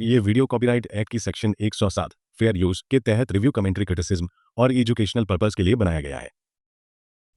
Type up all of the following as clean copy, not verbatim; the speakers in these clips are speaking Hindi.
ये वीडियो कॉपीराइट एक्ट की सेक्शन 107 फेयर यूज के तहत रिव्यू कमेंट्री क्रिटिसिज्म और एजुकेशनल पर्पस के लिए बनाया गया है।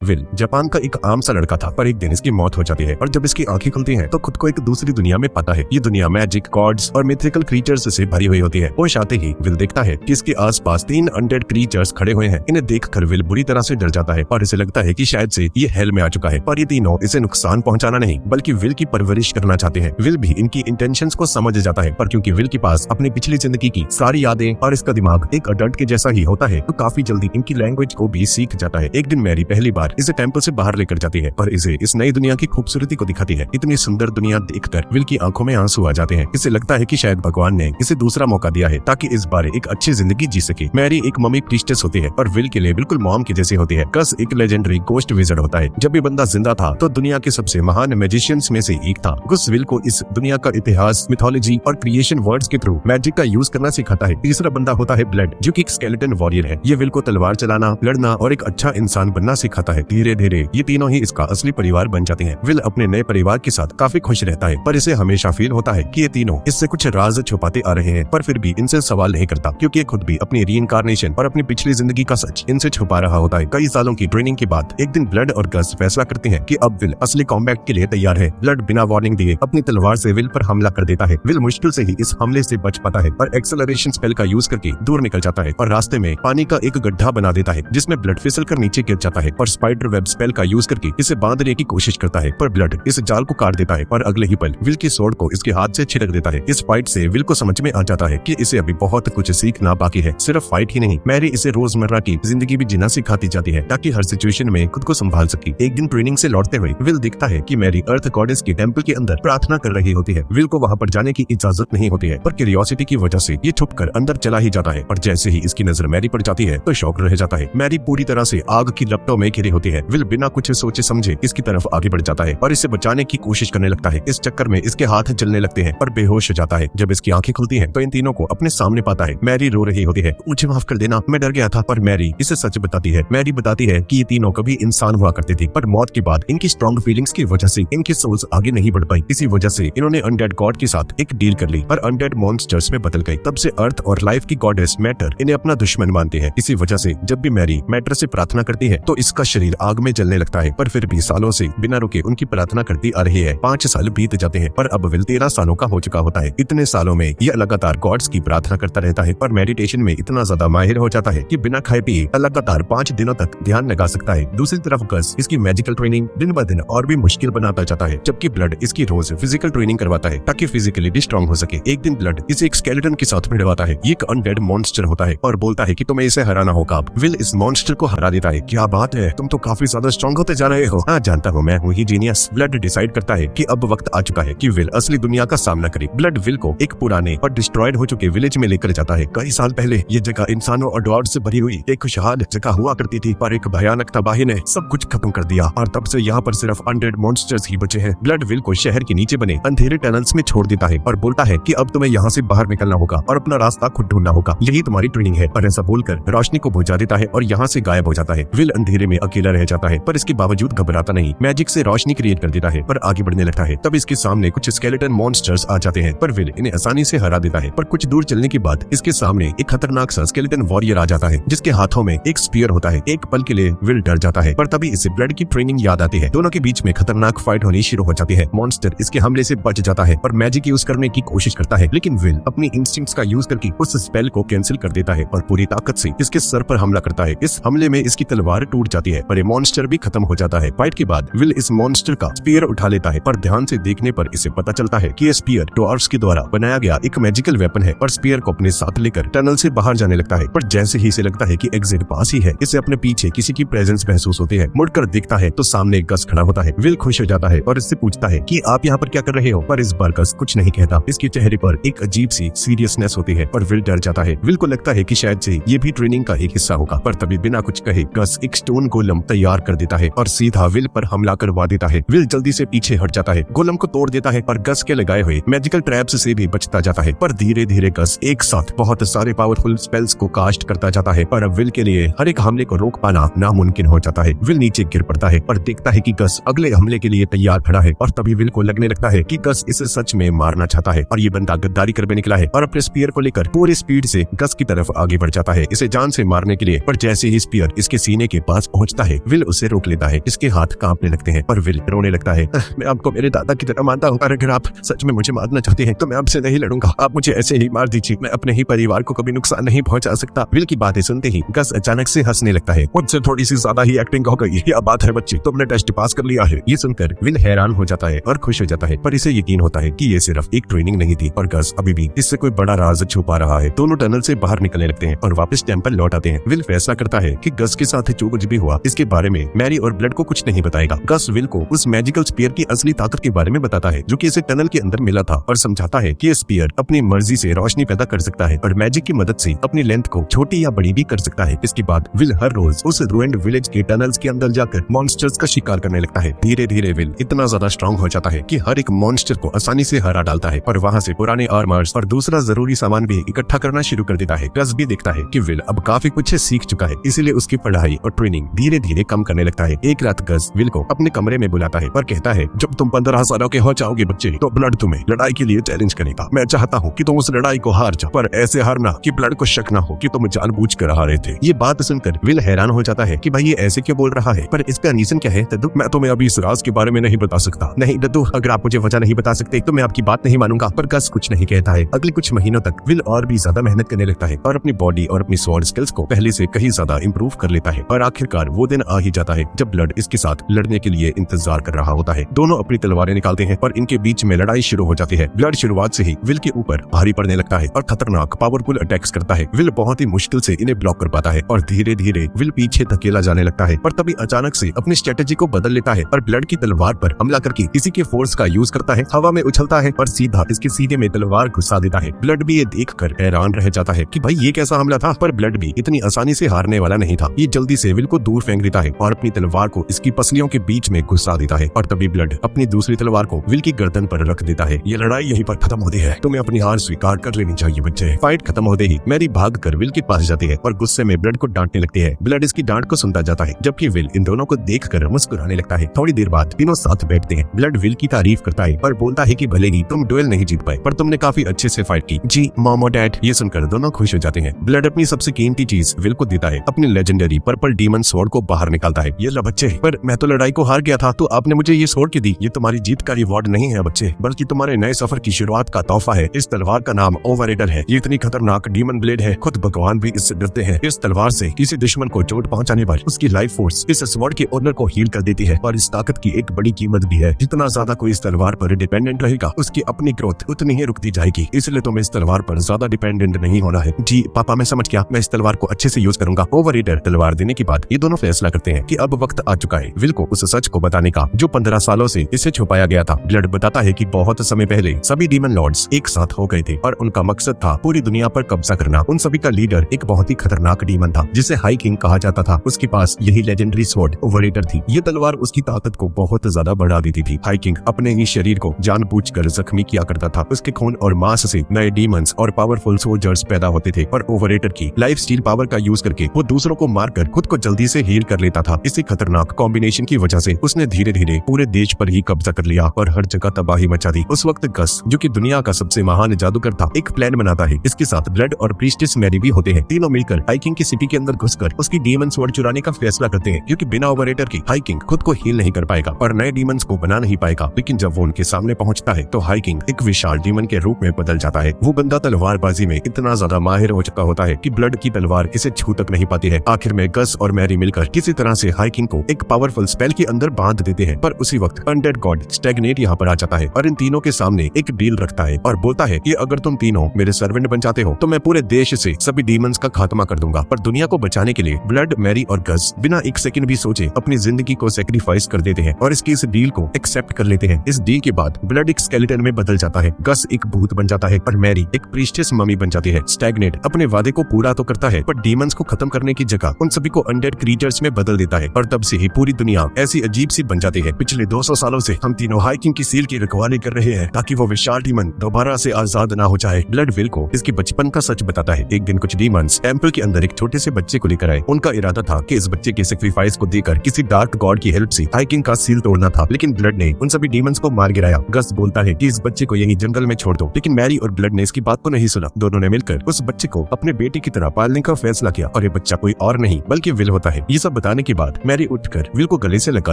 विल जापान का एक आम सा लड़का था, पर एक दिन इसकी मौत हो जाती है और जब इसकी आंखें खुलती हैं तो खुद को एक दूसरी दुनिया में पाता है। ये दुनिया मैजिक, गॉड्स और मिथिकल क्रीचर्स से भरी हुई होती है। होश आते ही विल देखता है कि इसके आसपास 3 अनडेड क्रीचर्स खड़े हुए हैं। इन्हें देखकर विल बुरी तरह से डर जाता है और इसे लगता है कि शायद से ये हेल में आ चुका है। पर ये तीनों इसे नुकसान पहुंचाना नहीं बल्कि विल की परवरिश करना चाहते हैं। विल भी इनकी इंटेंशंस को समझ जाता है, पर क्योंकि विल के पास अपनी पिछली जिंदगी की सारी यादें और इसका दिमाग एक अडल्ट के जैसा ही होता है, तो काफी जल्दी इनकी लैंग्वेज को भी सीख जाता है। एक दिन मैरी पहली बार इसे टेंपल से बाहर लेकर जाती है पर इसे इस नई दुनिया की खूबसूरती को दिखाती है। इतनी सुंदर दुनिया देखकर विल की आंखों में आंसू आ जाते हैं। इसे लगता है कि शायद भगवान ने इसे दूसरा मौका दिया है ताकि इस बार एक अच्छी जिंदगी जी सके। मैरी एक मम्मी प्रीस्टेस होती है और विल के लिए बिल्कुल मॉम की जैसी होती है। कस एक लेजेंडरी गोस्ट विज़र्ड होता है। जब भी बंदा जिंदा था तो दुनिया के सबसे महान मैजिशियंस में से एक था। गुस विल को इस दुनिया का इतिहास, मिथोलॉजी और क्रिएशन वर्ड्स के थ्रू मैजिक का यूज करना सिखाता है। तीसरा बंदा होता है ब्लड, जो कि एक स्केलेटन वॉरियर है। ये विल को तलवार चलाना, लड़ना और एक अच्छा इंसान बनना सिखाता है। धीरे धीरे ये तीनों ही इसका असली परिवार बन जाते हैं। विल अपने नए परिवार के साथ काफी खुश रहता है, पर इसे हमेशा फील होता है कि ये तीनों इससे कुछ राज छुपाते आ रहे हैं, पर फिर भी इनसे सवाल नहीं करता क्योंकि ये खुद भी अपनी रीइंकार्नेशन और अपनी पिछली जिंदगी का सच इनसे छुपा रहा होता है। कई सालों की ट्रेनिंग के बाद एक दिन ब्लड और गस फैसला करते हैं कि अब विल असली कॉम्बैट के लिए तैयार है। ब्लड बिना वार्निंग दिए अपनी तलवार से विल पर हमला कर देता है। विल मुश्किल से ही इस हमले से बच पाता है और एक्सेलरेशन स्पेल का यूज करके दूर निकल जाता है और रास्ते में पानी का एक गड्ढा बना देता है जिसमें ब्लड फिसल कर नीचे गिर जाता है और स्पाइडर वेब स्पेल का यूज करके इसे बांधने की कोशिश करता है, पर ब्लड इस जाल को काट देता है और अगले ही पल विल की स्वॉर्ड को इसके हाथ से छिड़क देता है। इस फाइट से विल को समझ में आ जाता है कि इसे अभी बहुत कुछ सीखना बाकी है। सिर्फ फाइट ही नहीं, मैरी इसे रोजमर्रा की जिंदगी भी जीना सिखाती जाती है ताकि हर सिचुएशन में खुद को संभाल सके। एक दिन ट्रेनिंग से लौटते हुए विल दिखता है कि मैरी अर्थ गॉडेस के टेंपल के अंदर प्रार्थना कर रही होती है। विल को वहाँ पर जाने की इजाजत नहीं होती है, पर क्यूरियोसिटी की वजह से ये छुपकर अंदर चला ही जाता है। और जैसे ही इसकी नजर मैरी पर जाती है तो शौक रह जाता है। मैरी पूरी तरह से आग की लपटों में घिरी होती है। विल बिना कुछ सोचे समझे इसकी तरफ आगे बढ़ जाता है और इसे बचाने की कोशिश करने लगता है। इस चक्कर में इसके हाथ जलने लगते हैं और बेहोश हो जाता है। जब इसकी आंखें खुलती हैं तो इन तीनों को अपने सामने पाता है। मैरी रो रही होती है, मुझे माफ कर देना, मैं डर गया था। पर मैरी इसे सच बताती है। मैरी बताती है कि ये तीनों कभी इंसान हुआ करते थे, पर मौत के बाद इनकी स्ट्रॉन्ग फीलिंग्स की वजह से इनकी सोल्स आगे नहीं बढ़ पाई। इसी वजह से इन्होंने अनडेड गॉड के साथ एक डील कर ली और अनडेड मॉन्स्टर्स में बदल गई। तब से अर्थ और लाइफ की गॉडेस मैटर इन्हें अपना दुश्मन मानते हैं। इसी वजह से जब भी मैरी मैटर से प्रार्थना करती है तो इसका शरीर आग में जलने लगता है, पर फिर भी सालों से बिना रुके उनकी प्रार्थना करती आ रही है। 5 साल बीत जाते हैं, पर अब विल 13 सालों का हो चुका होता है। इतने सालों में यह लगातार गॉड्स की प्रार्थना करता रहता है और मेडिटेशन में इतना ज्यादा माहिर हो जाता है कि बिना खाए पिए लगातार 5 दिनों तक ध्यान लगा सकता है। दूसरी तरफ गस इसकी मैजिकल ट्रेनिंग दिन ब दिन और भी मुश्किल बनाता जाता है, जबकि ब्लड इसकी रोज फिजिकल ट्रेनिंग करवाता है ताकि फिजिकली भी स्ट्रॉन्ग हो सके। एक दिन ब्लड इसे एक स्केलेटन के साथ भिड़वाता है। ये एक अनडेड मॉन्स्टर होता है और बोलता है कि तुम्हें इसे हराना होगा। विल इस मॉन्स्टर को हरा देता है। क्या बात है, तुम तो काफी ज्यादा स्ट्रॉन्ग होते जा रहे हो। हाँ जानता हूँ, मैं हूँ ही जीनियस। ब्लड डिसाइड करता है कि अब वक्त आ चुका है कि विल असली दुनिया का सामना करे। ब्लड विल को एक पुराने और डिस्ट्रॉयड हो चुके विलेज में लेकर जाता है। कई साल पहले ये जगह इंसानों और डॉग्स से भरी हुई एक खुशहाल जगह हुआ करती थी, पर एक भयानक तबाही ने सब कुछ खत्म कर दिया और तब से यहाँ पर सिर्फ अनडेड मॉन्स्टर्स ही बचे हैं। ब्लड विल को शहर के नीचे बने अंधेरे टनल्स में छोड़ देता है और बोलता है कि अब तुम्हें यहाँ से बाहर निकलना होगा और अपना रास्ता खुद ढूंढना होगा, यही तुम्हारी ट्रेनिंग है। पर ऐसा बोलकर रोशनी को बुझा देता है और यहाँ से गायब हो जाता है। विल अंधेरे में अकेला रह जाता है, पर इसके बावजूद घबराता नहीं। मैजिक से रोशनी क्रिएट कर देता है पर आगे बढ़ने लगता है। तब इसके सामने कुछ स्केलेटन मॉन्स्टर्स आ जाते हैं, पर विल इन्हें आसानी से हरा देता है। पर कुछ दूर चलने के बाद इसके सामने एक खतरनाक सा स्केलेटन वॉरियर आ जाता है जिसके हाथों में एक स्पीयर होता है। एक पल के लिए विल डर जाता है, पर तभी इसे ब्लड की ट्रेनिंग याद आती है। दोनों के बीच में खतरनाक फाइट होनी शुरू हो जाती है। मॉन्स्टर इसके हमले से बच जाता है और मैजिक यूज करने की कोशिश करता है, लेकिन विल अपनी इंस्टिंक्ट्स का यूज करके उस स्पेल को कैंसिल कर देता है और पूरी ताकत से इसके सर पर हमला करता है। इस हमले में इसकी तलवार टूट जाती है पर ये मॉन्स्टर भी खत्म हो जाता है। फाइट के बाद विल इस मॉन्स्टर का स्पीयर उठा लेता है, पर ध्यान से देखने पर इसे पता चलता है कि ये स्पीयर ड्वार्फ्स के द्वारा बनाया गया एक मैजिकल वेपन है और स्पीयर को अपने साथ लेकर टनल से बाहर जाने लगता है। पर जैसे ही इसे लगता है कि एग्जिट पास ही है, इसे अपने पीछे किसी की प्रेजेंस महसूस होती है। मुड़कर देखता है तो सामने एक गस खड़ा होता है। विल खुश हो जाता है और इससे पूछता है कि आप यहाँ पर क्या कर रहे हो, पर इस बार गस कुछ नहीं कहता। इसके चेहरे पर एक अजीब सी सीरियसनेस होती है और विल डर जाता है। विल को लगता है कि शायद से ये भी ट्रेनिंग का एक हिस्सा होगा, पर तभी बिना कुछ कहे गस एक स्टोन गोलम तैयार कर देता है और सीधा विल पर हमला करवा देता है। विल जल्दी से पीछे हट जाता है, गोलम को तोड़ देता है और गस के लगाए हुए मैजिकल ट्रैप्स से भी बचता जाता है। पर धीरे धीरे गस एक साथ बहुत सारे पावरफुल स्पेल्स को कास्ट करता जाता है और अब विल के लिए हर एक हमले को रोक पाना नामुमकिन हो जाता है। विल नीचे गिर पड़ता है और देखता है कि गस अगले हमले के लिए तैयार खड़ा है और तभी विल को लगने लगता है कि गस इसे सच में मारना चाहता है और ये बंदा गद्दारी करने निकला है और अपने स्पीयर को लेकर पूरी स्पीड से गस की तरफ आगे बढ़ जाता है इसे जान से मारने के लिए। पर जैसे ही स्पीयर इसके सीने के पास पहुंचता है विल उसे रोक लेता है। इसके हाथ कांपने लगते हैं और विल रोने लगता है। मैं आपको मेरे दादा की तरह मानता हूँ और अगर आप सच में मुझे मारना चाहते हैं तो मैं आपसे नहीं लड़ूंगा, आप मुझे ऐसे ही मार दीजिए, मैं अपने ही परिवार को कभी नुकसान नहीं पहुंचा सकता। विल की बातें सुनते ही गस अचानक से हंसने लगता है। मुझसे थोड़ी सी ज्यादा ही एक्टिंग हो गई, क्या बात है बच्चे, तुमने टेस्ट पास कर लिया है। ये सुनकर विल हैरान हो जाता है और खुश हो जाता है, पर इसे यकीन होता है कि ये सिर्फ एक ट्रेनिंग नहीं थी और गस अभी भी इससे कोई बड़ा राज छुपा रहा है। दोनों टनल से बाहर निकलने लगते हैं और वापस टेंपल लौट आते हैं। विल फैसला करता है कि गस के साथ जो कुछ भी हुआ इसके बारे में मैरी और ब्लड को कुछ नहीं बताएगा। गस विल को उस मैजिकल स्पीयर की असली ताकत के बारे में बताता है जो कि इसे टनल के अंदर मिला था और समझाता है कि ये स्पीयर अपनी मर्जी से रोशनी पैदा कर सकता है और मैजिक की मदद से अपनी लेंथ को छोटी या बड़ी भी कर सकता है। इसके बाद विल हर रोज उस रूइंड विलेज के टनल्स के अंदर जाकर मॉन्स्टर्स का शिकार करने लगता है। धीरे धीरे विल इतना ज्यादा स्ट्रांग हो जाता है कि हर एक मॉन्स्टर को आसानी से हरा डालता है और वहाँ से पुराने आर्मर्स और दूसरा जरूरी सामान भी इकट्ठा करना शुरू कर देता है। गस भी देखता है कि विल अब काफी कुछ सीख चुका है, इसीलिए उसकी पढ़ाई और ट्रेनिंग धीरे धीरे कम करने लगता है। एक रात गस विल को अपने कमरे में बुलाता है और कहता है, जब तुम 15 सालों के हो जाओगे बच्चे तो ब्लड तुम्हें लड़ाई के लिए चैलेंज करेगा। मैं चाहता हूँ कि तुम उस लड़ाई को हार जाओ, पर ऐसे हारना कि ब्लड को शक न हो कि तुम जानबूझकर हारे थे। ये बात सुनकर विल हैरान हो जाता है कि भाई ये ऐसे क्यों बोल रहा है, पर इसका रीजन क्या है दद्दू? मैं तुम्हें अभी इस राज के बारे में नहीं बता सकता। नहीं दद्दू, अगर आप मुझे वजह नहीं बता सकते तो मैं आपकी बात नहीं मानूंगा। पर गस कुछ नहीं कहता है। अगले कुछ महीनों तक विल और भी ज्यादा मेहनत करने लगता है और अपनी बॉडी और अपनी स्वॉर्ड स्किल्स को पहले से कहीं ज्यादा इंप्रूव कर लेता है और आखिरकार वो दिन आ ही जाता है जब ब्लड इसके साथ लड़ने के लिए इंतजार कर रहा होता है। दोनों अपनी तलवारें निकालते हैं और इनके बीच में लड़ाई शुरू हो जाती है। ब्लड शुरुआत से ही विल के ऊपर भारी पड़ने लगता है और खतरनाक पावरफुल अटैक्स करता है। विल बहुत ही मुश्किल से इन्हें ब्लॉक कर पाता है और धीरे धीरे विल पीछे धकेला जाने लगता है। पर तभी अचानक से अपनी स्ट्रेटेजी को बदल लेता है और ब्लड की तलवार पर हमला करके किसी के फोर्स का यूज करता है, हवा में उछलता है और सीधा इसके सीधे में तलवार घुसा देता है। ब्लड भी ये देखकर हैरान रह जाता है कि भाई ये कैसा हमला था, पर ब्लड भी इतनी आसानी से हारने वाला नहीं था। ये जल्दी से विल को दूर फेंक देता है और अपनी तलवार को इसकी पसलियों के बीच में घुसा देता है और तभी ब्लड अपनी दूसरी तलवार को विल की गर्दन पर रख देता है। ये लड़ाई यहीं पर खत्म होती है, तुम्हें अपनी हार स्वीकार कर लेनी चाहिए बच्चे। फाइट खत्म होते ही मैरी भाग कर विल के पास जाती है और गुस्से में ब्लड को डांटने लगती है। ब्लड इसकी डांट को सुनता जाता है जबकि विल इन दोनों को देखकर मुस्कुराने लगता है। थोड़ी देर बाद तीनों साथ बैठते हैं। ब्लड विल की तारीफ करता है और बोलता है कि भले ही तुम डुएल नहीं जीत पाए पर तुमने काफी अच्छे से फाइट की। जी मॉम और डैड। ये सुनकर दोनों खुश हो जाते हैं। ब्लड अपनी सबसे कीमती चीज विल को देता है, अपनी लेजेंडरी पर्पल डीमन स्वॉर्ड को बाहर निकालता है। ये लो बच्चे, पर मैं तो लड़ाई को हार गया था तो आपने मुझे ये स्वॉर्ड क्यों दी? ये तुम्हारी जीत का रिवॉर्ड नहीं है बच्चे, बल्कि तुम्हारे नए सफर की शुरुआत का तोहफा है। इस तलवार का नाम ओवरराइडर है। ये इतनी खतरनाक डीमन ब्लेड है, खुद भगवान भी इससे डरते हैं। इस तलवार से किसी दुश्मन को चोट पहुंचाने पर उसकी लाइफ फोर्स इस स्वॉर्ड के ओनर को हील कर देती है और इस ताकत की एक बड़ी कीमत भी है। जितना ज्यादा कोई इस तलवार पर डिपेंडेंट रहेगा उसकी अपनी ग्रोथ उतनी ही रुकती जाएगी, इसलिए तुम्हें इस तलवार पर ज्यादा डिपेंडेंट नहीं होना है। जी पापा मैं समझ गया, मैं इस तलवार को अच्छे से यूज करूंगा। ओवरराइडर तलवार देने के बाद ये दोनों फैसला करते हैं कि अब वक्त आ चुका है विल को उस सच को बताने का जो 15 सालों से इसे छुपाया गया था। ब्लड बताता है कि बहुत समय पहले सभी डीमन लॉर्ड्स एक साथ हो गए थे और उनका मकसद था पूरी दुनिया पर कब्जा करना। उन सभी का लीडर एक बहुत ही खतरनाक डीमन था जिसे हाई किंग कहा जाता था। उसके पास यही लेजेंडरी स्वॉर्ड ओवरराइडर थी। ये तलवार उसकी ताकत को बहुत ज्यादा बढ़ा देती थी। हाई किंग अपने ही शरीर को जानबूझकर जख्मी किया करता था। उसके खून और मांस से नए डीमंस और पावरफुल सोल्जर्स पैदा होते थे और ओवरराइडर की लाइफ स्टील पावर का यूज करके वो दूसरों को मारकर खुद को जल्दी से हील कर लेता था। इसी खतरनाक कॉम्बिनेशन की वजह से उसने धीरे धीरे पूरे देश पर ही कब्जा कर लिया और हर जगह तबाही मचा दी। उस वक्त गस जो कि दुनिया का सबसे महान जादूगर था एक प्लान बनाता है। इसके साथ ब्लड और प्रीस्टेस मैरी भी होते हैं। तीनों मिलकर हाई किंग की सिटी के अंदर घुसकर उसकी डीमन स्वॉर्ड चुराने का फैसला करते हैं क्योंकि बिना ओवरराइडर की हाई किंग खुद को हील नहीं कर पाएगा और नए डीमंस को बना नहीं पाएगा। लेकिन जब वो उनके सामने पहुंचता है तो हाई किंग एक विशाल डीमन के रूप में बदल जाता है। वो बंदा तलवारबाजी में इतना ज्यादा माहिर हो चुका होता है कि ब्लड की तलवार इसे छू तक नहीं पाती है। आखिर में गस और मैरी मिलकर किसी तरह से हाई किंग को एक पावरफुल स्पेल के अंदर बांध देते हैं। पर उसी वक्त अनडेड गॉड स्टैग्नेट यहाँ पर आ जाता है और इन तीनों के सामने एक डील रखता है और बोलता है कि अगर तुम तीनों मेरे सर्वेंट बन जाते हो तो मैं पूरे देश से सभी डीमंस का खात्मा कर दूंगा। पर दुनिया को बचाने के लिए ब्लड, मैरी और गस बिना एक सेकंड भी सोचे अपनी जिंदगी को सैक्रिफाइस कर देते हैं और इसकी इस डील को एक्सेप्ट कर लेते हैं। इस डील के बाद ब्लड एक स्केलेटन में बदल जाता है, गस एक भूत बन जाता है और मैरी एक प्रीस्टेस मम्मी बन जाती है। स्टैग्नेट अपने वादे को पूरा तो करता है पर डीमंस को खत्म करने की जगह उन सभी को अनडेड क्रीचर्स में में बदल देता है और तब से ही पूरी दुनिया ऐसी अजीब सी बन जाती है। पिछले 200 सालों से हम तीनों हाइकिंग की सील की रखवाली कर रहे हैं ताकि वो विशाल डीमन दोबारा से आजाद ना हो जाए। ब्लड विल को इसके बचपन का सच बताता है। एक दिन कुछ डीमंस टेंपल के अंदर एक छोटे से बच्चे को लेकर आए। उनका इरादा था कि इस बच्चे के सेक्रीफाइस को देकर किसी डार्क गॉड की हेल्प से हाइकिंग का सील तोड़ना था, लेकिन ब्लड ने उन सभी डीमंस को मार गिराया। गस बोलता है कि इस बच्चे को यही जंगल में छोड़ दो, लेकिन मैरी और ब्लड ने इसकी बात को नहीं सुना। दोनों ने मिलकर उस बच्चे को अपने बेटे की तरह पालने का फैसला किया और ये बच्चा कोई और नहीं बल्कि विल होता है। ये सब बताने के बाद मैरी उठकर विल को गले से लगा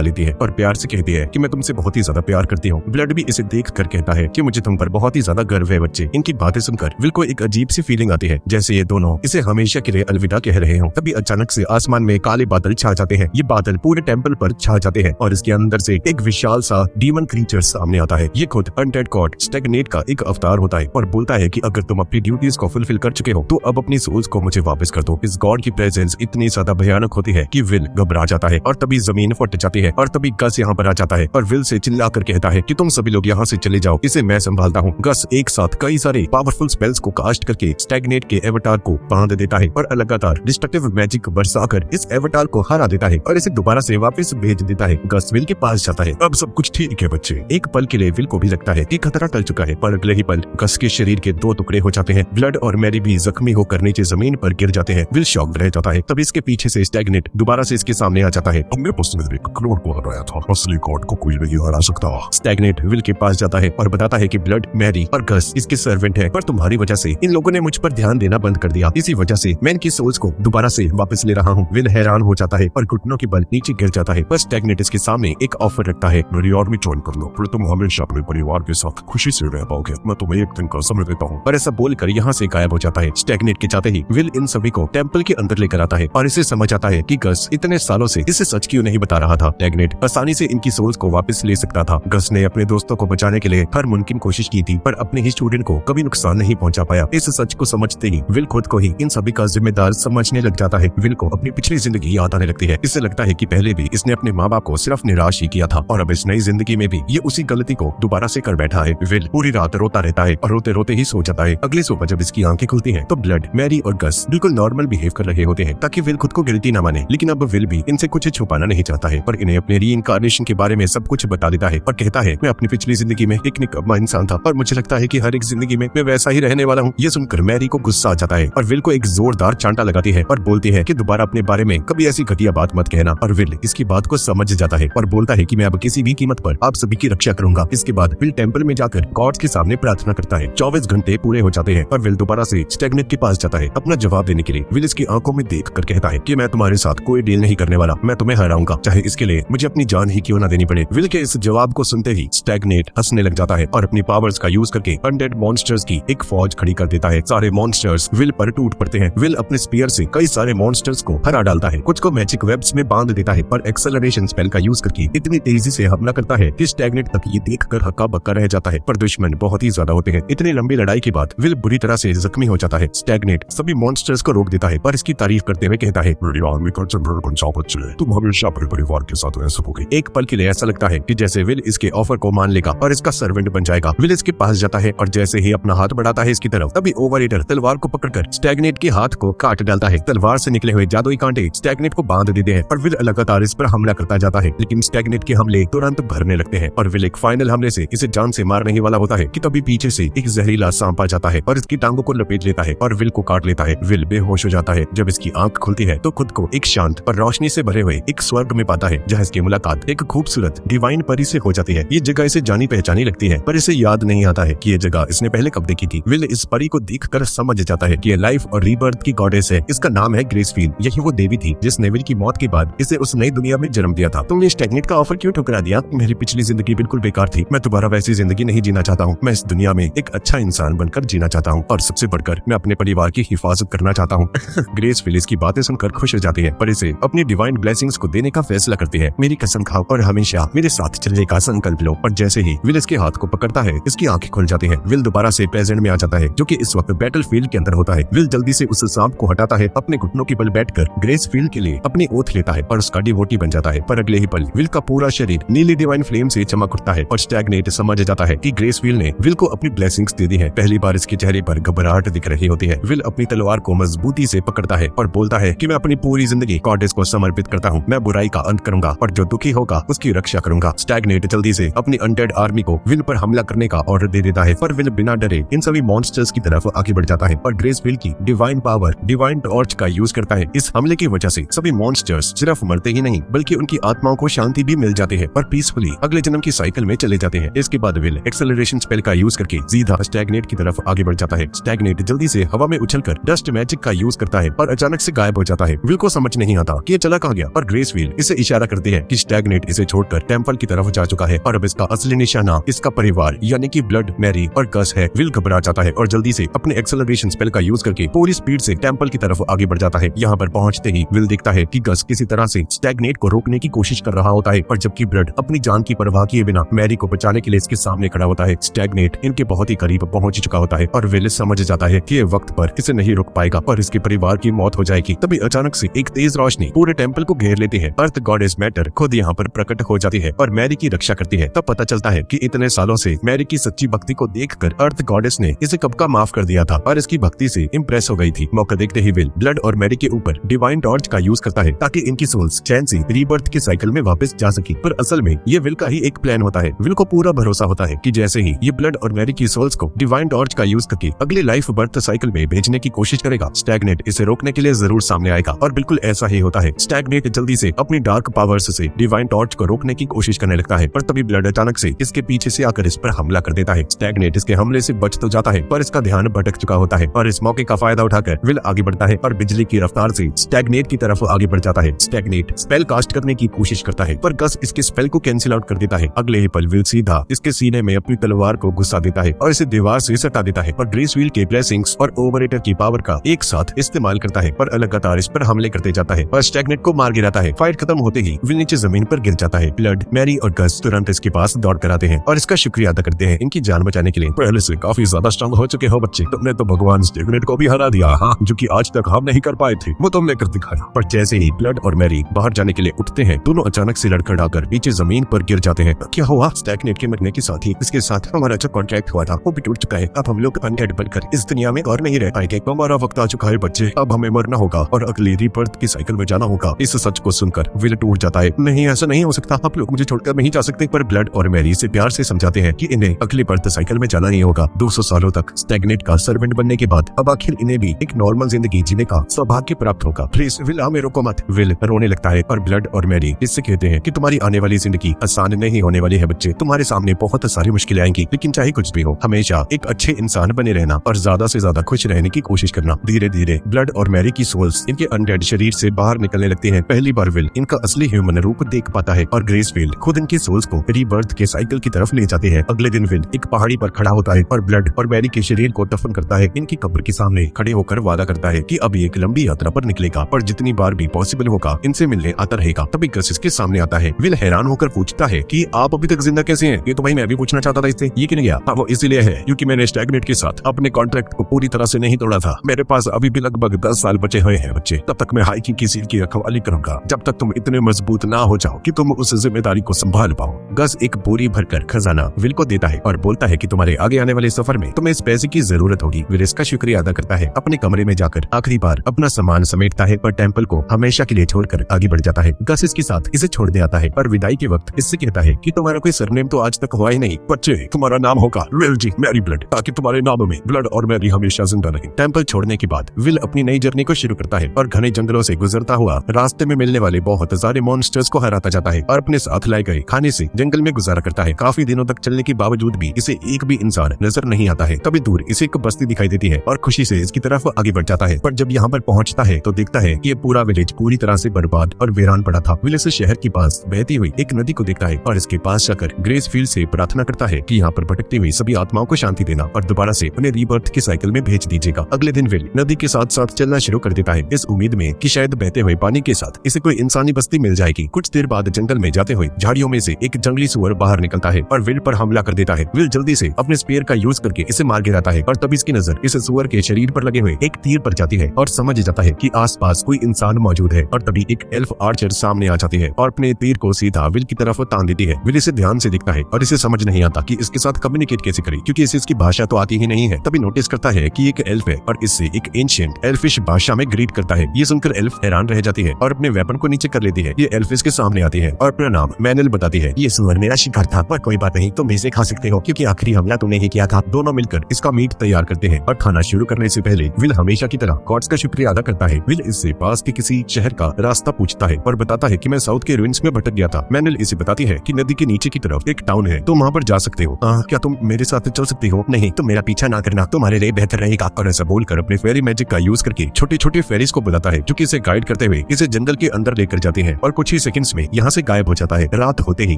लेती है और प्यार से कहती है कि मैं तुमसे बहुत ही ज्यादा प्यार करती हूँ। ब्लड भी इसे देख कर कहता है कि मुझे तुम पर बहुत ही ज्यादा गर्व है बच्चे। इनकी बातें सुनकर विल को एक अजीब सी फीलिंग आती है, जैसे ये दोनों इसे हमेशा के लिए अलविदा कह रहे हो। तभी अचानक से आसमान में काले बादल छा जाते हैं। ये बादल पूरे टेंपल पर छा जाते हैं और इसके अंदर से एक विशाल सा डीमन क्रीचर सामने आता है। ये खुद अनडेड गॉड स्टैग्नेट का एक अवतार होता है और बोलता है कि अगर तुम अपनी ड्यूटीज को फुलफिल कर चुके हो तो अब अपनी सोल्स को मुझे वापस कर दो। इस गॉड की प्रेजेंस इतनी ज्यादा भयानक होती है कि विल घबरा जाता है और तभी जमीन फट जाती है और तभी गस यहाँ पर आ जाता है और विल से चिल्लाकर कहता है कि तुम सभी लोग यहाँ से चले जाओ, इसे मैं संभालता हूँ। गस एक साथ कई सारे पावरफुल स्पेल्स को कास्ट करके स्टैग्नेट के एवटार को बांध देता है और लगातार डिस्ट्रक्टिव मैजिक बरसाकर इस एवटार को हरा देता है और इसे दोबारा से वापस भेज देता है। गस विल के पास जाता है। अब सब कुछ ठीक है बच्चे। एक पल के लिए विल को भी लगता है कि खतरा टल चुका है, पर अगले ही पल गस के शरीर के 2 टुकड़े हो जाते हैं। ब्लड और मैरी भी जख्मी होकर नीचे जमीन पर गिर जाते हैं। विल शॉक्ड रह जाता है। तभी इसके पीछे से स्टैग्नेट दोबारा से इसके सामने आ जाता है। हमने बस में एक क्लोन को हराया था, असली गॉड को कोई नहीं हरा सकता। स्टैग्नेट विल के पास जाता है और बताता है कि ब्लड, मैरी और गस इसके सर्वेंट है, पर तुम्हारी वजह से इन लोगों ने मुझ पर ध्यान देना बंद कर दिया। इसी वजह से मैं इनकी सोल्स को दोबारा से वापस ले रहा हूँ। विल हैरान हो जाता है और घुटनों के बल नीचे गिर जाता है, पर स्टैग्नेट इसके सामने एक ऑफर रखता है। मेरी आर्मी ज्वाइन कर लो, फिर तुम हमेशा अपने परिवार के साथ खुशी से रह पाओगे। मैं तुम्हें एक दिन का समय देता हूँ। पर ऐसा बोलकर यहाँ से गायब हो जाता है। स्टैग्नेट के चाहते ही विल इन सभी को टेंपल के अंदर लेकर आता है और इसे समझ आता है कि गस इतने सालों से इसे सच क्यों नहीं बता रहा था। स्टैग्नेट आसानी से इनकी सोल्स को वापस ले सकता था। गस ने अपने दोस्तों को बचाने के लिए हर मुमकिन कोशिश की थी, पर अपने ही स्टूडेंट को कभी नुकसान नहीं पहुंचा पाया। इस सच को समझते ही विल खुद को ही इन सभी का जिम्मेदार समझने लग जाता है। विल को अपनी पिछली जिंदगी याद आने लगती है। इससे लगता है कि पहले भी इसने अपने माँ बाप को सिर्फ निराश ही किया था और अब इस नई जिंदगी में भी ये उसी गलती को दोबारा से कर बैठा है। विल पूरी रात रोता रहता है और रोते रोते ही सो जाता है। अगली सुबह जब इसकी आंखें खुलती हैं तो ब्लड, मैरी और गस बिल्कुल नॉर्मल बिहेव कर रहे होते हैं ताकि विल खुद को गिल्टी न माने। लेकिन अब विल भी इनसे कुछ छुपाना नहीं चाहता है, पर इन्हें अपने रीइंकार्नेशन के बारे में सब कुछ बता देता है और कहता है मैं अपनी पिछली जिंदगी में एक निकम्मा इंसान था और मुझे लगता है कि हर एक जिंदगी में मैं वैसा ही रहने वाला हूँ। ये सुनकर मैरी को गुस्सा आ जाता है और विल को एक जोरदार चांटा लगाती है और बोलती है कि दोबारा अपने बारे में कभी ऐसी घटिया बात मत कहना। और विल इसकी बात को समझ जाता है और बोलता है कि मैं अब किसी भी कीमत पर आप सभी की रक्षा करूंगा। इसके बाद विल टेंपल में जाकर गॉड्स के सामने प्रार्थना करता है। 24 घंटे पूरे हो जाते हैं और विल दोबारा से स्टैग्नेट के पास जाता है अपना जवाब देने के लिए। विल इसकी आंखों में देख कर कहता है कि मैं तुम्हारे साथ कोई डील नहीं करने वाला, मैं तुम्हें हराऊंगा, चाहे इसके लिए मुझे अपनी जान ही क्यों ना देनी पड़े। विल के इस जवाब को सुनते ही स्टैग्नेट हंसने लग जाता है और अपनी पावर्स का यूज करके अनडेड मॉन्स्टर्स की एक फौज खड़ी कर देता है। सारे मॉन्स्टर्स विल पर टूट पड़ते हैं। विल अपने स्पीयर से कई सारे मॉन्स्टर्स को हरा डालता है, कुछ को मैजिक वेब्स में बांध देता है, पर एक्सेलरेशन स्पेल का यूज करके इतनी तेजी से हमला करता है कि स्टैग्नेट तक ये देखकर हक्का बक्का रह जाता है। पर दुश्मन बहुत ही ज्यादा होते हैं। इतनी लंबी लड़ाई के बाद विल बुरी तरह से जख्मी हो जाता है। स्टैग्नेट सभी मॉन्स्टर्स को रोक देता है पर इसकी तारीफ करते हुए कहता है मेरी आर्मी का जनरल बन जाओ बच्चे, तुम हमेशा अपने परिवार के साथ रह सकोगे। एक पल के लिए ऐसा लगता है कि जैसे विल इसके ऑफर को मान लेगा और इसका सर्वेंट बन जाएगा। विल इसके पास जाता है और जैसे ही अपना हाथ बढ़ाता है इसकी तरफ, तभी ओवरईटर तलवार को पकड़कर स्टैग्नेट के हाथ को काट डालता है। तलवार से निकले हुए जादुई कांटे स्टैग्नेट को बांध देते हैं और विल लगातार इस पर हमला करता जाता है, लेकिन स्टैग्नेट के हमले तुरंत भरने लगते हैं और विल एक फाइनल हमले से इसे जान से मारने ही वाला होता है कि तभी पीछे से एक जहरीला सांप आ जाता है और इसकी टांगों को लपेट लेता है और विल को काट लेता है। विल बेहोश हो जाता है। जब इसकी आंख खुलती है तो खुद को एक शांत और रोशनी से भरे हुए एक स्वर्ग में पाता है, जहाँ इसकी मुलाकात एक खूबसूरत डिवाइन परी से हो जाती है। ये जगह इसे जानी पहचानी लगती है, पर इसे याद नहीं आता है कि ये जगह इसने पहले कब देखी थी। विल इस परी को देखकर समझ जाता है कि ये लाइफ और रीबर्थ की गॉडेस है। इसका नाम है ग्रेसफील्ड। यही वो देवी थी जिसने विल की मौत के बाद इसे उस नई दुनिया में जन्म दिया था। तुमने स्टैग्नेट का ऑफर क्यों ठुकरा दिया? मेरी पिछली जिंदगी बिल्कुल बेकार थी। मैं दोबारा वैसी जिंदगी नहीं जीना चाहता हूँ। मैं इस दुनिया में एक अच्छा इंसान बनकर जीना चाहता हूँ और सबसे बढ़कर मैं अपने परिवार की हिफाजत करना चाहता हूँ। ग्रेसफील्ड इसकी बातें सुनकर खुश हो जाती है, पर इसे अपनी डिवाइन ब्लेसिंग्स को देने का फैसला करती है। मेरी कसम खाओ और हमेशा मेरे साथ चलने का संकल्प लो। और जैसे ही विल इसके हाथ को पकड़ता है, इसकी आंखें खुल जाती हैं। विल दोबारा से प्रेजेंट में आ जाता है, जो कि इस वक्त बैटलफील्ड के अंदर होता है। विल जल्दी से उस सांप को हटाता है, अपने घुटनों के बल बैठकर ग्रेसफील्ड के लिए अपनी ओथ लेता है और उसका डिवोटी बन जाता है। पर अगले ही पल विल का पूरा शरीर नीली डिवाइन फ्लेम से चमक उठता है और स्टैग्नेट समझ जाता है कि ग्रेसफील्ड ने विल को अपनी ब्लेसिंग्स दे दी है। पहली बार इसके चेहरे पर घबराहट दिख रही होती है। विल अपनी तलवार को मजबूती से पकड़ता है और बोलता है कि मैं अपनी पूरी जिंदगी गॉड गॉडेस को समर्पित करता हूँ। मैं बुराई का अंत करूंगा और जो दुखी होगा उसकी रक्षा करूंगा। स्टैग्नेट जल्दी से अपनी अनडेड आर्मी को विल पर हमला करने का ऑर्डर दे देता है, पर विल बिना डरे इन सभी मॉन्स्टर्स की तरफ आगे बढ़ जाता है और ग्रेसविल की डिवाइन पावर डिवाइन टॉर्च का यूज करता है। इस हमले की वजह से सभी मॉन्स्टर्स सिर्फ मरते ही नहीं बल्कि उनकी आत्माओं को शांति भी मिल जाती है और पीसफुली अगले जन्म की साइकिल में चले जाते हैं। इसके बाद विल एक्सेलरेशन स्पेल का यूज करके सीधा स्टैग्नेट की तरफ आगे बढ़ जाता है। स्टैग्नेट जल्दी से हवा में उछलकर डस्ट मैजिक का यूज करता है और अचानक से गायब हो जाता है। विल को समझ नहीं आता कि ये चला कहाँ गया और ग्रेसविल इसे इशारा करती है कि स्टैग्नेट इसे छोड़कर टेंपल की तरफ जा चुका है और अब इसका असली निशाना इसका परिवार यानी कि ब्लड, मैरी और गस है। विल घबरा जाता है और जल्दी से अपने एक्सेलरेशन स्पेल का यूज करके पूरी स्पीड से टेंपल की तरफ आगे बढ़ जाता है। यहाँ पर पहुंचते ही विल देखता है कि गस किसी तरह से स्टैग्नेट को रोकने की कोशिश कर रहा होता है और जबकि ब्लड अपनी जान की परवाह किए बिना मैरी को बचाने के लिए इसके सामने खड़ा होता है। स्टैग्नेट इनके बहुत ही करीब पहुंच चुका होता है और विल समझ जाता है कि ये वक्त पर इसे नहीं रोक पाएगा और इसके परिवार की मौत हो जाएगी। तभी अचानक से एक तेज रोशनी पूरे टेंपल को घेर लेती है। अर्थ गॉडेस मैटर खुद यहाँ पर प्रकट हो जाती है और मैरी की रक्षा करती है। तब पता चलता है कि इतने सालों से मैरी की सच्ची भक्ति को देखकर अर्थ गॉडेस ने इसे कब का माफ कर दिया था और इसकी भक्ति से इम्प्रेस हो गई थी। मौका देखते ही विल ब्लड और मैरी के ऊपर डिवाइन टॉर्च का यूज करता है ताकि इनकी सोल्स चैन से रीबर्थ के साइकिल में वापस जा सके। पर असल में ये विल का ही एक प्लान होता है। विल को पूरा भरोसा होता है कि जैसे ही ये ब्लड और मैरी की सोल्स को डिवाइन टॉर्च का यूज करके अगले लाइफ बर्थ साइकिल में भेजने की कोशिश करेगा, स्टैग्नेट इसे रोकने के लिए जरूर सामने आएगा और बिल्कुल ऐसा ही होता है। स्टैग्नेट जल्दी से अपनी डार्क पावर्स से डिवाइन टॉर्च को रोकने की कोशिश करने लगता है, पर तभी ब्लड अचानक से इसके पीछे से आकर इस पर हमला कर देता है। स्टैग्नेट इसके हमले से बच तो जाता है पर इसका ध्यान भटक चुका होता है और इस मौके का फायदा उठाकर विल आगे बढ़ता है और बिजली की रफ्तार से स्टैग्नेट की तरफ आगे बढ़ जाता है। स्टैग्नेट स्पेल कास्ट करने की कोशिश करता है पर गस इसके स्पेल को कैंसिल आउट कर देता है। अगले ही पल विल सीधा इसके सीने में अपनी तलवार को घुसा देता है और इसे दीवार से सटा देता है और ग्रेसविल के ब्लेसिंग्स और ओवरेटर की पावर का एक साथ इस्तेमाल करता है पर लगातार इस पर हमले करते जाता है और स्टैग्नेट को मार गिराता है। फाइट खत्म होते ही विल नीचे जमीन पर गिर जाता है। ब्लड, मैरी और गस तुरंत इसके पास दौड़ कर आते हैं और इसका शुक्रिया अदा करते हैं इनकी जान बचाने के लिए। पहले से काफी ज्यादा स्ट्रांग हो चुके हो बच्चे, तुमने तो भगवान स्टैग्नेट को भी हरा दिया, हाँ, जो कि आज तक हम नहीं कर पाए थे, वो तुमने कर दिखाया। पर जैसे ही ब्लड और मैरी बाहर जाने के लिए उठते हैं दोनों अचानक से लड़खड़ाकर नीचे जमीन पर गिर जाते हैं। क्या हुआ? स्टैग्नेट के मरने के साथ ही इसके साथ हमारा जो कॉन्ट्रैक्ट हुआ था वो भी टूट चुका है। अब हम लोग अनडेड बनकर इस दुनिया में और नहीं रह पाएंगे। हमारा वक्त आ चुका है बच्चे, अब हमें मरना होगा और अगली रीबर्थ की साइकिल में जाना होगा। इस सच को सुनकर विल टूट जाता है। नहीं, ऐसा नहीं हो सकता, आप लोग मुझे छोड़कर नहीं जा सकते। पर ब्लड और मैरी इसे प्यार से समझाते हैं कि इन्हें अगली बर्थ साइकिल में जाना नहीं होगा। 200 सालों तक स्टैग्नेट का सर्वेंट बनने के बाद अब आखिर इन्हें भी एक नॉर्मल जिंदगी जीने का सौभाग्य प्राप्त होगा। प्लीज विल, हमें रोको मत। विल रोने लगता है और ब्लड और मैरी इससे कहते हैं कि तुम्हारी आने वाली जिंदगी आसान नहीं होने वाली है बच्चे, तुम्हारे सामने बहुत सारी मुश्किलें आएंगी, लेकिन चाहे कुछ भी हो हमेशा एक अच्छे इंसान बने रहना और ज्यादा से ज्यादा खुश रहने की कोशिश करना। धीरे धीरे ब्लड और मैरी की सोल्स इनके अनडेड शरीर से बाहर निकलने लगती हैं। पहली बार विल इनका असली ह्यूमन रूप देख पाता है और ग्रेसविल खुद इनकी सोल्स को रीबर्थ के साइकिल की तरफ ले जाते हैं। अगले दिन विल एक पहाड़ी पर खड़ा होता है और ब्लड और मैरी के शरीर को दफन करता है। इनकी कब्र के सामने खड़े होकर वादा करता है कि अब एक लंबी यात्रा पर निकलेगा और जितनी बार भी पॉसिबल होगा इनसे मिलने आता रहेगा। तभी गस इसके सामने आता है। विल हैरान होकर पूछता है कि आप अभी तक जिंदा कैसे हैं? ये तो भाई मैं भी पूछना चाहता था इससे, ये क्यों नहीं गया? हाँ, वो इसलिए है क्योंकि मैंने स्टैग्नेट के साथ अपने कॉन्ट्रैक्ट को पूरी तरह से नहीं तोड़ा था। मेरे पास अभी भी लगभग 10 साल बचे हुए हैं बच्चे, तब तक मैं हाइकिंग की सील की रखवाली करूंगा जब तक तुम इतने मजबूत ना हो जाओ कि तुम उस जिम्मेदारी को संभाल पाओ। गस एक बोरी भरकर खजाना विल को देता है और बोलता है कि तुम्हारे आगे आने वाले सफर में तुम्हें इस पैसे की जरूरत होगी। विल इसका शुक्रिया अदा करता है। अपने कमरे में जाकर आखिरी बार अपना सामान समेटता है पर टेंपल को हमेशा के लिए छोड़कर आगे बढ़ जाता है। गस इसके साथ इसे छोड़ दे आता है पर विदाई के वक्त इससे कहता है कि तुम्हारा कोई सरनेम तो आज तक हुआ ही नहीं बच्चे, तुम्हारा नाम होगा विल जी मैरी ब्लड, ताकि तुम्हारे नाम में ब्लड और मैरी हमेशा जिंदा रहे। टेंपल छोड़ने के बाद विल अपनी नई जर्नी को शुरू करता है और घने जंगलों से गुजरता हुआ रास्ते में मिलने वाले बहुत सारे मॉन्स्टर्स को हराता जाता है और अपने साथ लाए गए खाने से जंगल में गुजारा करता है। काफी दिनों तक चलने के बावजूद भी इसे एक भी इंसान नजर नहीं आता है। तभी दूर इसे एक बस्ती दिखाई देती है और खुशी से इसकी तरफ आगे बढ़ जाता है। पर जब यहाँ पर पहुँचता है तो देखता है कि ये पूरा विलेज पूरी तरह से बर्बाद और वीरान पड़ा था। विल इस शहर के पास बहती हुई एक नदी को देखता है और इसके पास जाकर ग्रेसफील्ड से प्रार्थना करता है कि यहाँ पर भटकती हुई सभी आत्माओं को शांति देना और दोबारा से उन्हें रीबर्थ की साइकिल में भेज दीजिएगा। अगले दिन विल नदी के साथ साथ चलना शुरू कर देता है इस उम्मीद में कि शायद बहते हुए पानी के साथ इसे कोई इंसानी बस्ती मिल जाएगी। कुछ देर बाद जंगल में जाते हुए झाड़ियों में से एक जंगली सुअर बाहर निकलता है और विल पर हमला कर देता है। विल जल्दी से अपने स्पेयर का यूज करके इसे मार गिराता है और तब इसकी नजर इस सुअर के शरीर पर लगे हुए एक तीर पर जाती है और समझ जाता है कि आसपास कोई इंसान मौजूद है। और तभी एक एल्फ आर्चर सामने आ जाती है और अपने तीर को सीधा विल की तरफ तान देती है। विल इसे ध्यान से देखता है और इसे समझ नहीं आता कि इसके साथ कम्युनिकेट कैसे करे, क्योंकि इसे इसकी भाषा तो आती ही नहीं है। तभी नोटिस करता है कि एक एल्फ है और इससे एक एंशिएंट एल्फिश भाषा में ग्रीट करता है। ये सुनकर एल्फ हैरान रह जाती है और अपने वेपन को नीचे कर लेती है। ये एल्फ इसके सामने आती है और अपना नाम मैनल बताती है। ये सुअर मेरा शिकार था, पर कोई बात नहीं, तुम इसे खा सकते हो क्योंकि आखिरी हमला तुमने ही किया था। दोनों मिलकर इसका मीट तैयार करते हैं और खाना शुरू करने से पहले विल हमेशा की तरह गॉड्स का शुक्रिया अदा करता है। विल इससे पास के किसी शहर का रास्ता पूछता है और बताता है कि मैं साउथ के रुइंस में भटक गया था। मैनल इसे बताती है कि नदी के नीचे की तरफ एक टाउन है, तुम वहाँ पर जा सकते हो। क्या तुम मेरे साथ चल सकती हो? नहीं, तुम मेरा पीछा ना करना, तुम्हारे लिए बेहतर रहेगा। और ऐसा बोलकर अपने फेरी मैजिक का यूज करके छोटे छोटे फेरीज को बुलाता है जो कि इसे गाइड करते हुए इसे जंगल के अंदर लेकर जाते हैं और कुछ ही सेकंड्स में यहाँ से गायब हो जाता है। रात होते ही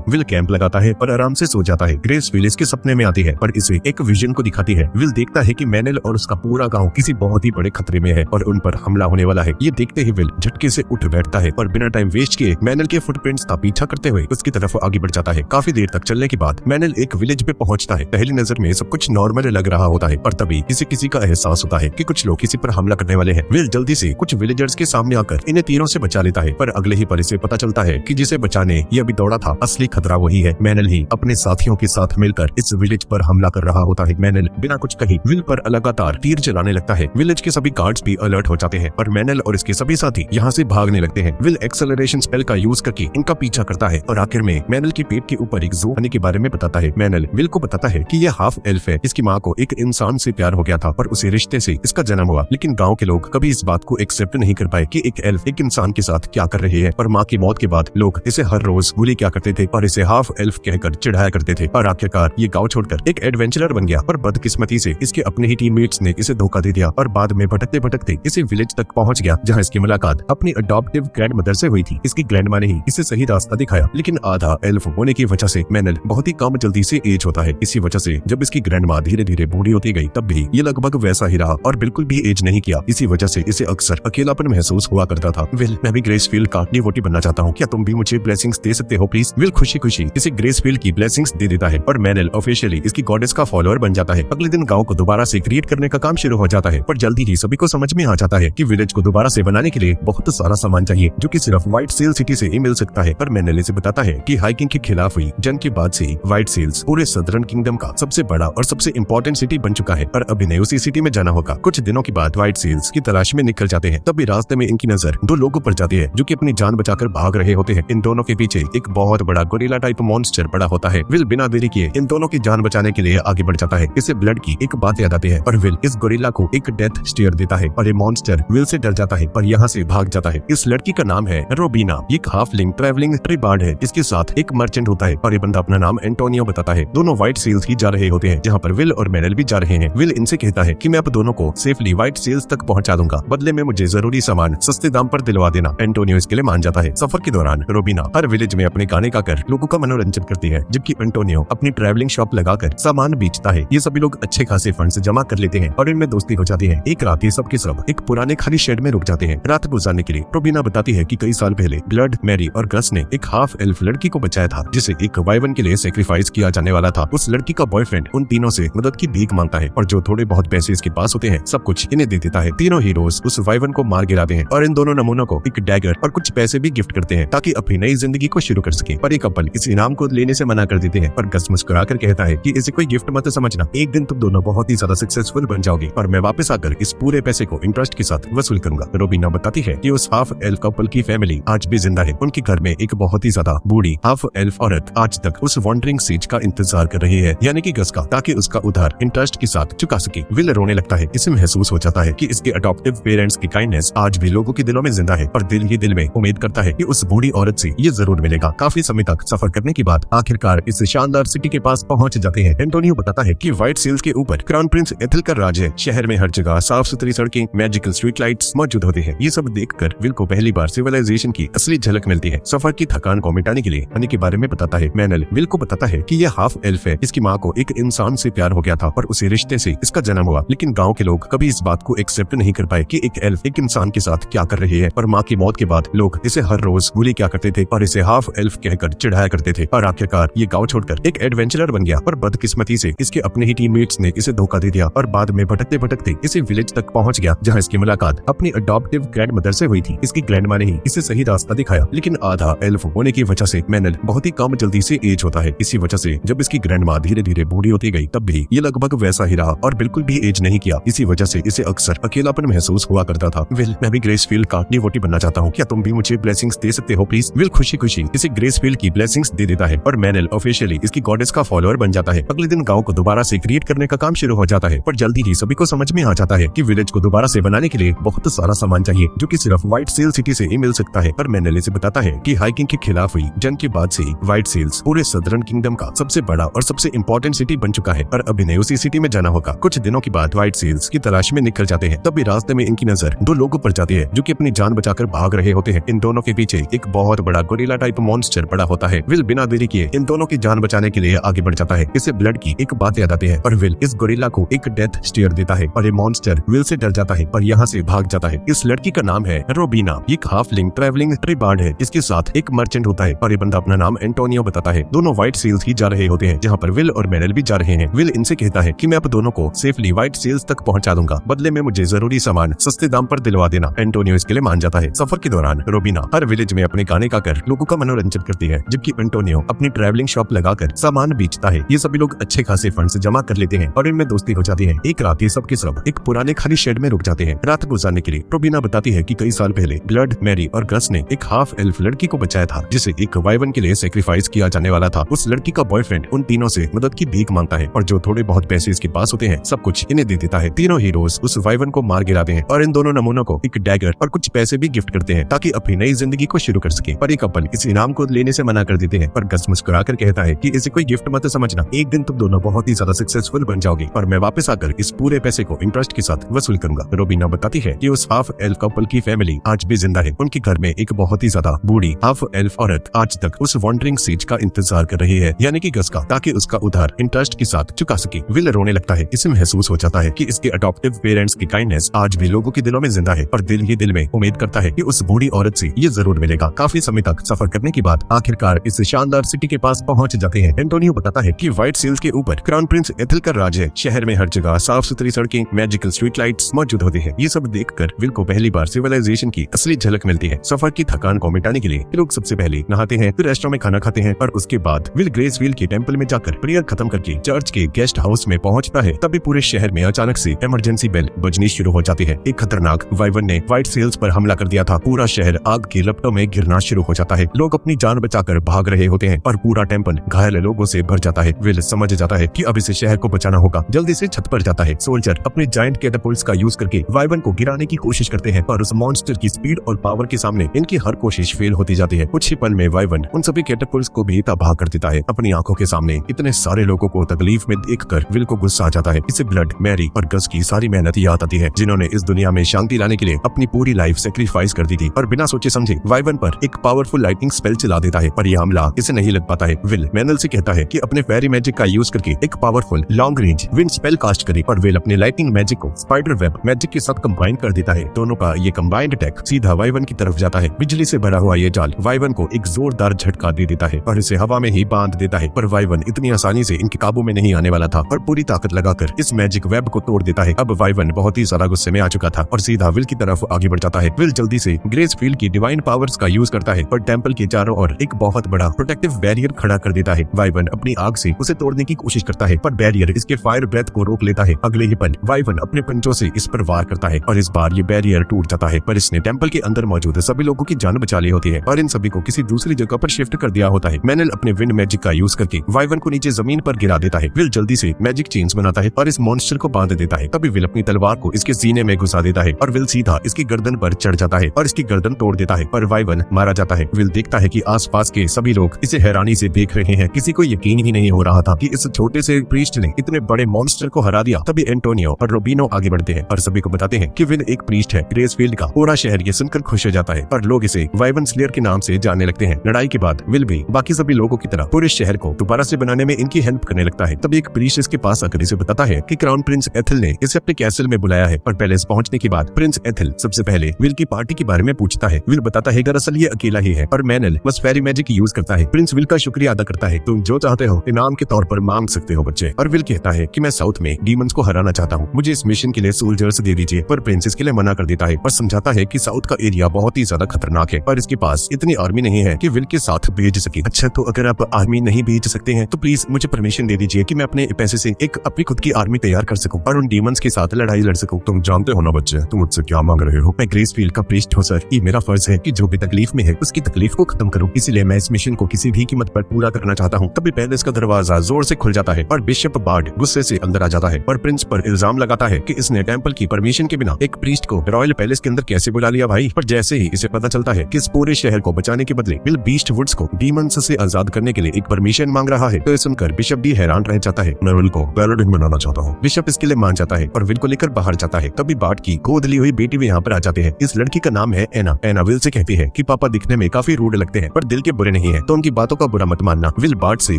विल कैंप लगाता है और आराम से सो जाता है। ग्रेस विल इसके सपने में आती है पर इसे एक विजन को दिखाती है। विल देखता है कि मैनल और उसका पूरा गांव किसी बहुत ही बड़े खतरे में है और उन पर हमला होने वाला है। ये देखते ही विल झटके से उठ बैठता है और बिना टाइम वेस्ट किए मैनल के फुटप्रिंट्स का पीछा करते हुए उसकी तरफ आगे बढ़ जाता है। काफी देर तक चलने के बाद मैनल एक विलेज पे पहुंचता है। पहली नजर में सब कुछ नॉर्मल लग रहा होता है और तभी इसे किसी का एहसास होता है कि कुछ लोग किसी पर हमला करने वाले हैं। विल जल्दी से कुछ विलेजर्स के सामने आकर इन्हें तीरों से बचा लेता है, पर अगले ही पल इसे पता चलता है कि जिसे बचाने ये अभी दौड़ा था असली खतरा वही है। मैनल ही अपने साथियों के साथ मिलकर इस विलेज पर हमला कर रहा होता है। मैनल बिना कुछ कही विल पर लगातार तीर चलाने लगता है। विलेज के सभी गार्ड्स भी अलर्ट हो जाते हैं और मैनल और इसके सभी साथी यहाँ से भागने लगते हैं। विल एक्सेलरेशन स्पेल का यूज करके इनका पीछा करता है और आखिर में मैनल के पेट के ऊपर एक जू आने के बारे में बताता है। मैनल विल को बताता है कि यह हाफ एल्फ है। इसकी माँ को एक इंसान से प्यार हो गया था पर उसी रिश्ते से इसका जन्म हुआ, लेकिन गाँव के लोग कभी इस बात को एक्सेप्ट नहीं कर पाए कि एक एल्फ एक इंसान के साथ क्या कर रही है। और माँ की मौत के बाद लोग इसे हर रोज बुली क्या करते थे और इसे हाफ एल्फ कहकर चिढ़ाया करते थे। और आखिरकार ये गाँव छोड़कर एक एडवेंचरर बन गया, पर बदकिस्मती से इसके अपने ही टीममेट्स ने इसे धोखा दे दिया और बाद में भटकते भटकते इसे विलेज तक पहुंच गया जहां इसकी मुलाकात अपनी अडॉप्टिव ग्रैंड मदर से हुई थी। इसकी ग्रैंड माँ ने ही इसे सही रास्ता दिखाया, लेकिन आधा एल्फ होने की वजह से मैनल बहुत ही कम जल्दी से एज होता है। इसी वजह से जब इसकी ग्रैंड माँ धीरे धीरे बूढ़ी होती गई तब भी ये लगभग वैसा ही रहा और बिल्कुल भी एज नहीं किया। इसी वजह से इसे अक्सर अकेलापन महसूस हुआ करता था। विल, मैं भी ग्रेसफील्ड का डिवोटी बनना चाहता हूँ, क्या तुम भी मुझे ब्लेसिंग्स दे सकते हो प्लीज? विल खुशी खुशी इसे ग्रेसफील्ड की ब्लेसिंग्स दे देता है और मैनल ऑफिशियली इसकी गॉडेस का फॉलोअर बन जाता है। अगले दिन गाँव को दोबारा से क्रिएट करने का काम शुरू हो जाता है, पर जल्दी ही सभी को समझ में आ जाता है कि विलेज को दोबारा से बनाने के लिए बहुत सारा सामान चाहिए जो कि सिर्फ व्हाइट सेल सिटी से ही मिल सकता है। पर मैनल इसे बताता है कि हाइकिंग के खिलाफ हुई जंग के बाद से व्हाइट सेल्स पूरे सदर्न किंगडम का सबसे बड़ा और सबसे इम्पोर्टेंट सिटी बन चुका है और अभी नहीं उसी सिटी में जाना होगा। कुछ दिनों के बाद व्हाइट सेल्स की तलाश में निकल जाते हैं, तभी रास्ते में इनकी नजर दो लोगों पर जाती है जो कि अपनी जान बचाकर भाग रहे होते हैं। इन दोनों के पीछे एक बहुत बड़ा गोरिल्ला टाइप मॉन्स्टर पड़ा होता है। विल बिना देरी किए इन दोनों की जान बचाने के लिए आगे बढ़ जाता है। इसे ब्लड की एक बात याद आती है और विल इस गोरिल्ला को एक डेथ स्टेयर देता है और ये मॉन्स्टर विल से डर जाता है पर यहाँ से भाग जाता है। इस लड़की का नाम है रोबीना। ये हाफलिंग ट्रैवलिंग ट्रीबार्ड है। इसके साथ एक मर्चेंट होता है और ये बंदा अपना नाम एंटोनियो बताता है। दोनों व्हाइट सेल्स ही जा रहे होते हैं जहाँ पर विल और मैनल भी जा रहे हैं। विल इनसे कहता है कि मैं अब दोनों को सेफली व्हाइट सेल्स तक पहुंचा दूंगा, बदले में मुझे जरूरी सामान सस्ते दाम पर दिलवा देना। एंटोनियो इसके लिए मान जाता है। सफर के दौरान रोबीना हर विलेज में अपने गाने गाकर लोगों का मनोरंजन करती है, जबकि एंटोनियो अपनी ट्रैवलिंग शॉप लगाकर सामान बेचता है। ये सभी लोग अच्छे खासे फंड्स जमा कर लेते हैं और इनमें दोस्ती हो जाती है। एक रात ये सब के सब एक पुराने खाली शेड में रुक जाते हैं रात गुजारने के लिए। रोबीना बताती है कि कई साल पहले ब्लड, मैरी और गस ने एक हाफ एल्फ लड़की को बचाया था जिसे एक वाइवन के लिए सेक्रीफाइस किया जाने वाला था। उस लड़की का बॉयफ्रेंड उन तीनों से मदद की भीख मांगता है और जो थोड़े बहुत पैसे इसके पास होते हैं सब कुछ इन्हें दे देता है। तीनों हीरोज उस वाइवन को मार गिराते हैं और इन दोनों नमूनों को एक डैगर और कुछ पैसे भी गिफ्ट करते हैं ताकि अपनी नई जिंदगी को शुरू कर सके। पर ये कपल इस इनाम को लेने से मना कर देते हैं और गस मुस्कुरा कर कहता है कि इसे कोई गिफ्ट मत समझना, एक दिन तुम दोनों बहुत ही ज्यादा सक्सेसफुल बन जाओगे और मैं वापस आकर इस पूरे पैसे को इंटरेस्ट के साथ वसूल करूंगा। रोबीना बताती है कि उस हाफ एल्फ कपल की फैमिली आज भी जिंदा है। उनके घर में एक बहुत ही ज्यादा बूढ़ी हाफ एल्फ औरत आज तक उस वॉन्डरिंग सीज का इंतजार कर रही है, यानी कि गस का, ताकि उसका उधार इंटरेस्ट के साथ चुका सके। विल रोने लगता है। इसे महसूस हो जाता है कि इसके अडॉप्टिव पेरेंट्स की काइंडनेस आज भी लोगों के दिलों में जिंदा है और दिल ही दिल में उम्मीद करता है कि उस बूढ़ी औरत से ये जरूर मिलेगा। काफी समय तक सफर करने के बाद आखिरकार इस शानदार सिटी के पास पहुंच जाते हैं। एंटोनियो बताता है कि व्हाइट सेल्स के ऊपर क्राउन प्रिंस एथिल का राज है। शहर में हर जगह साफ सुथरी सड़कें, मैजिकल स्ट्रीट लाइट्स मौजूद होते हैं। ये सब देखकर विल को पहली बार सिविलाइजेशन की असली झलक मिलती है। सफर की थकान को मिटाने के लिए हनी के बारे में बताता है। मैनल विल को बताता है कि यह हाफ एल्फ है। इसकी माँ को एक इंसान से प्यार हो गया था और उसी रिश्ते से इसका जन्म हुआ, लेकिन गाँव के लोग कभी इस बात को एक्सेप्ट नहीं कर पाए कि एक एल्फ एक इंसान के साथ क्या कर रही है। और माँ की मौत के बाद लोग इसे हर रोज बुली क्या करते थे और इसे हाफ एल्फ कहकर चिढ़ाया करते थे। और आखिरकार ये गाँव छोड़कर एक एडवेंचरर बन गया, पर बदकिस्मती से इसके अपने ही टीममेट्स ने इसे धोखा दे दिया और बाद में भटकते भटकते इसे विलेज तक पहुंच गया जहां इसकी मुलाकात अपनी अडॉप्टिव ग्रैंड मदर से हुई थी। इसकी ग्रैंड माँ ने ही इसे सही रास्ता दिखाया, लेकिन आधा एल्फ होने की वजह से मैनल बहुत ही कम जल्दी से एज होता है। इसी वजह से जब इसकी ग्रैंड माँ धीरे धीरे बूढ़ी होती गई तब भी ये लगभग वैसा ही रहा और बिल्कुल भी एज नहीं किया। इसी वजह से इसे अक्सर अकेलापन महसूस हुआ करता था। विल, मैं भी ग्रेसफील्ड का डिवोटी बनना चाहता हूँ, क्या तुम भी मुझे ब्लेसिंग्स दे सकते हो प्लीज। विल खुशी खुशी इसे ग्रेसफील्ड की ब्लेसिंग्स दे देता है और मैनल ऑफिशियली इसकी गॉडेस का फॉलोअर बन जाता है। अगले दिन गांव को दोबारा से क्रिएट करने का काम शुरू हो जाता है, पर जल्दी ही सभी को समझ में आ जाता है कि विलेज को दोबारा से बनाने के लिए बहुत सारा सामान चाहिए जो कि सिर्फ व्हाइट सेल सिटी से ही मिल सकता है। पर मैनल इसे बताता है कि हाइकिंग के खिलाफ हुई जंग के बाद से व्हाइट सेल्स पूरे सदर्न किंगडम का सबसे बड़ा और सबसे इंपॉर्टेंट सिटी बन चुका है और अभी नहीं उसी सिटी में जाना होगा। कुछ दिनों के बाद व्हाइट सेल्स की तलाश में निकल जाते हैं, तभी रास्ते में इनकी नजर दो लोगों पर जाती है जो कि अपनी जान बचाकर भाग रहे होते हैं। इन दोनों के पीछे एक बहुत बड़ा गोरिल्ला टाइप मॉन्स्टर पड़ा होता है। विल बिना देरी किए इन दोनों की जान बचाने के लिए आगे बढ़ जाता है। इसे ब्लड की एक बात याद आती है और विल इस गोरिल्ला को एक डेथ स्टेयर देता है और ये मॉन्स्टर विल से डर जाता है और यहाँ से भाग जाता है। इस लड़की का नाम है रोबीना। ये हाफलिंग ट्रैवलिंग ट्रीबार्ड है। इसके साथ एक मर्चेंट होता है और ये बंदा अपना नाम एंटोनियो बताता है। दोनों व्हाइट सेल्स ही जा रहे होते हैं जहाँ पर विल और मैनल भी जा रहे हैं। विल इनसे कहता है कि मैं आप दोनों को सेफली व्हाइट सेल्स तक पहुंचा दूंगा, बदले में मुझे जरूरी सामान सस्ते दाम पर दिलवा देना। एंटोनियो इसके लिए मान जाता है। सफर के दौरान रोबीना हर विलेज में अपने गाने गाकर लोगों का मनोरंजन करती है, जबकि एंटोनियो अपनी ट्रैवलिंग शॉप लगाकर सामान बेचता है। ये सभी लोग अच्छे खासे फंड्स जमा कर लेते हैं और इनमें दोस्ती हो जाती है। एक रात ये सब के सब एक पुराने खाली शेड में रुक जाते हैं रात गुजारने के लिए। रोबीना बताती है कि कई साल पहले ब्लड, मैरी और गस ने एक हाफ एल्फ लड़की को बचाया था जिसे एक वाइवन के लिए सेक्रीफाइस किया जाने वाला था। उस लड़की का बॉयफ्रेंड उन तीनों से मदद की भीख मांगता है और जो थोड़े बहुत पैसे इसके पास होते हैं सब कुछ इन्हें दे देता है। तीनों हीरोज उस वाइवन को मार गिराते हैं और इन दोनों नमूनों को एक डैगर और कुछ पैसे भी गिफ्ट करते हैं ताकि अपनी नई जिंदगी को शुरू कर सके। पर ये कपल इस इनाम को लेने से मना कर देते हैं पर गस मुस्कुराकर कहता है कि इसे कोई गिफ्ट मत समझना, एक दिन तुम दोनों बहुत ही ज्यादा सक्सेसफुल बन जाओगे और मैं वापस आकर इस पूरे पैसे को इंटरेस्ट के साथ वसूल करूंगा। रोबीना बताती है कि उस हाफ एल्फ कपल की फैमिली आज भी जिंदा है। उनके घर में एक बहुत ही ज्यादा बूढ़ी हाफ एल्फ औरत आज तक उस वॉन्डरिंग सीज का इंतजार कर रही है, यानी कि गस का, ताकि उसका उधार इंटरेस्ट के साथ चुका सके। विल रोने लगता है। इसे महसूस हो जाता है कि इसके अडॉप्टिव पेरेंट्स की काइंडनेस आज भी लोगों के दिलों में जिंदा है और दिल ही दिल में उम्मीद करता है कि उस बूढ़ी औरत से ये जरूर मिलेगा। काफी समय तक सफर करने के बाद आखिरकार इस शानदार सिटी के पास पहुंच जाते हैं। एंटोनियो बताता है कि व्हाइट सेल्स के ऊपर क्राउन प्रिंस एथिल का राज है। शहर में हर जगह साफ सुथरी सड़कें, मैजिकल स्ट्रीट लाइट्स मौजूद होती है। ये सब देखकर विल को पहली बार सिविलाइजेशन की असली झलक मिलती है। सफर की थकान को मिटाने के लिए लोग सबसे पहले नहाते हैं, फिर रेस्टोरेंट में खाना खाते हैं और उसके बाद विल ग्रेसफील्ड के टेंपल में जाकर प्रेयर खत्म करके चर्च के गेस्ट हाउस में पहुंचता है। तभी पूरे शहर में अचानक से इमरजेंसी बेल बजनी शुरू हो जाती है। एक खतरनाक वाइवन ने व्हाइट सेल्स पर हमला कर दिया था। पूरा शहर आग की लपटों में गिरना शुरू हो जाता है। लोग अपनी जान बचाकर भाग रहे होते हैं और पूरा टेंपल घायल लोगों से भर जाता है। विल समझ जाता है कि अब इसे शहर को बचाना होगा। जल्दी से छत पर जाता है। सोल्जर अपने जायंट कैटापुल्ट्स का यूज करके वाइवन को गिराने की कोशिश करते हैं पर उस मॉन्स्टर की स्पीड और पावर के सामने इनकी हर कोशिश फेल होती जाती है। कुछ ही पल में वाइवन उन सभी कैटापुल्ट्स को भी तबाह कर देता है। अपनी आंखों के सामने इतने सारे लोगों को तकलीफ में देखकर विल को गुस्सा आ जाता है। इसे ब्लड, मैरी और गस की सारी मेहनत याद आती है जिन्होंने इस दुनिया में शांति लाने के लिए अपनी पूरी लाइफ सेक्रीफाइस कर दी थी और बिना सोचे समझे वाइवन पर एक पावरफुल लाइटनिंग स्पेल चला देता है पर यह हमला इसे नहीं लग पाता है। विल मैनल से कहता है कि अपने फेरी मैजिक का यूज करके एक powerful long range wind spell cast करे और विल अपने लाइटनिंग मैजिक को स्पाइडर वेब मैजिक के साथ कंबाइन कर देता है। दोनों का ये कंबाइंड अटैक सीधा वाइवन की तरफ जाता है। बिजली से भरा हुआ ये जाल वाइवन को एक जोरदार झटका दे देता है और इसे हवा में ही बांध देता है पर वाइवन इतनी आसानी से इनके काबू में नहीं आने वाला था और पूरी ताकत लगाकर इस मैजिक वेब को तोड़ देता है। अब वाइवन बहुत ही ज्यादा गुस्से में आ चुका था और सीधा विल की तरफ आगे बढ़ जाता है। विल जल्दी से ग्रेसफील्ड की डिवाइन पावर्स का यूज करता है पर टेंपल के चारों ओर एक बहुत बड़ा प्रोटेक्टिव बैरियर खड़ा कर देता है। वाइवन अपनी आग से उसे तोड़ने की कोशिश करता है पर बैरियर इसके फायर ब्रेथ को रोक लेता है। अगले ही पल वाइवन अपने पंचों से इस पर वार करता है और इस बार ये बैरियर टूट जाता है पर इसने टेंपल के अंदर मौजूद सभी लोगों की जान बचा ली होती है और इन सभी को किसी दूसरी जगह पर शिफ्ट कर दिया होता है। मैनल अपने विंड मैजिक का यूज करके वाइवन को नीचे जमीन पर गिरा देता है। विल जल्दी से मैजिक चेन्स बनाता है और इस मॉन्स्टर को बांध देता है। तभी विल अपनी तलवार को इसके सीने में घुसा देता है और विल सीधा इसकी गर्दन पर चढ़ जाता है और इसकी गर्दन तोड़ देता है पर वाइवन मारा जाता है। विल देखता है कि आसपास के सभी लोग इसे हैरानी से देख रहे हैं। किसी को यकीन ही नहीं हो रहा था कि इस छोटे से प्रीस्ट ने इतने बड़े मॉन्स्टर को हरा दिया। तभी एंटोनियो और रोबिनो आगे बढ़ते हैं और सभी को बताते हैं कि विल एक प्रीस्ट है ग्रेसफील्ड का। पूरा शहर ये सुनकर खुश हो जाता है और लोग इसे वाइवन स्लेयर के नाम से जानने लगते हैं। लड़ाई के बाद विल भी बाकी सभी लोगों की तरह पूरे शहर को दोबारा से बनाने में इनकी हेल्प करने लगता है। तभी एक प्रीस्ट इसके पास आकर इसे बताता है कि क्राउन प्रिंस एथिल ने इसे अपने कैसल में बुलाया है और पैलेस पहुंचने के बाद प्रिंस एथिल सबसे पहले विल की पार्टी के बारे में पूछता है। विल बताता है दरअसल ये अकेला ही है और मैनल बस फेरी मैजिक यूज करता है। प्रिंस विल का शुक्रिया अदा करता है। तुम जो चाहते हो इनाम के तौर पर मांग सकते हो बच्चे। और विल कहता है कि मैं साउथ में डीमंस को हराना चाहता हूँ, मुझे इस मिशन के लिए सोल्जर्स दे दीजिए। पर प्रिंस इसके लिए मना कर देता है और समझाता है कि साउथ का एरिया बहुत ही ज्यादा खतरनाक है और इसके पास इतनी आर्मी नहीं है कि विल के साथ भेज सके। अच्छा तो अगर आप आर्मी नहीं भेज सकते हैं तो प्लीज मुझे परमिशन दे दीजिए कि मैं अपने पैसे से एक अपनी खुद की आर्मी तैयार कर सकूं और उन डीमंस के साथ लड़ाई लड़ सकूं। तुम जानते हो ना बच्चे, तुम मुझसे क्या मांग रहे हो? मैं ग्रेस ग्रेस फील्ड का प्रीस्ट हूँ सर, ये मेरा फर्ज है कि जो भी तकलीफ में है उसकी तकलीफ को खत्म करूं, इसीलिए मैं इस मिशन को किसी भी कीमत पर पूरा करना चाहता हूँ। तभी पैलेस का दरवाजा जोर से खुल जाता है और बिशप बार्ड गुस्से से अंदर आ जाता है और प्रिंस पर इल्जाम लगाता है कि इसने टेंपल की परमिशन के बिना एक प्रीस्ट को रॉयल पैलेस के अंदर कैसे बुला लिया भाई। पर जैसे ही इसे पता चलता है कि इस पूरे शहर को बचाने के बदले विल बीस्ट वुड्स को डीमंस से आजाद करने के लिए एक परमिशन मांग रहा है, तो ये सुनकर बिशप भी हैरान रह जाता है। मैं विल को पैलेडिन बनाना चाहता हूँ। बिशप इसके लिए मान जाता है और विल को लेकर बाहर जाता है। तभी बार्ड की गोद ली हुई बेटी भी यहाँ पर आ जाते हैं। इस लड़की का नाम है एना। एना विल से कहती है कि पापा दिखने में काफी रूड लगते हैं पर दिल के बुरे नहीं है, तो उनकी बातों का बुरा मत मानना। विल बार्ड से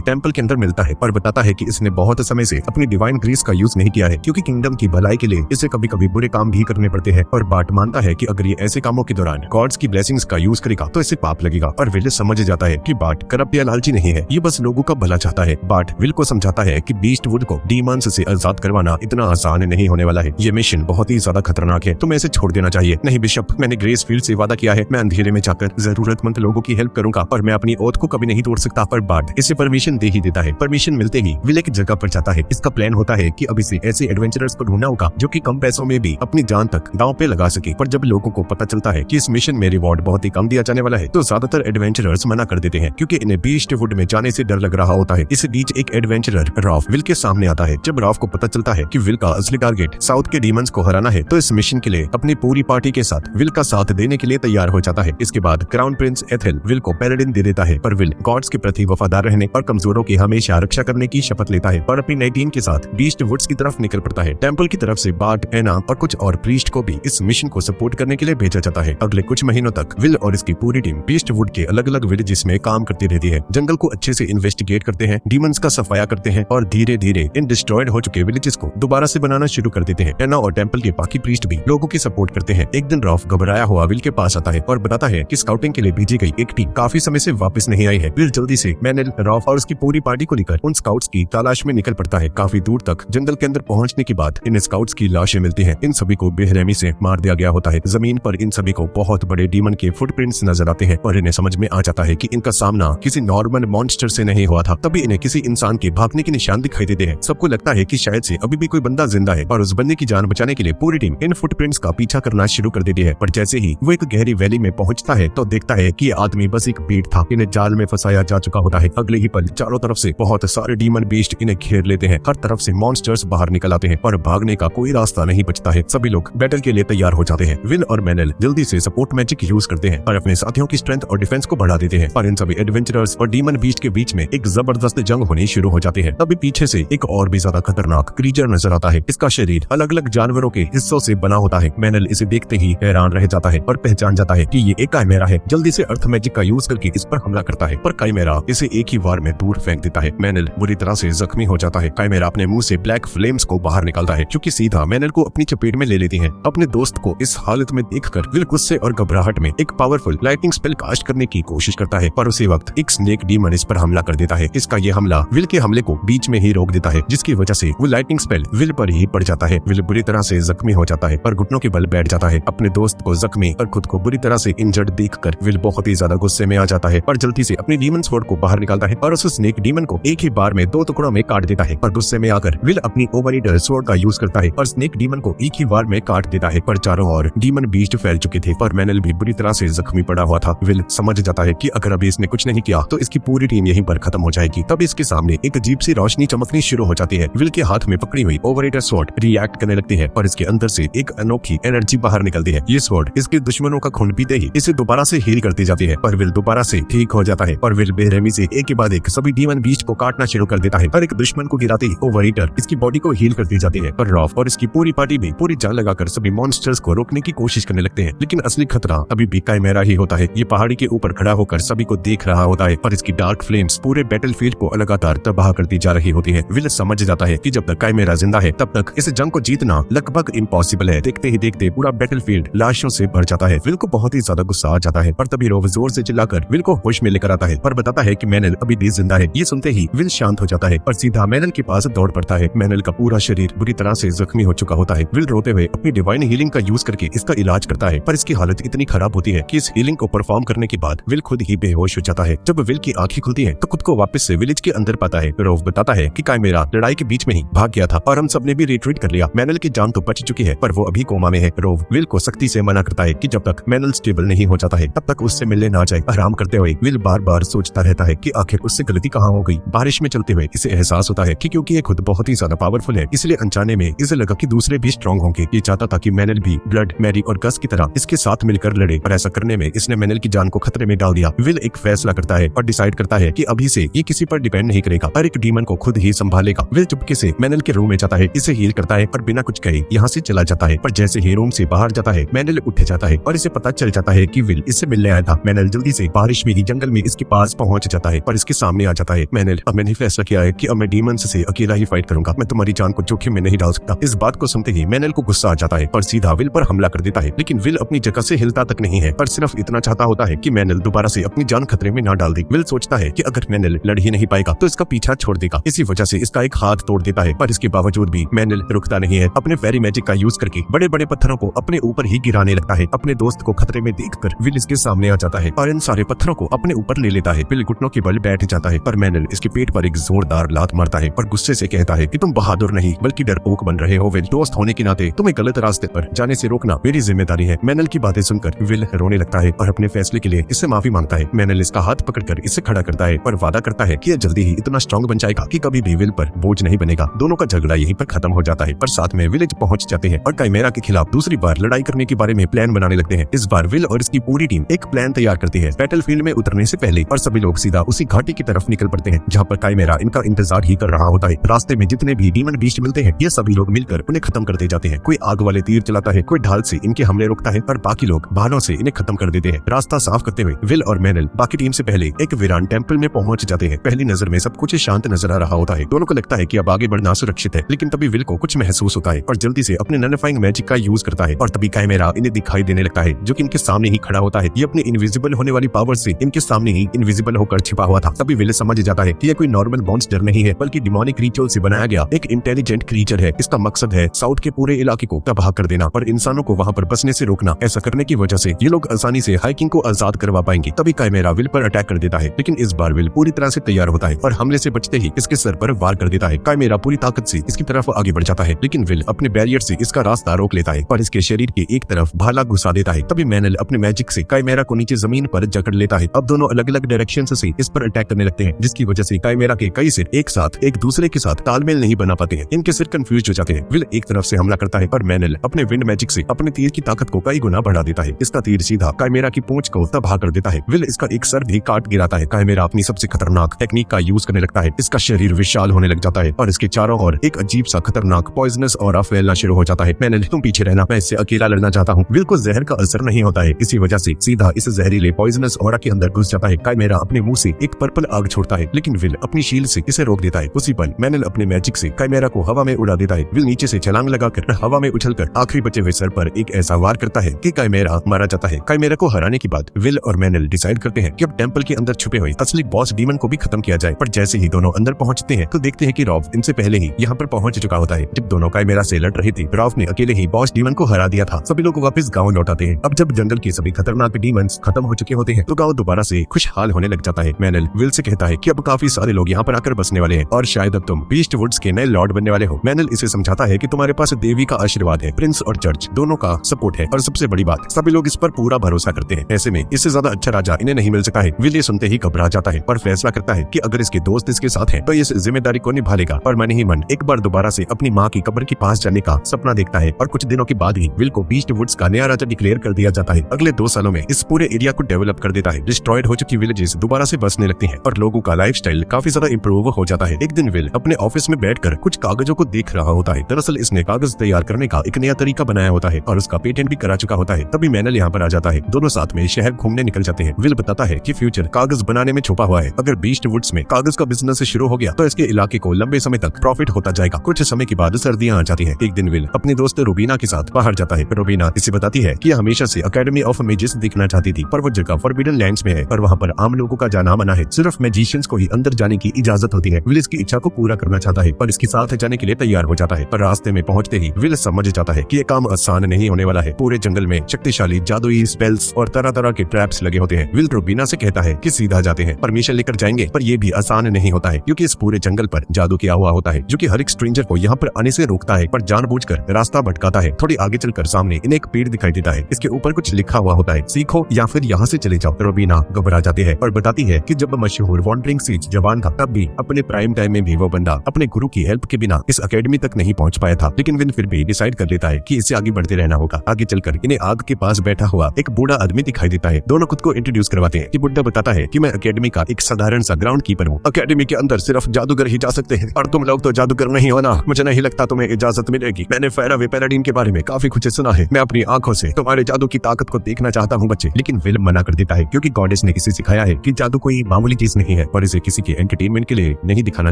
टेंपल के अंदर मिलता है और बताता है कि इसने बहुत समय से अपनी डिवाइन ग्रेस का यूज नहीं किया है, क्योंकि किंगडम की भलाई के लिए इसे कभी कभी बुरे काम भी करने पड़ते हैं। और बार्ड मानता है कि अगर ये ऐसे कामों के दौरान गॉड्स की ब्लेसिंग्स का यूज करेगा तो इसे पाप लगेगा। और विल समझ जाता है कि बार्ड करप्ट या लालची नहीं है, ये बस लोगों का भला चाहता है। बार्ड विल को समझाता है कि बीस्ट वुड को डीमंस से आजाद करवाना इतना आसान नहीं होने वाला है, ये मिशन बहुत ही ज्यादा खतरनाक है, तुम्हें इसे छोड़ देना चाहिए। नहीं बिशप, मैंने ग्रेस फील्ड से वादा किया है, मैं अंधेरे में जाकर जरूरतमंद लोगों की हेल्प करूंगा और मैं अपनी ओथ को कभी नहीं तोड़ सकता। पर बार्ड इसे परमिशन दे ही देता है। परमिशन मिलते ही विल एक जगह पर जाता है। इसका प्लान होता है कि अब इसे ऐसे एडवेंचरर्स को ढूंढना होगा जो कि कम पैसों में भी अपनी जान तक दांव पे लगा सके। पर जब लोगों को पता चलता है कि इस मिशन में रिवॉर्ड बहुत ही कम दिया जाने वाला है, तो ज्यादातर एडवेंचरर्स मना कर देते हैं, क्योंकि इन्हें बीस्ट वुड में जाने से डर लग रहा होता है। इस बीच एक एडवेंचरर रॉफ विल के सामने आता है। जब रॉफ को पता चलता है कि विल का असली टारगेट साउथ के डीमंस को हराना है, तो इस मिशन के लिए अपनी पूरी पार्टी के साथ विल का साथ देने के लिए तैयार हो जाता है। इसके बाद क्राउन प्रिंस एथेल विल को पैलेडिन दे देता है, पर विल गॉड्स के प्रति वफादार रहने और कमजोरों की हमेशा रक्षा करने की शपथ लेता है और अपनी नई टीम के साथ बीस्ट वुड्स की तरफ निकल पड़ता है। टेंपल की तरफ से बार्ड, एना और कुछ और प्रीस्ट को भी इस मिशन को सपोर्ट करने के लिए भेजा जाता है। अगले कुछ महीनों तक विल और इसकी पूरी टीम बीस्ट वुड के अलग अलग विलेजेस में काम करती रहती है। जंगल को अच्छे से इन्वेस्टिगेट करते हैं, डीमंस का सफाया करते हैं और धीरे धीरे इन डिस्ट्रॉयड हो चुके विलेजेस को दोबारा से बनाना शुरू कर देते हैं। एना और टेंपल के बाकी प्रीस्ट भी लोगों की सपोर्ट करते हैं। एक दिन रॉफ घबराया हुआ विल के पास आता है और बताता है कि स्काउटिंग के लिए भेजी गई एक टीम काफी समय से वापस नहीं आई है। विल जल्दी से मैनेल, रॉफ और उसकी पूरी पार्टी को लेकर उन स्काउट्स की तलाश में निकल पड़ता है। काफी दूर तक जंगल के अंदर पहुंचने के बाद इन स्काउट्स की लाशें मिलती हैं। इन सभी को बेरहमी से मार दिया गया होता है। जमीन पर इन सभी को बहुत बड़े डीमन के फुटप्रिंट्स नजर आते हैं और इन्हें समझ में आ जाता है कि इनका सामना किसी नॉर्मल मॉन्स्टर से नहीं हुआ था। तभी इन्हें किसी इंसान के भागने के निशान दिखाई देते हैं। सबको लगता है कि शायद से अभी भी कोई बंदा जिंदा है और उस बंदे की जान बचाने के लिए पूरी टीम इन फुटप्रिंट्स का पीछा करना शुरू कर देती है। पर जैसे ही वो एक गहरी वैली में पहुंचता है तो देखता है कि ये आदमी बस एक बीट था, इन्हें जाल में फंसाया जा चुका होता है। अगले ही पल चारों तरफ से बहुत सारे डीमन बीस्ट इन्हें घेर लेते हैं। हर तरफ से मॉन्स्टर्स बाहर निकल आते हैं और भागने का कोई रास्ता नहीं बचता है। सभी लोग बैटल के लिए तैयार हो जाते हैं। विल और मैनेल जल्दी से सपोर्ट मैजिक यूज करते हैं और अपने साथियों की स्ट्रेंथ और डिफेंस को बढ़ा देते हैं। और इन सभी एडवेंचरर्स और डीमन बीस्ट के बीच में एक जबरदस्त जंग होनी शुरू हो जाती है। तभी पीछे से एक और भी ज्यादा खतरनाक क्रीचर नजर आता है। इसका शरीर अलग अलग जानवरों के हिस्सों से बना होता है। मैनेल इसे देखते ही हैरान रह जाता है और पहचान जाता है कि ये एक काइमेरा है। जल्दी से अर्थ मैजिक का यूज करके इस पर हमला करता है, पर काइमेरा इसे एक ही वार में दूर फेंक देता है। मैनेल बुरी तरह से जख्मी हो जाता है। काइमेरा अपने मुंह से ब्लैक फ्लेम्स को बाहर निकालता है, जो कि सीधा मैनेल को अपनी चपेट में ले लेती हैं। अपने दोस्त को इस हालत में देखकर विल गुस्से और घबराहट में एक पावरफुल लाइटनिंग स्पेल कास्ट करने की कोशिश करता है, पर उसी वक्त एक स्नेक डीमन इस पर हमला कर देता है। इसका ये हमला विल के हमले को बीच में ही रोक देता है, जिसकी वजह से वो लाइटनिंग स्पेल विल पर ही पड़ जाता है। विल बुरी तरह से जख्मी हो जाता है और घुटनों के बल बैठ जाता है। अपने दोस्त को जख्मी और खुद को बुरी तरह से इंजर्ड देखकर विल बहुत ही ज्यादा गुस्से में आ जाता है और जल्दी से अपनी डीमन स्वॉर्ड को बाहर निकालता है और उस स्नेक डीमन को एक ही बार में 2 टुकड़ों में काट देता है। पर गुस्से में आकर विल अपनी ओवरईटर स्वॉर्ड का यूज करता है और स्नेक डीमन को एक ही बार में काट देता है। पर चारों ओर डीमन बीस्ट फैल चुके थे और मैनेल भी बुरी तरह से जख्मी पड़ा हुआ था। विल समझ जाता है कि अगर अभी इसने कुछ नहीं किया तो इसकी पूरी टीम यहीं पर खत्म हो जाएगी। तब इसके सामने एक अजीब सी रोशनी चमकनी शुरू हो जाती है। विल के हाथ में पकड़ी हुई ओवरईटर स्वॉर्ड रिएक्ट करने लगती है और इसके अंदर से एक अनोखी एनर्जी बाहर निकलती है। ये स्वॉर्ड इसके दुश्मनों का खून पीते ही इसे दोबारा से हील करती जाती है और विल दोबारा से ठीक हो जाता है और विल बेरहमी से एक के बाद एक सभी डीमन बीस्ट को काटना शुरू कर देता है। हर एक दुश्मन को गिराते ही ओवरईटर इसकी बॉडी को हील करती जाती है और रॉफ और इसकी पूरी पार्टी भी पूरी जान लगाकर सभी मॉन्स्टर्स को रोकने की कोशिश करने लगते हैं। लेकिन असली खतरा अभी भी काइमेरा ही होता है। ये पहाड़ी के ऊपर खड़ा होकर सभी को देख रहा होता है और इसकी डार्क फ्लेम्स पूरे बैटलफील्ड को लगातार तबाह करती जा रही होती है। विल समझ जाता है कि जब तक काइमेरा जिंदा है तब तक इस जंग को जीतना लगभग इम्पॉसिबल है। देखते ही देखते पूरा बैटलफील्ड लाशों से भर जाता है। विल को बहुत ही ज्यादा गुस्सा आ जाता है और तभी रॉफ जोर से चिल्लाकर विल को होश में लेकर आता है और बताता है कि मैनेल अभी भी जिंदा है। ये सुनते ही विल शांत हो जाता है और सीधा मैनेल के पास दौड़ पड़ता है। मैनेल का पूरा शरीर बुरी तरह से जख्मी हो चुका होता है। विल रोते हुए अपनी डिवाइन हीलिंग का यूज करके इसका इलाज करता है, पर इसकी हालत इतनी खराब होती है कि इस हीलिंग को परफॉर्म करने के बाद विल खुद ही बेहोश हो जाता है। जब विल की आंखें खुलती हैं तो खुद को वापस से विलेज के अंदर पाता है। रॉफ बताता है कि काइमेरा लड़ाई के बीच में ही भाग गया था और हम सबने भी रिट्रीट कर लिया। मैनेल की जान तो बच चुकी है पर वो अभी कोमा में है। रॉफ विल को सख्त सख्ती से मना करता है कि जब तक मैनल स्टेबल नहीं हो जाता है तब तक उससे मिलने ना जाए। आराम करते हुए विल बार बार सोचता रहता है कि आखिर उससे गलती कहाँ हो गई। बारिश में चलते हुए इसे एहसास होता है कि क्योंकि ये खुद बहुत ही ज्यादा पावरफुल है, इसलिए अनजाने में इसे लगा कि दूसरे भी स्ट्रॉन्ग होंगे। ये चाहता था कि मैनल भी ब्लड, मैरी और गस की तरह इसके साथ मिलकर लड़े, पर ऐसा करने में इसने मैनल की जान को खतरे में डाल दिया। विल एक फैसला करता है और डिसाइड करता है कि अभी से ये किसी पर डिपेंड नहीं करेगा, हर एक डीमन को खुद ही संभालेगा। विल चुपके से मैनल के रूम में जाता है, इसे हील करता है और बिना कुछ कहे यहाँ से चला जाता है। पर जैसे ही रूम से बाहर जाता है मैनल उठ जाता है और इसे पता चल जाता है कि विल इससे मिलने आया था। मैनल जल्दी से बारिश में ही जंगल में इसके पास पहुंच जाता है पर इसके सामने आ जाता है। मैनल, अब मैंने फैसला किया है कि अब मैं डीमंस से अकेला ही फाइट करूंगा, मैं तुम्हारी जान को जोखिम में नहीं डाल सकता। इस बात को सुनते ही मैनल को गुस्सा आ जाता है और सीधा विल पर हमला कर देता है। लेकिन विल अपनी जगह से हिलता तक नहीं है, पर सिर्फ इतना चाहता होता है कि मैनल दोबारा से अपनी जान खतरे में ना डाल दे। विल सोचता है कि अगर मैनल लड़ ही नहीं पाएगा तो इसका पीछा छोड़ देगा, इसी वजह से इसका एक हाथ तोड़ देता है। पर इसके बावजूद भी मैनल रुकता नहीं है, अपने फेरी मैजिक का यूज करके बड़े बड़े पत्थरों को अपने ऊपर ही गिराने लगता है। अपने दोस्त को खतरे में देखकर विल इसके सामने आ जाता है और इन सारे पत्थरों को अपने ऊपर ले लेता है। विल घुटनों के बल बैठ जाता है पर मैनल इसके पेट पर एक जोरदार लात मारता है और गुस्से से कहता है कि तुम बहादुर नहीं बल्कि डरपोक बन रहे हो। विल, दोस्त होने के नाते तुम्हें गलत रास्ते पर जाने से रोकना मेरी जिम्मेदारी है। मैनल की बातें सुनकर विल रोने लगता है और अपने फैसले के लिए इससे माफी मांगता है। मैनल इसका हाथ पकड़कर इसे खड़ा करता है और वादा करता है कि यह जल्दी ही इतना स्ट्रॉन्ग बन जाएगा कि कभी भी विल पर बोझ नहीं बनेगा। दोनों का झगड़ा यहीं पर खत्म हो जाता है, पर साथ में विलेज पहुंच जाते हैं और काइमेरा के खिलाफ दूसरी बार लड़ाई करने के बारे में प्लान बनाने लगते हैं। इस बार विल और इसकी पूरी टीम एक प्लान तैयार करती है बैटलफील्ड में उतरने से पहले, और सभी लोग सीधा उसी घाटी की तरफ निकल पड़ते हैं जहाँ पर काइमेरा इनका इंतजार ही कर रहा होता है। रास्ते में जितने भी डीमन बीस्ट मिलते हैं ये सभी लोग मिलकर उन्हें खत्म करते जाते हैं। कोई आग वाले तीर चलाता है, कोई ढाल से इनके हमले रोकता है और बाकी लोग बाणों से इन्हें खत्म कर देते हैं। रास्ता साफ करते हुए विल और मैनल बाकी टीम से पहले एक वीरान टेंपल में पहुंच जाते हैं। पहली नजर में सब कुछ शांत नजर आ रहा होता है, दोनों को लगता है कि अब आगे बढ़ना सुरक्षित है। लेकिन तभी विल को कुछ महसूस होता है और जल्दी से अपने नलिफाइंग मैजिक का यूज करता है और तभी काइमेरा इन्हें दिखाई देने लगता है जो कि इनके सामने ही खड़ा होता है। ये अपने इनविजिबल होने वाली पावर से इनके सामने ही इनविजिबल होकर छिपा हुआ था। तभी विल समझ जाता है कि यह कोई नॉर्मल मॉन्स्टर नहीं है बल्कि डिमोनिक रिचुअल से बनाया गया एक इंटेलिजेंट क्रीचर है। इसका मकसद है साउथ के पूरे इलाके को तबाह कर देना और इंसानों को वहाँ पर बसने से रोकना। ऐसा करने की वजह से ये लोग आसानी से हाइकिंग को आजाद करवा पाएंगे। तभी काइमेरा विल पर अटैक कर देता है, लेकिन इस बार विल पूरी तरह से तैयार होता है और हमले से बचते ही इसके सर पर वार कर देता है। काइमेरा पूरी ताकत से इसकी तरफ आगे बढ़ जाता है, लेकिन विल अपने बैरियर से इसका रास्ता रोक लेता है और इसके शरीर के एक तरफ भाला घुसा देता है। तभी मैनल अपने मैजिक से काइमेरा को नीचे जमीन पर जकड़ लेता है। अब दोनों अलग अलग डायरेक्शन से इस पर अटैक करने लगते हैं, जिसकी वजह से काइमेरा के कई सिर एक साथ एक दूसरे के साथ तालमेल नहीं बना पाते हैं। इनके सिर कंफ्यूज हो जाते हैं। विल एक तरफ से हमला करता है पर मैनल अपने विंड मैजिक से अपने तीर की ताकत को कई गुना बढ़ा देता है। इसका तीर सीधा काइमेरा की पूंछ को तबाह कर देता है। विल इसका एक सर भी काट गिराता है। काइमेरा अपनी सबसे खतरनाक टेक्निक का यूज करने लगता है। इसका शरीर विशाल होने लग जाता है और इसके चारों ओर एक अजीब सा खतरनाक पॉइजनस ऑरा फैलना शुरू हो जाता है। मैनल, तुम पीछे रहना, मैं इससे अकेला लड़ना चाहता हूँ। विल को जहर का असर नहीं होता है, इसी वजह से सीधा इस जहरीले पॉइजनस ऑरा के अंदर घुस जाता है। काइमेरा अपने मुंह से एक पर्पल आग छोड़ता है, लेकिन विल अपनी शील्ड से इसे रोक देता है। उसी पल मैनल अपने मैजिक से काइमेरा को हवा में उड़ा देता है। विल नीचे से छलांग लगाकर हवा में उछलकर आखिरी बचे हुए सर पर एक ऐसा वार करता है कि काइमेरा मारा जाता है। काइमेरा को हराने के बाद विल और मैनल डिसाइड करते हैं कि अब टेंपल के अंदर छुपे हुए असली बॉस डीमन को भी खत्म किया जाए। पर जैसे ही दोनों अंदर पहुंचते हैं तो देखते हैं कि रॉफ इनसे पहले ही यहाँ पर पहुंच चुका होता है। जब दोनों काइमेरा से लड़ रहे थे, रॉफ ने अकेले ही बॉस डीमन को हरा दिया था। सभी लोग वापस गाँव लौटाते हैं। अब जब जंगल के सभी खतरनाक डीमंस खत्म हो चुके होते हैं तो गाँव दोबारा से खुशहाल होने लग जाता है। मैनल विल से कहता है कि अब काफी सारे लोग यहाँ पर आकर बसने वाले हैं और शायद अब तुम बीस्ट वुड्स के नए लॉर्ड बनने वाले हो। मैनल इसे समझाता है कि तुम्हारे पास देवी का आशीर्वाद है, प्रिंस और चर्च दोनों का सपोर्ट है और सबसे बड़ी बात सभी लोग इस पर पूरा भरोसा करते हैं। ऐसे में इससे ज्यादा अच्छा राजा इन्हें नहीं मिल सकता है। विल ये सुनते ही घबरा जाता है पर फैसला करता है कि अगर इसके दोस्त इसके साथ हैं तो इस जिम्मेदारी को निभा लेगा। और मन ही मन एक बार दोबारा से अपनी माँ की कब्र के पास जाने का सपना देखता है और कुछ दिनों के बाद ही विल को बीस्ट वुड्स का नया राजा डिक्लेयर कर दिया जाता है। अगले 2 सालों में इस पूरे एरिया को डेवलप कर देता है। डिस्ट्रॉयड हो चुकी विलेजेस दोबारा से बसने लगती हैं और लोगों का लाइफस्टाइल काफी ज्यादा इंप्रूव हो जाता है। एक दिन विल अपने ऑफिस में बैठकर कुछ कागजों को देख रहा होता है। दरअसल इसने कागज तैयार करने का एक नया तरीका बनाया होता है और उसका पेटेंट भी करा चुका होता है। तभी मैनल यहाँ पर आ जाता है। दोनों साथ में शहर घूमने निकल जाते हैं। विल बताता है कि फ्यूचर कागज बनाने में छुपा हुआ है। अगर बीस्ट वुड्स में कागज का बिजनेस शुरू हो गया तो इसके इलाके को लंबे समय तक प्रॉफिट होता जाएगा। कुछ समय के बाद सर्दियां आ जाती हैं। एक दिन विल अपने दोस्त रूबीना के साथ बाहर जाता है। रूबीना इसे बताती है कि हमेशा से अकेडमी ऑफ मैजिक्स देखना चाहती थी पर वो जगह फॉरबिडन लैंड्स में है और वहाँ पर आम लोगों का जाना मना है। सिर्फ मैजिशियंस को ही अंदर जाने की इजाजत होती है। विल इसकी इच्छा को पूरा करना चाहता है पर इसके साथ जाने के लिए तैयार हो जाता है। पर रास्ते में पहुंचते ही विल समझ जाता है कि ये काम आसान नहीं होने वाला है। पूरे जंगल में शक्तिशाली जादुई स्पेल्स और तरह तरह के ट्रैप्स लगे होते हैं। विल रूबीना से कहता है कि सीधा जाते हैं, परमिशन लेकर जाएंगे, पर ये भी आसान नहीं होता है क्योंकि इस पूरे जंगल पर जादू किया हुआ होता है जो कि हर एक स्ट्रेंजर को यहाँ पर आने से रोकता है पर जानबूझकर रास्ता भटकाता है। थोड़ी आगे चलकर सामने इन्हें एक पेड़ दिखाई देता है। इसके ऊपर कुछ लिखा हुआ होता है, सीखो या फिर यहाँ से चले जाओ। रूबीना घबरा जाती है और बताती है कि जब मशहूर वॉन्डरिंग सीज जवान था तब भी अपने प्राइम टाइम में भी वो बंदा अपने गुरु की हेल्प के बिना इस एकेडमी तक नहीं पहुंच पाया था। लेकिन विन फिर भी डिसाइड कर लेता है कि इससे आगे बढ़ते रहना होगा। आगे चलकर इन्हें आग के पास बैठा हुआ एक बूढ़ा आदमी दिखाई देता है। दोनों खुद को इंट्रोड्यूस करवाते हैं कि बुड्ढा बताता है कि मैं एकेडमी का एक साधारण सा ग्राउंड कीपर हूँ। एकेडमी के अंदर सिर्फ जादूगर ही जा सकते हैं और तुम लोग तो जादूगर नहीं हो ना, मुझे नहीं लगता तुम्हें इजाजत मिलेगी। मैंने फेरावे पैलाडीन के बारे में काफी कुछ सुना है, मैं अपनी आंखों से तुम्हारे जादू की ताकत को देखना चाहता हूँ बच्चे। लेकिन विल मना कर देता है क्योंकि गॉडेस ने इसे सिखाया है कि जादू कोई मामूली चीज नहीं है और इसे किसी के एंटरटेनमेंट के लिए नहीं दिखाना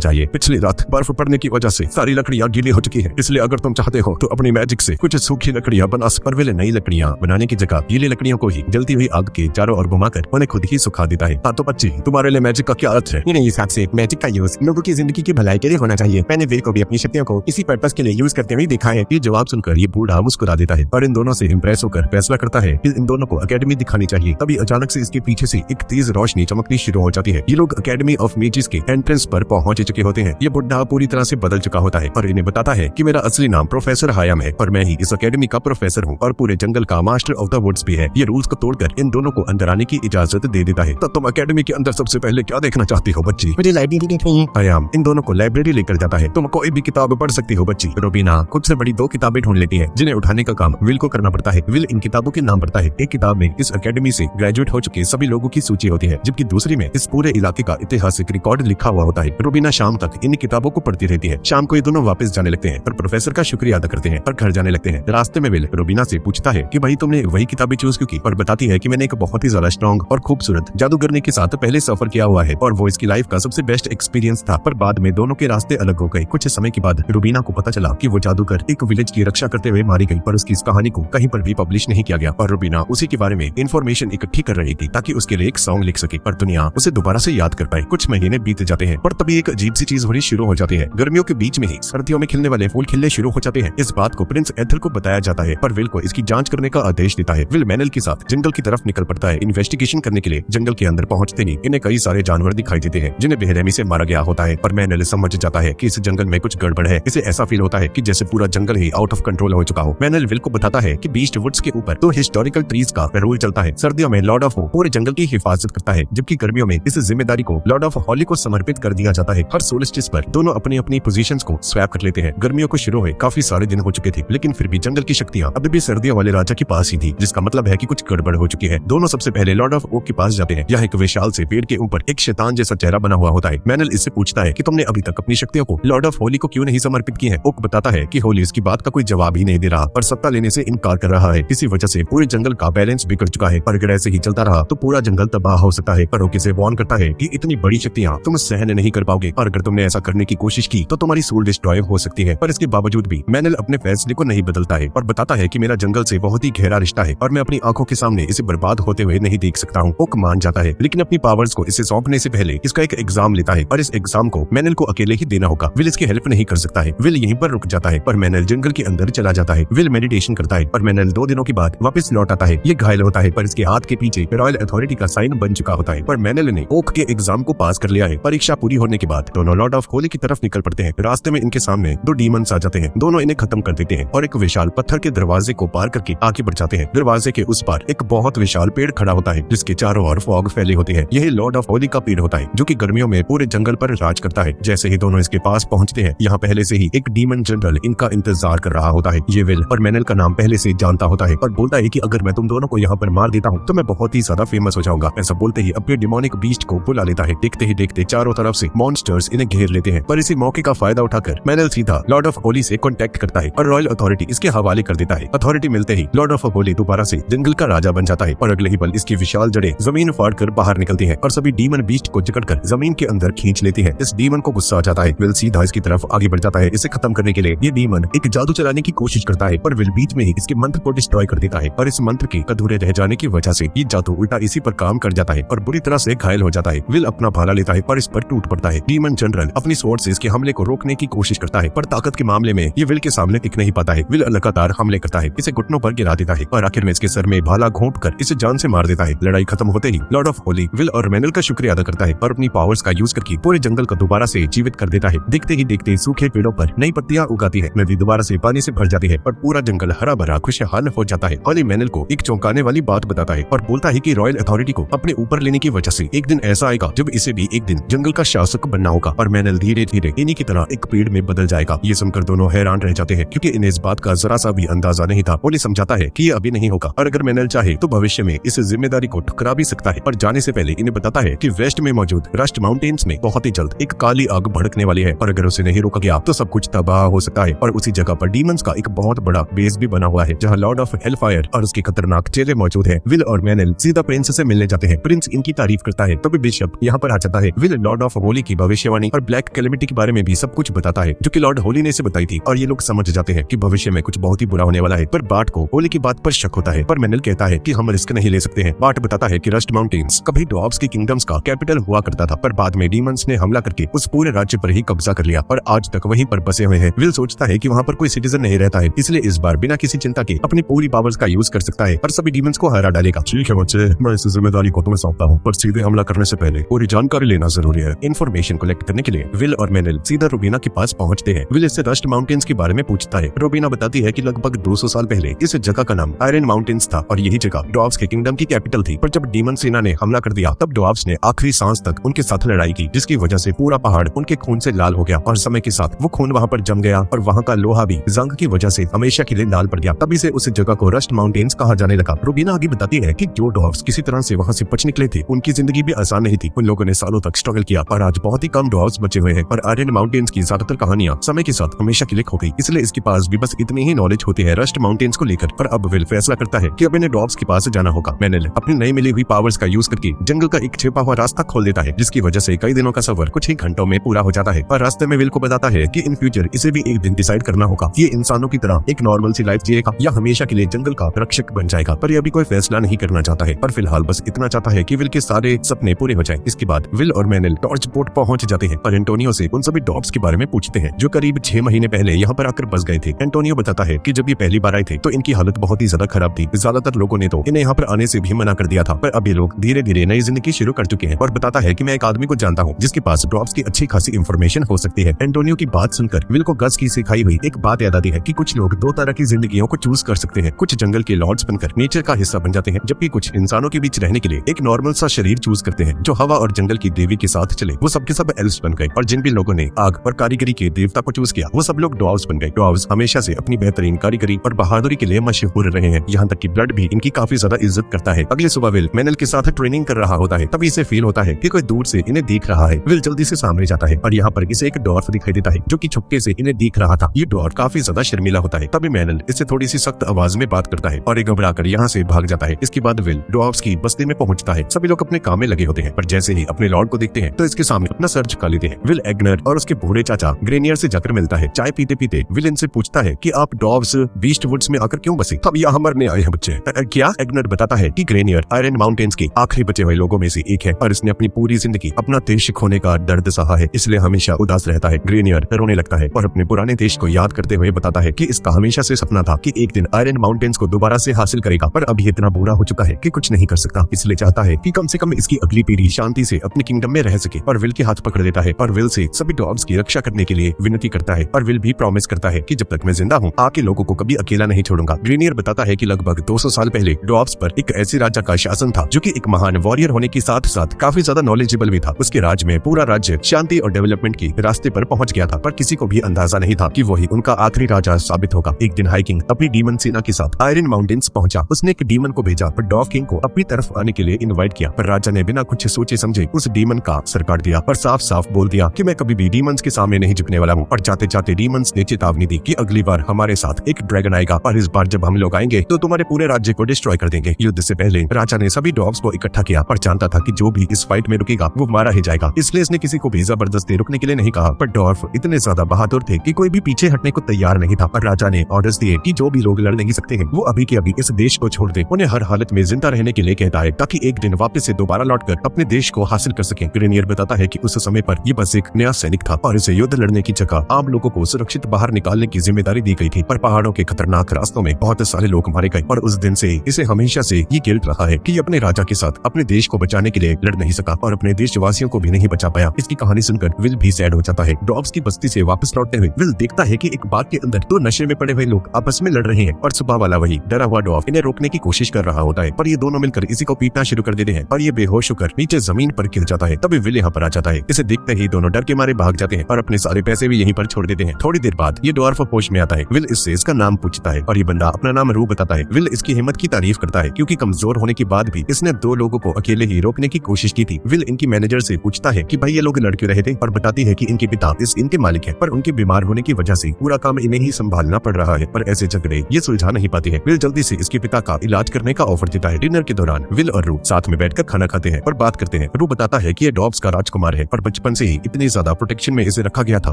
चाहिए। पिछली रात बर्फ पड़ने की वजह से सारी लकड़ियां गीली हो चुकी है, इसलिए अगर तुम चाहते हो तो अपनी मैजिक से कुछ सूखी लकड़ियां बना सकते। पर विल नई लकड़ियां बनाने की जगह गीली लकड़ियों को ही जलती हुई आग के चारों ओर घुमाकर उन्हें खुद ही सुखा देता है। हाँ तो बच्चे, तुम्हारे लिए मैजिक का क्या अर्थ है? मेरे हिसाब से मैजिक का यूज लोगों की जिंदगी की भलाई के लिए होना चाहिए। मैंने विल को भी अपनी शक्तियों को इसी पर्पस के लिए यूज करते हुए देखा है। ये जवाब सुनकर ये बूढ़ा मुस्कुरा देता है और इन दोनों से इम्प्रेस होकर फैसला करता है कि इन दोनों को एकेडमी दिखानी चाहिए। तभी अचानक से इसके पीछे से एक तेज रोशनी चमकनी शुरू हो जाती है। ये लोग एकेडमी ऑफ मेजिस के एंट्रेंस पर पहुंच चुके होते हैं। ये बुढ़ा पूरी तरह से बदल चुका होता है और इन्हें बताता है कि मेरा असली नाम प्रोफेसर हायम है और मैं ही इस एकेडमी का प्रोफेसर हूँ और पूरे जंगल का मास्टर ऑफ द वुड्स भी है। ये रूल्स को तोड़कर इन दोनों को अंदर आने की इजाजत दे देता है। तब तुम एकेडमी के अंदर सबसे पहले क्या देखना चाहती हो बच्ची? मुझे लाइब्रेरी देखनी है। हायम इन दोनों को लाइब्रेरी लेकर जाता है। तुम कोई भी किताब पढ़ सकती हो बच्ची। रूबीना खुद से बड़ी 2 किताबें ढूंढ लेती है जिन्हें उठाने का काम विल को करना पड़ता है। विल इन किताबों के नाम पढ़ता है। एक किताब में इस एकेडमी से ग्रेजुएट हो चुके सभी लोगों की सूची होती है, जबकि दूसरी में इस पूरे इलाके का ऐतिहासिक रिकॉर्ड लिखा हुआ होता है। रूबीना शाम तक इन किताबों को पढ़ती रहती है। शाम को ये दोनों वापस जाने लगते हैं और प्रोफेसर का शुक्रिया अदा करते हैं और घर जाने लगते हैं। रास्ते में विल रूबीना से पूछता है कि भाई तुमने वही किताबें चूज क्यों की, और बताती है कि मैंने एक बहुत ही ज्यादा स्ट्रॉन्ग और खूबसूरत जादूगरनी के साथ पहले सफर किया हुआ है और वो इसकी लाइफ का सबसे बेस्ट एक्सपीरियंस था। पर बाद में दोनों के रास्ते अलग हो गए। कुछ समय के बाद रूबीना को पता चला कि वो जादूगर एक विलेज की रक्षा करते हुए मारी गई, पर उसकी इस कहानी को कहीं पर भी पब्लिश नहीं किया गया और रूबीना उसी के बारे में इंफॉर्मेशन इकट्ठी कर रही थी ताकि उसके लिए एक सॉन्ग लिख सके और दुनिया उसे दोबारा से याद कर पाए। कुछ महीने बीत जाते हैं पर तभी एक अजीब सी चीज होनी शुरू हो जाती है। गर्मियों के बीच में ही सर्दियों में खिलने वाले फूल खिलने शुरू हो जाते हैं। इस बात को प्रिंस एथल को बताया जाता है पर विल को इसकी जांच करने का आदेश देता है। विल मैनल के साथ जंगल की तरफ निकल पड़ता है इन्वेस्टिगेशन करने के लिए। जंगल के अंदर पहुंचते ही इन्हें कई सारे जानवर दिखाई देते हैं जिन्हें बेरहमी से मारा गया होता है और मैनल समझ जाता है कि इस जंगल में कुछ गड़बड़ है। इसे ऐसा फील होता है कि जैसे पूरा जंगल ही आउट ऑफ कंट्रोल हो चुका हो। मैनल विल को बताता है कि बीस्ट वुड्स के ऊपर 2 हिस्टोरिकल ट्रीज का रूल चलता है। सर्दियों में लॉर्ड ऑफ पूरे जंगल की हिफाजत करता है, जबकि गर्मियों में इस जिम्मेदारी को लॉर्ड ऑफ हॉली को समर्पित कर दिया जाता है। हर सोल्स्टिस पर दोनों अपनी अपनी पोजीशंस को स्वैप कर लेते हैं। गर्मियों को शुरू हुए काफी सारे दिन हो चुके थे, लेकिन फिर भी जंगल की शक्तियां अभी भी सर्दियों वाले राजा के पास ही थी, जिसका मतलब है कि कुछ गड़बड़ हो चुकी है। दोनों सबसे पहले लॉर्ड ऑफ ओक के पास जाते हैं। यहाँ एक विशाल से पेड़ के ऊपर एक शैतान जैसा चेहरा बना हुआ होता है। मैनल इससे पूछता है कि तुमने अभी तक अपनी शक्तियों को लॉर्ड ऑफ होली को क्यों नहीं समर्पित की है। ओक बताता है कि होली इसकी बात का कोई जवाब ही नहीं दे रहा और सत्ता लेने से इनकार कर रहा है। इसी वजह से पूरे जंगल का बैलेंस बिगड़ चुका है और अगर ऐसे ही चलता रहा तो पूरा जंगल तबाह हो सकता है। पर ओक इसे वार्न करता है कि इतनी बड़ी शक्तियां तुम सहन नहीं कर पाओगे और अगर तुमने ऐसा करने की कोशिश की तो तुम्हारी सोल डिस्ट्रॉय हो सकती है। पर इसके बावजूद भी मैनल अपने फैसले को नहीं बदलता है और बताता है कि मेरा जंगल से बहुत ही गहरा रिश्ता है और मैं अपनी आंखों के सामने इसे बर्बाद होते हुए नहीं देख सकता हूँ। ओक मान जाता है, लेकिन अपनी पावर्स को इसे सौंपने से पहले इसका एक एग्जाम लेता है और इस एग्जाम को मैनल को अकेले ही देना होगा। विल इसकी हेल्प नहीं कर सकता है। विल यहीं पर रुक जाता है पर मैनल जंगल के अंदर चला जाता है। विल मेडिटेशन करता है और मैनल 2 दिनों के बाद वापस लौट आता है। ये घायल होता है पर इसके हाथ के पीछे रॉयल अथॉरिटी का साइन बन चुका होता है। पर मैनल ने ओक के एग्जाम को पास कर लिया है। परीक्षा पूरी होने के बाद दोनों लॉर्ड ऑफ होली की तरफ निकल पड़ते हैं। रास्ते में इनके सामने 2 डीमंस आ जाते हैं। दोनों इन्हें खत्म कर देते हैं और एक विशाल पत्थर के दरवाजे को पार करके आगे बढ़ जाते हैं। दरवाजे के उस पार एक बहुत विशाल पेड़ खड़ा होता है जिसके चारों ओर फॉग फैली होती है। यही लॉर्ड ऑफ होली का पेड़ होता है जो कि गर्मियों में पूरे जंगल पर राज करता है। जैसे ही दोनों इसके पास पहुंचते हैं, यहाँ पहले से ही एक डीमन जनरल इनका इंतजार कर रहा होता है। ये विल और मैनल का नाम पहले से जानता होता है और बोलता है कि अगर मैं तुम दोनों को यहाँ पर मार देता हूँ तो मैं बहुत ही ज्यादा फेमस हो जाऊंगा। ऐसा बोलते ही अपने डिमोनिक बीस्ट को बुला लेता है। देखते ही देखते चारों तरफ से मॉन्स्टर्स इन्हें घेर लेते हैं। पर इसी मौके का फायदा उठाकर मैनल सीधा लॉर्ड ऑफ होली से कॉन्टेक्ट करता है और रॉयल अथॉरिटी इसके हवाले कर देता है। अथॉरिटी मिलते ही लॉर्ड ऑफ होली दोबारा से जंगल का राजा बन जाता है और अगले ही पल इसकी विशाल जड़ें जमीन फाड़ कर बाहर निकलती हैं और सभी डीमन बीस्ट को जकड़कर जमीन के अंदर खींच लेती है। इस डीमन को गुस्सा आ जाता है। विल सीधा इसकी तरफ आगे बढ़ जाता है। इसे खत्म करने के लिए ये डीमन एक जादू चलाने की कोशिश करता है पर विल बीच में ही इसके मंत्र को डिस्ट्रॉय कर देता है और इस मंत्र के अधूरे रह जाने की वजह से ये जादू उल्टा इसी पर काम कर जाता है और बुरी तरह से घायल हो जाता है। विल अपना भाला लेता है पर इस पर टूट पड़ता है। डीमन जनरल अपनी स्वॉर्ड से इसके हमले को रोकने की कोशिश करता है पर ताकत के मामले में ये विल के सामने टिक नहीं पाता है। विल लगातार हमले करता है, इसे घुटनों पर गिरा देता है और आखिर में इसके सर में भाला घोंप कर इसे जान से मार देता है। लड़ाई खत्म होते ही लॉर्ड ऑफ होली विल और मैनल का शुक्रिया अदा करता है और अपनी पावर्स का यूज करके पूरे जंगल को दोबारा से जीवित कर देता है। देखते ही देखते सूखे पेड़ों पर नई पत्तियां उगाती है, नदी दोबारा से पानी से भर जाती है और पूरा जंगल हरा भरा खुशहाल हो जाता है। हॉली मैनल को एक चौंकाने वाली बात बताता है और बोलता है कि रॉयल अथॉरिटी को अपने ऊपर लेने की वजह से एक दिन ऐसा आएगा जब इसे भी एक दिन जंगल का शासक बनना होगा और मैनल धीरे धीरे इन्हीं की तरह एक पेड़ में बदल जाएगा। ये सुनकर दोनों हैरान रह जाते हैं क्योंकि इन्हें इस बात का जरा सा भी अंदाजा नहीं था। हॉली समझाता है कि ये अभी नहीं होगा और अगर मैनल चाहे तो भविष्य में इस जिम्मेदारी को ठुकरा भी सकता है। पर जाने से पहले इन्हें बताता है कि वेस्ट में मौजूद रस्ट माउंटेन्स में बहुत ही जल्द एक काली आग भड़कने वाली है और अगर उसे नहीं रोका गया तो सब कुछ तबाह हो सकता है। और उसी जगह पर डीमंस का एक बहुत बड़ा बेस भी बना हुआ है जहाँ लॉर्ड ऑफ हेलफायर और उसके खतरनाक चेले मौजूद है। विल और मैनल सीधा प्रिंस से मिलने जाते हैं। प्रिंस इनकी तारीफ करता है तभी बिशप यहाँ पर आ जाता है। विल लॉर्ड ऑफ होली की भविष्यवाणी और ब्लैक कैलेमिटी के बारे में भी सब कुछ बताता है जो कि लॉर्ड होली ने इसे बताई थी और ये लोग समझ जाते हैं कि भविष्य में कुछ बहुत ही बुरा होने वाला है। पर बार्ट को होली की बात पर शक होता है पर मैनल कहता है कि हम रिस्क नहीं ले सकते हैं। बार्ट बताता है कि रस्ट माउंटेन्स कभी ड्वार्फ्स की किंगडम्स का कैपिटल हुआ करता था पर बाद में डीमंस ने हमला करके उस पूरे राज्य पर ही कब्जा कर लिया और आज तक वहीं पर बसे हुए हैं। विल सोचता है कि वहाँ पर कोई सिटीजन नहीं रहता है इसलिए इस बार बिना किसी चिंता के अपनी पूरी पावर्स का यूज कर सकता है और सभी डीमंस को हरा डालेगा। ठीक है बच्चे, मैं इस जिम्मेदारी को तुम्हें सौंपता हूँ, पर सीधे हमला करने से पहले पूरी जानकारी लेना जरूरी है। इन्फॉर्मेशन कलेक्ट करने के लिए विल और मैनल सीधा रूबीना के पास पहुंचते हैं। विल इससे रस्ट माउंटेन्स के बारे में पूछता है। रूबीना बताती है कि लगभग 200 साल पहले इस जगह का नाम आयरन माउंटेन्स था और यही जगह ड्वार्फ्स के किंगडम की कैपिटल थी। पर जब डीमन सेना ने हमला कर दिया तब ड्वार्फ्स ने आखिरी सांस तक उनके साथ लड़ाई की जिसकी वजह से पूरा पहाड़ उनके खून से लाल हो गया और समय के साथ वो खून वहाँ पर जम गया और वहाँ का लोहा भी जंग की वजह से हमेशा के लिए लाल पड़ गया। तभी से उस जगह को रस्ट माउंटेन्स कहा जाने लगा। रूबीना आगे बताती है कि जो ड्वार्फ्स किसी तरह से वहाँ से बच निकले थे उनकी जिंदगी भी आसान नहीं थी। उन लोगों ने सालों तक स्ट्रगल किया और आज बहुत ही कम ड्वार्फ्स बचे हुए हैं और आयरन माउंटेन्स की ज्यादातर कहानियां समय के साथ हमेशा के लिए खो गई इसलिए इसके पास भी बस इतनी ही नॉलेज होती है रस्ट माउंटेन्स को लेकर। पर अब विल फैसला करता है कि अब इन्हें ड्वार्फ्स के पास जाना होगा। मैनल अपनी नई मिली हुई पावर्स का यूज करके जंगल का एक छिपा हुआ रास्ता खोल देता है जिसकी वजह से कई दिनों का सफर कुछ ही घंटों में पूरा हो जाता है और रास्ते में विल को बताता है कि इन फ्यूचर इसे भी एक दिन डिसाइड करना होगा ये इंसानों की तरह एक नॉर्मल सी लाइफ जिएगा या हमेशा के लिए जंगल का रक्षक बन जाएगा। पर ये अभी कोई फैसला नहीं करना चाहता है पर फिलहाल बस इतना चाहता है कि विल के सारे सपने पूरे हो जाए। इसके बाद विल और मैनल टॉर्च पोर्ट पहुंच जाते हैं और एंटोनियो से उन सभी ड्वार्फ्स के बारे में पूछते हैं जो करीब 6 महीने पहले यहाँ पर आकर बस गए थे। एंटोनियो बताता है कि जब ये पहली बार आए थे तो इनकी हालत बहुत ही ज्यादा खराब थी। ज्यादातर लोगों ने तो इन्हें यहाँ पर आने से भी मना कर दिया था पर अब ये लोग धीरे धीरे नई जिंदगी शुरू कर चुके हैं। और बताता है कि मैं एक आदमी को जानता हूँ जिसके पास ड्वार्फ्स की अच्छी खासी इंफॉर्मेशन हो सकती है। एंटोनियो की बात सुनकर विल को गस की सिखाई हुई एक बात याद आती है कि कुछ लोग 2 तरह की जिंदगियों को चूज कर सकते हैं। कुछ जंगल के लॉर्ड्स बनकर नेचर का हिस्सा बन जाते हैं जबकि कुछ इंसानों के बीच रहने के लिए एक नॉर्मल सा शरीर चूज करते हैं जो हवा और जंगल की देवी के साथ चले। वो सबके सब एल्व्स बन गए और जिन भी लोगों ने आग और कारीगरी के देवता को चूज किया वो सब लोग ड्वार्फ्स बन गए। ड्वार्फ्स हमेशा से अपनी बेहतरीन कारीगरी और बहादुरी के लिए मशहूर रहे हैं। यहाँ तक कि ब्लड भी इनकी काफी ज्यादा इज्जत करता है। अगले सुबह विल मैनल के साथ ट्रेनिंग कर रहा होता है तभी इसे फील होता है कि कोई दूर से इन्हें देख रहा है। विल जल्दी से सामने जाता है और यहाँ पर इसे एक ड्वार्फ दिखाई देता है जो कि छुपके से इन्हें देख रहा था। ये ड्वार्फ काफी ज्यादा शर्मिला होता है तभी मैनल इससे थोड़ी सी सख्त आवाज में बात करता है और ये घबराकर यहाँ से भाग जाता है। इसके बाद विल ड्वार्फ्स की बस्ती में पहुंचता है। सभी लोग अपने काम में लगे होते हैं पर जैसे ही अपने लॉर्ड को देखते हैं तो इसके सामने अपना सर झुका लेते हैं। विल एग्नर और उसके बूढ़े चाचा ग्रेनियर से जाकर मिलता है। चाय पीते पीते विल इनसे पूछता है कि आप ड्वार्फ्स बीस्ट वुड्स में आकर क्यों बसे? अब यहाँ मरने आए हैं बच्चे। क्या? एग्नर बताता है कि ग्रेनियर आयरन माउंटेन्स के आखिरी बचे हुए लोगों में से एक है और इसने अपनी पूरी जिंदगी अपना देश खोने का दर्द सहा है इसलिए हमेशा उदास रहता है। ग्रेनियर रोने लगता है और अपने पुराने देश को याद करते हुए बताता है कि इसका हमेशा से सपना था कि एक दिन आयरन माउंटेन्स को दोबारा से हासिल करेगा पर अभी इतना बुरा हो चुका है कि कुछ नहीं कर सकता इसलिए चाहता है कि कम से कम इसकी अगली पीढ़ी शांति से अपने किंगडम में रह सके। और विल के हाथ पकड़ लेता है और विल से सभी ड्वार्फ्स की रक्षा करने के लिए विनती करता है और विल भी प्रॉमिस करता है कि जब तक मैं जिंदा हूँ आके लोगों को कभी अकेला नहीं छोड़ूंगा। ग्रेनियर बताता है कि लगभग 200 साल पहले ड्वार्फ्स पर एक ऐसे राजा का शासन था जो कि एक महान वॉरियर होने के साथ साथ काफी ज्यादा नॉलेजेबल भी था। उसके राज में पूरा राज्य शांति और डेवलपमेंट के रास्ते पर पहुंच गया था पर किसी को भी अंदाजा नहीं था कि वही उनका आखिरी राजा साबित होगा। एक दिन हाइकिंग अपनी डीमन सेना के साथ आयरन माउंटेन्स पहुंचा। उसने एक डीमन को भेजा पर ड्वार्फ किंग को अपनी तरफ आने के लिए इनवाइट किया पर राजा ने बिना कुछ सोचे समझे उस डीमन का सर काट दिया और साफ साफ बोल दिया कि मैं कभी भी डीमंस के सामने नहीं झुकने वाला हूँ। और जाते जाते डीमंस ने चेतावनी दी कि अगली बार हमारे साथ एक ड्रैगन आएगा और इस बार जब हम लोग आएंगे तो तुम्हारे पूरे राज्य को डिस्ट्रॉय कर देंगे। युद्ध से पहले राजा ने सभी ड्वार्फ्स को इकट्ठा किया और जानता था कि जो भी इस फाइट में रुकेगा वो मारा ही जाएगा इसलिए इसने किसी को भी जबरदस्ती रुकने के लिए नहीं कहा। पर ड्वार्फ इतने ज्यादा बहादुर थे कि कोई भी पीछे हटने को तैयार नहीं था और राजा ने ऑर्डर्स दिए कि जो भी लोग लड़ नहीं सकते हैं वो अभी के अभी इस देश को छोड़ दे। उन्हें हर हालत में जिंदा रहने के लिए कहता है ताकि एक दिन वापस से दोबारा लौटकर अपने देश को हासिल कर सके। ग्रेनियर बताता है कि उस समय पर ये बस एक नया सैनिक था और इसे युद्ध लड़ने की जगह आम लोगों को सुरक्षित बाहर निकालने की जिम्मेदारी दी गई थी। पर पहाड़ों के खतरनाक रास्तों में बहुत सारे लोग मारे गए और उस दिन से इसे हमेशा से ये गिल्ट रहा है कि अपने राजा के साथ अपने देश को बचाने के लिए लड़ नहीं सका और अपने देशवासियों को भी नहीं बचा पाया। इसकी कहानी सुनकर विल भी सैड हो जाता है। ड्वार्फ्स की बस्ती से वापस लौटते हुए विल देखता है कि एक बाग के अंदर 2 नशे में पड़े हुए लोग आपस में लड़ रहे हैं और सुबह वाला वही डरा हुआ डॉफ इन्हें रोकने की कोशिश कर रहा होता है, पर ये दोनों मिलकर इसी को पीटना शुरू कर देते हैं और ये बेहोश होकर नीचे जमीन पर गिर जाता है। तभी विल यहाँ पर आ जाता है। इसे देखते ही दोनों डर के मारे भाग जाते हैं और अपने सारे पैसे भी यहीं पर छोड़ देते हैं। थोड़ी देर बाद ये डॉर्फ होश में आता है। विल इससे इसका नाम पूछता है और ये बंदा अपना नाम रू बताता है। विल इसकी हिम्मत की तारीफ करता है क्योंकि कमजोर होने के बाद भी इसने 2 लोगों को अकेले ही रोकने की कोशिश की थी। विल इनकी मैनेजर से पूछता है कि भाई ये लोग लड़ क्यों रहे थे और बताती है कि इनके पिता इस इनके मालिक है, पर उनके बीमार होने की वजह से पूरा काम इन्हें ही संभालना पड़ रहा है, पर ऐसे झगड़े ये सुलझा नहीं पाती है। विल जल्दी से इसके पिता का इलाज करने का ऑफर देता है। डिनर के दौरान विल और रू साथ में बैठकर खाना खाते हैं और बात करते हैं। रू बताता है कि ये डॉब्स का राजकुमार है, पर बचपन से ही इतनी ज्यादा प्रोटेक्शन में इसे रखा गया था